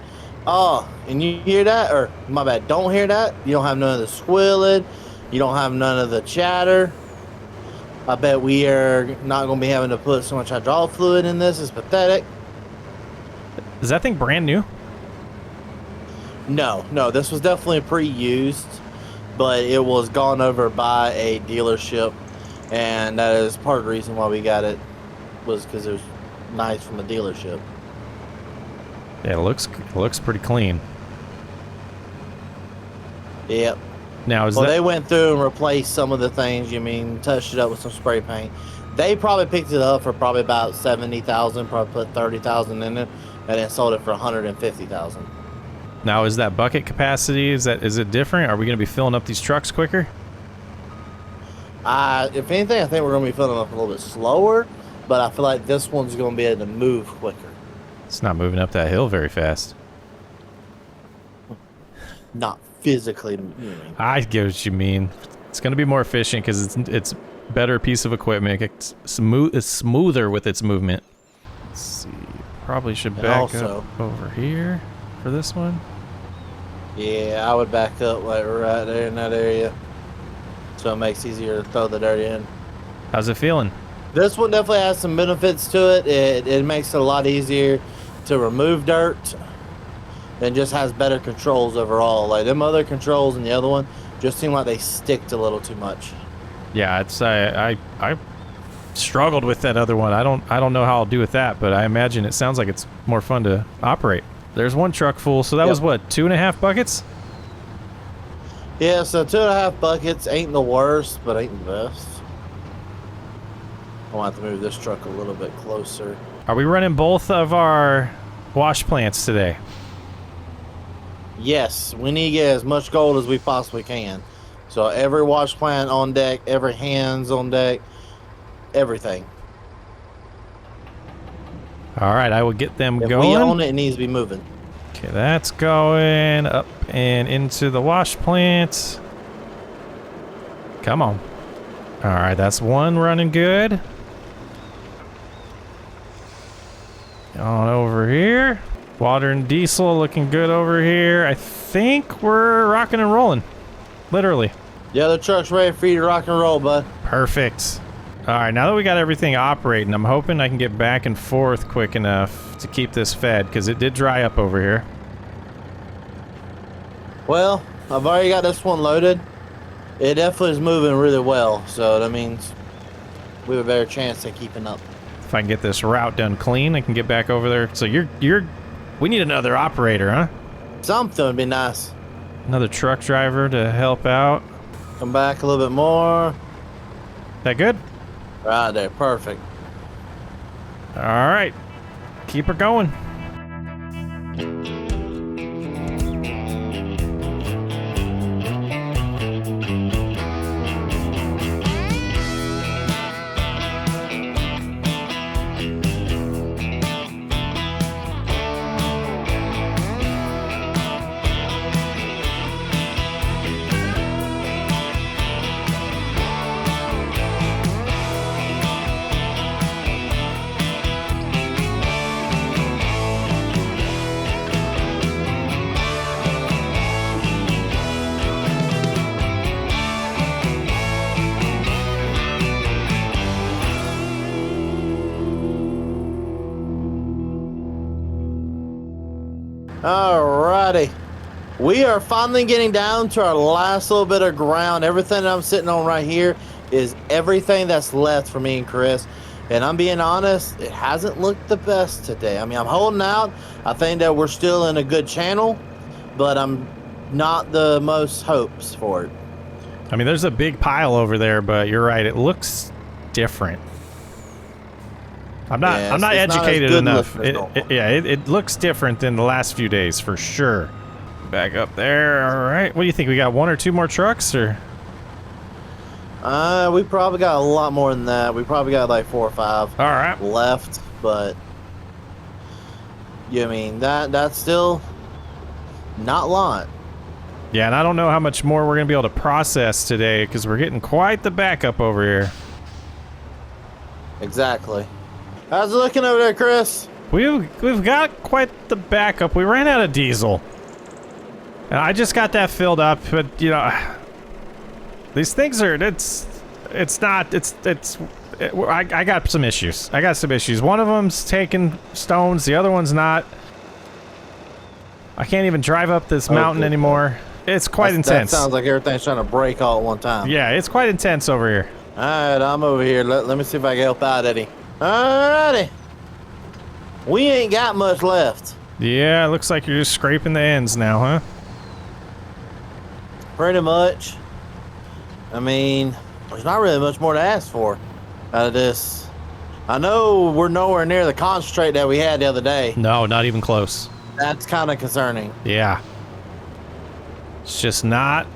Oh, and you hear that? Or my bad, don't hear that? You don't have none of the squilling. You don't have none of the chatter. I bet we are not going to be having to put so much hydraulic fluid in this. It's pathetic. Is that thing brand new? No, this was definitely pre-used, but it was gone over by a dealership, and that is part of the reason why we got it, was because it was nice from a dealership. Yeah, it looks pretty clean. Yep. Now They went through and replaced some of the things. Touched it up with some spray paint. They probably picked it up for probably about 70,000. Probably put 30,000 in it, and then sold it for 150,000. Now, is that bucket capacity? Is it different? Are we going to be filling up these trucks quicker? If anything, I think we're going to be filling them up a little bit slower, but I feel like this one's going to be able to move quicker. It's not moving up that hill very fast. Not physically. I get what you mean. It's going to be more efficient because it's better piece of equipment. It's smoother with its movement. Let's see. Probably should back up over here for this one. Yeah, I would back up like right there in that area, so it makes it easier to throw the dirt in. How's it feeling? This one definitely has some benefits to it. It makes it a lot easier to remove dirt and just has better controls overall. Like them other controls and the other one just seem like they sticked a little too much. Yeah, it's I struggled with that other one. I don't know how I'll do with that, but I imagine it sounds like it's more fun to operate. There's one truck full, so that was what, 2.5 buckets? Yeah, so 2.5 buckets ain't the worst, but ain't the best. I'll have to move this truck a little bit closer. Are we running both of our wash plants today? Yes, we need to get as much gold as we possibly can. So every wash plant on deck, every hands on deck, everything. All right, I will get them going. If we own it, it needs to be moving. Okay, that's going up and into the wash plant. Come on. All right, that's one running good. On over here. Water and diesel looking good over here. I think we're rocking and rolling. Literally. The other truck's ready for you to rock and roll, bud. Perfect. All right, now that we got everything operating, I'm hoping I can get back and forth quick enough to keep this fed, because it did dry up over here. Well, I've already got this one loaded. It definitely is moving really well, so that means we have a better chance at keeping up. If I can get this route done clean, I can get back over there. So we need another operator, huh? Something would be nice. Another truck driver to help out. Come back a little bit more. That good? Right there, perfect. All right, keep her going. Alrighty. We are finally getting down to our last little bit of ground. Everything that I'm sitting on right here is everything that's left for me and Chris. And I'm being honest, it hasn't looked the best today. I mean, I'm holding out. I think that we're still in a good channel, but I'm not the most hopes for it. I mean, there's a big pile over there, but you're right. It looks different. I'm not educated enough. It looks different than the last few days for sure. Back up there. All right. What do you think? We got 1 or 2 more trucks, or? We probably got a lot more than that. We probably got like 4 or 5. All right. Left, but I mean that's still not a lot. Yeah, and I don't know how much more we're gonna be able to process today because we're getting quite the backup over here. Exactly. How's it looking over there, Chris? We've got quite the backup. We ran out of diesel, and I just got that filled up. But you know, these things are I got some issues. One of them's taking stones. The other one's not. I can't even drive up this mountain anymore. It's quite intense. That sounds like everything's trying to break all at one time. Yeah, it's quite intense over here. All right, I'm over here. Let me see if I can help out, Eddie. Alrighty. We ain't got much left. Yeah, it looks like you're just scraping the ends now, huh? Pretty much. I mean, there's not really much more to ask for out of this. I know we're nowhere near the concentrate that we had the other day. No, not even close. That's kind of concerning. Yeah. It's just not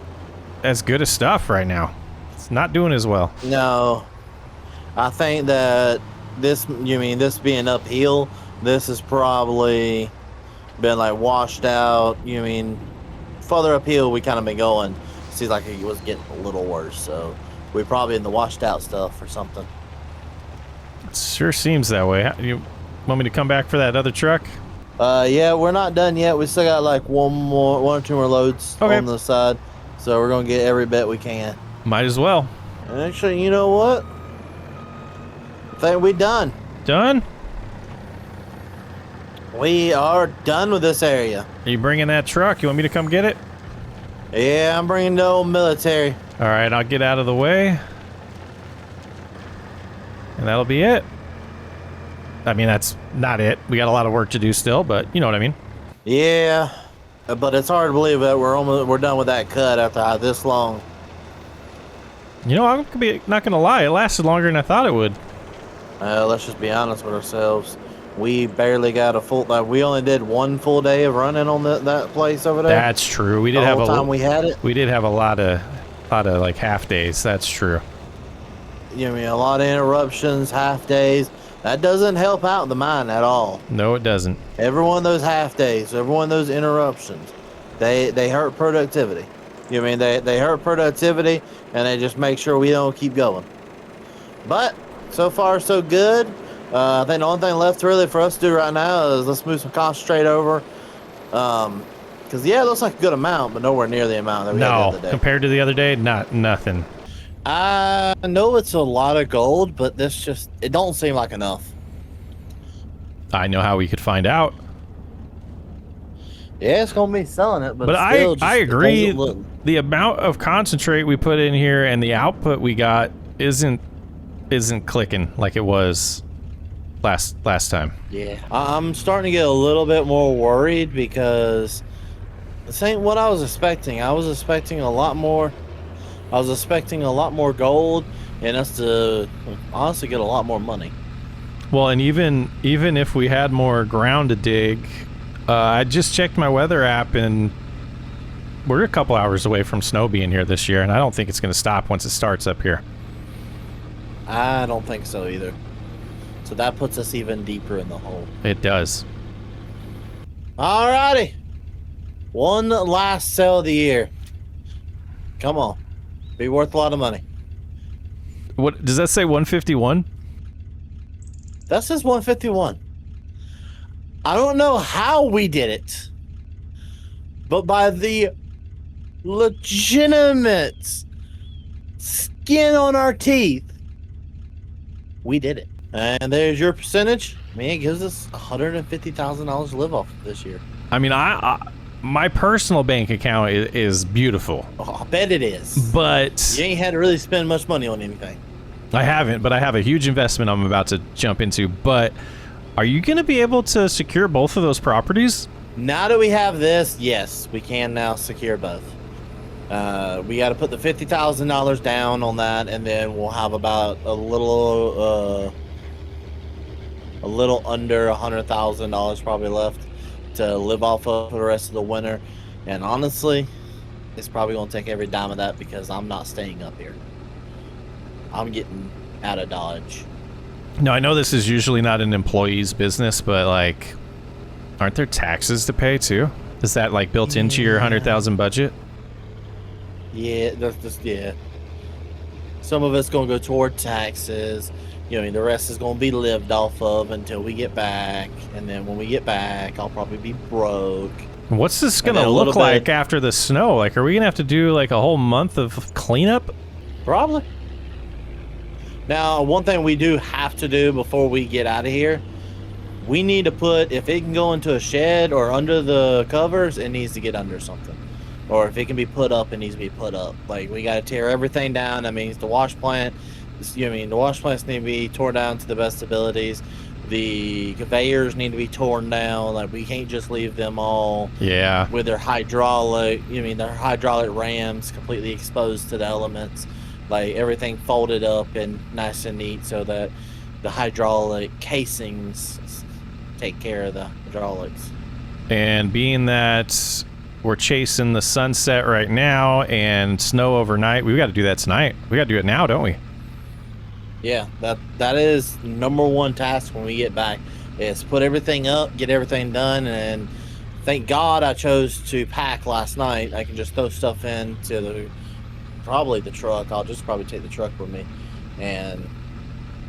as good as stuff right now. It's not doing as well. No. I think that this being uphill, this has probably been like washed out. Further uphill we kind of been going. Seems like it was getting a little worse. So we're probably in the washed out stuff or something. It sure seems that way. You want me to come back for that other truck? Yeah, we're not done yet. We still got like 1 or 2 more loads on the side. So we're going to get every bit we can. Might as well. Actually, you know what? I think we're done. Done? We are done with this area. Are you bringing that truck? You want me to come get it? Yeah, I'm bringing the old military. All right, I'll get out of the way. And that'll be it. I mean, that's not it. We got a lot of work to do still, but you know what I mean. Yeah, but it's hard to believe that we're done with that cut after this long. You know, I'm not gonna lie. It lasted longer than I thought it would. Let's just be honest with ourselves. We barely got a full. We only did 1 full day of running on that place over there. That's true. We did have we had it. We did have a lot of like half days. That's true. A lot of interruptions, half days. That doesn't help out the mine at all. No, it doesn't. Every one of those half days, every one of those interruptions, they hurt productivity. They hurt productivity, and they just make sure we don't keep going. But so far, so good. I think the only thing left really for us to do right now is let's move some concentrate over. Because yeah, it looks like a good amount, but nowhere near the amount that we had the other day. Compared to the other day, nothing. I know it's a lot of gold, but it don't seem like enough. I know how we could find out. Yeah, it's gonna be selling it, but I agree. The amount of concentrate we put in here and the output we got isn't clicking like it was last time. Yeah, I'm starting to get a little bit more worried because this ain't what I was expecting. I was expecting a lot more. I was expecting a lot more gold and us to honestly get a lot more money. Well, and even if we had more ground to dig, I just checked my weather app and we're a couple hours away from snow being here this year, and I don't think it's going to stop once it starts up here. I don't think so either. So that puts us even deeper in the hole. It does. Alrighty. One last sale of the year. Come on. Be worth a lot of money. What does that say? 151? That says 151. I don't know how we did it, but by the legitimate skin on our teeth, we did it. And there's your percentage. Man, it gives us $150,000 to live off of this year. I mean, my personal bank account is beautiful. Oh, I bet it is. But you ain't had to really spend much money on anything. I haven't, but I have a huge investment I'm about to jump into. But are you going to be able to secure both of those properties? Now that we have this, yes, we can now secure both. We got to put the $50,000 down on that, and then we'll have about a little under $100,000 probably left to live off of for the rest of the winter. And honestly, it's probably going to take every dime of that because I'm not staying up here. I'm getting out of Dodge. No, I know this is usually not an employee's business, but like, aren't there taxes to pay too? Is that like built into your 100,000 budget? Yeah, that's just, yeah. Some of it's going to go toward taxes. You know, the rest is going to be lived off of until we get back. And then when we get back, I'll probably be broke. What's this going to look like after the snow? Like, are we going to have to do like a whole month of cleanup? Probably. Now, one thing we do have to do before we get out of here, we need to put, if it can go into a shed or under the covers, it needs to get under something. Or if it can be put up, it needs to be put up. Like, we got to tear everything down. That means the wash plant, the wash plants need to be torn down to the best abilities. The conveyors need to be torn down. Like, we can't just leave them all with their hydraulic, their hydraulic rams completely exposed to the elements. Like, everything folded up and nice and neat so that the hydraulic casings take care of the hydraulics. And being that we're chasing the sunset right now and snow overnight, we got to do that tonight. We got to do it now, don't we? Yeah, that is number one task when we get back, is put everything up, get everything done, and thank God I chose to pack last night. I can just throw stuff into probably the truck. I'll just probably take the truck with me and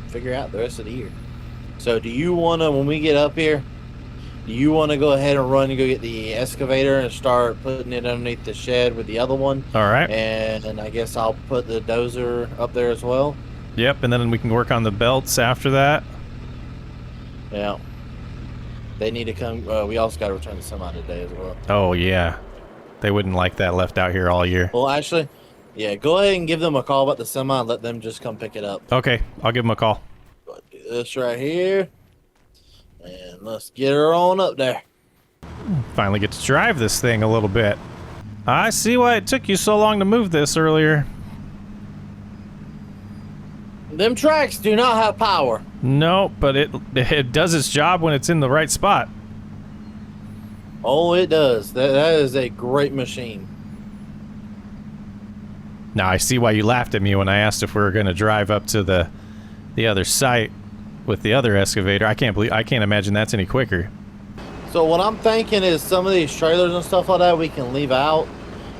figure out the rest of the year. So do you want to, when we get up here, do you want to go ahead and run and go get the excavator and start putting it underneath the shed with the other one? All right. And I guess I'll put the dozer up there as well. Yep, and then we can work on the belts after that. Yeah. They need to come. We also got to return the semi today as well. Oh, yeah. They wouldn't like that left out here all year. Well, actually, yeah, go ahead and give them a call about the semi and let them just come pick it up. Okay, I'll give them a call. Do this right here. And let's get her on up there. Finally get to drive this thing a little bit. I see why it took you so long to move this earlier. Them tracks do not have power. No, but it does its job when it's in the right spot. Oh, it does. That is a great machine. Now I see why you laughed at me when I asked if we were going to drive up to the other site with the other excavator. I can't imagine that's any quicker. So what I'm thinking is some of these trailers and stuff like that we can leave out.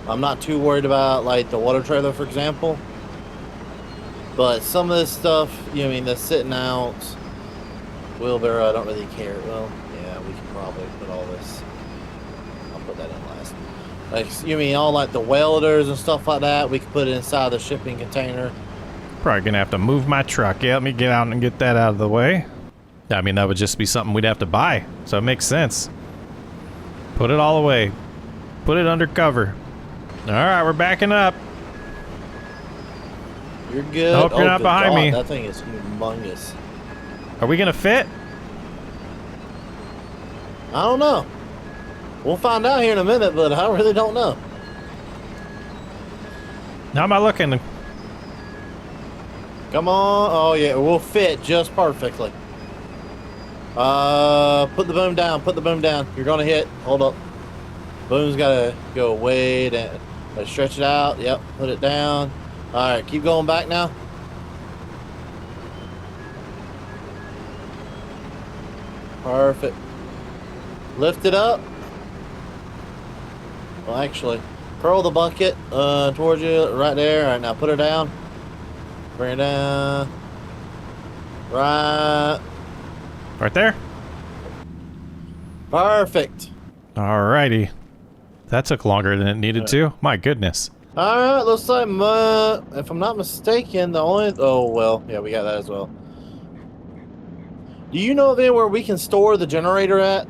I'm not too worried about like the water trailer, for example. But some of this stuff, that's sitting out, wheelbarrow, I don't really care. Well, yeah, we can probably put all this. I'll put that in last. Like, all like the welders and stuff like that, we can put it inside the shipping container. Probably gonna have to move my truck. Yeah, let me get out and get that out of the way. I mean, that would just be something we'd have to buy, so it makes sense. Put it all away. Put it under cover. All right, we're backing up. You're good. I hope you're not behind me. That thing is humongous. Are we gonna fit? I don't know. We'll find out here in a minute, but I really don't know. How am I looking? Come on. Oh, yeah, we'll fit just perfectly. Put the boom down. Put the boom down. You're going to hit. Hold up. Boom's got to go way down. Stretch it out. Yep, put it down. All right, keep going back now. Perfect. Lift it up. Well, actually, curl the bucket towards you right there. All right, now put her down. Bring it down. Right there. Perfect. Alrighty. That took longer than it needed to. My goodness. All right, looks like if I'm not mistaken, the only... Oh, well, yeah, we got that as well. Do you know of anywhere we can store the generator at?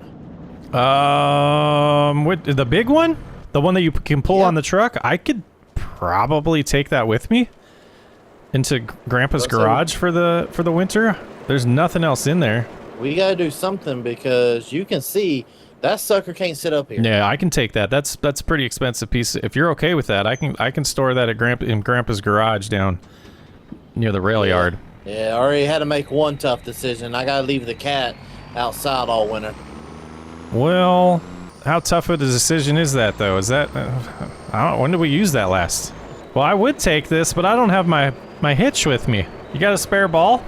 With the big one? The one that you can pull on the truck? I could probably take that with me. Into Grandpa's Let's garage for the winter? There's nothing else in there. We gotta do something because you can see that sucker can't sit up here. Yeah, I can take that. That's a pretty expensive piece. If you're okay with that, I can store that at in Grandpa's garage down near the rail yard. Yeah, I already had to make one tough decision. I gotta leave the cat outside all winter. Well, how tough of a decision is that, though? Is that... I don't, when did we use that last? Well, I would take this, but I don't have my hitch with me. You got a spare ball?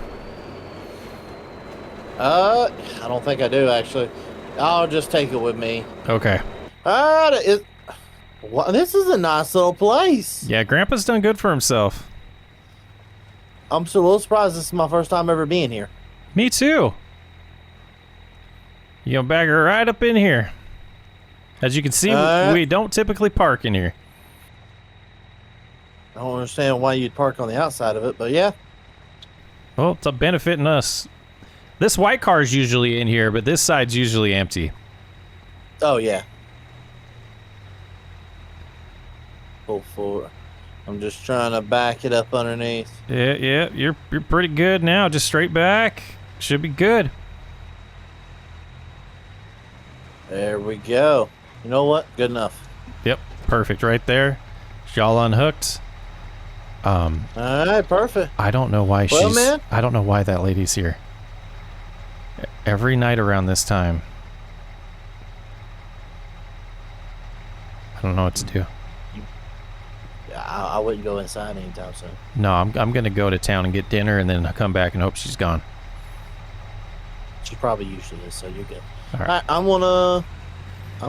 I don't think I do, actually. I'll just take it with me. Okay. This is a nice little place. Yeah, Grandpa's done good for himself. I'm still a little surprised this is my first time ever being here. Me too. You gonna bag her right up in here. As you can see, we don't typically park in here. I don't understand why you'd park on the outside of it, but yeah. Well, it's a benefiting us. This white car is usually in here, but this side's usually empty. Oh, yeah. Pull forward. I'm just trying to back it up underneath. Yeah, you're pretty good now. Just straight back. Should be good. There we go. You know what? Good enough. Yep, perfect right there. Y'all unhooked. All right, perfect. I don't know why Well, man. I don't know why that lady's here. Every night around this time. I don't know what to do. I wouldn't go inside anytime soon. No, I'm gonna go to town and get dinner and then come back and hope she's gone. She probably usually is, so you're good. All right. I'm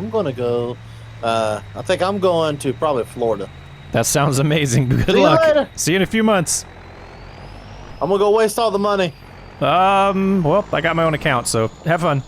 gonna go. I think I'm going to probably Florida. That sounds amazing. Good See you luck. later. See you in a few months. I'm gonna go waste all the money. Well, I got my own account, so have fun.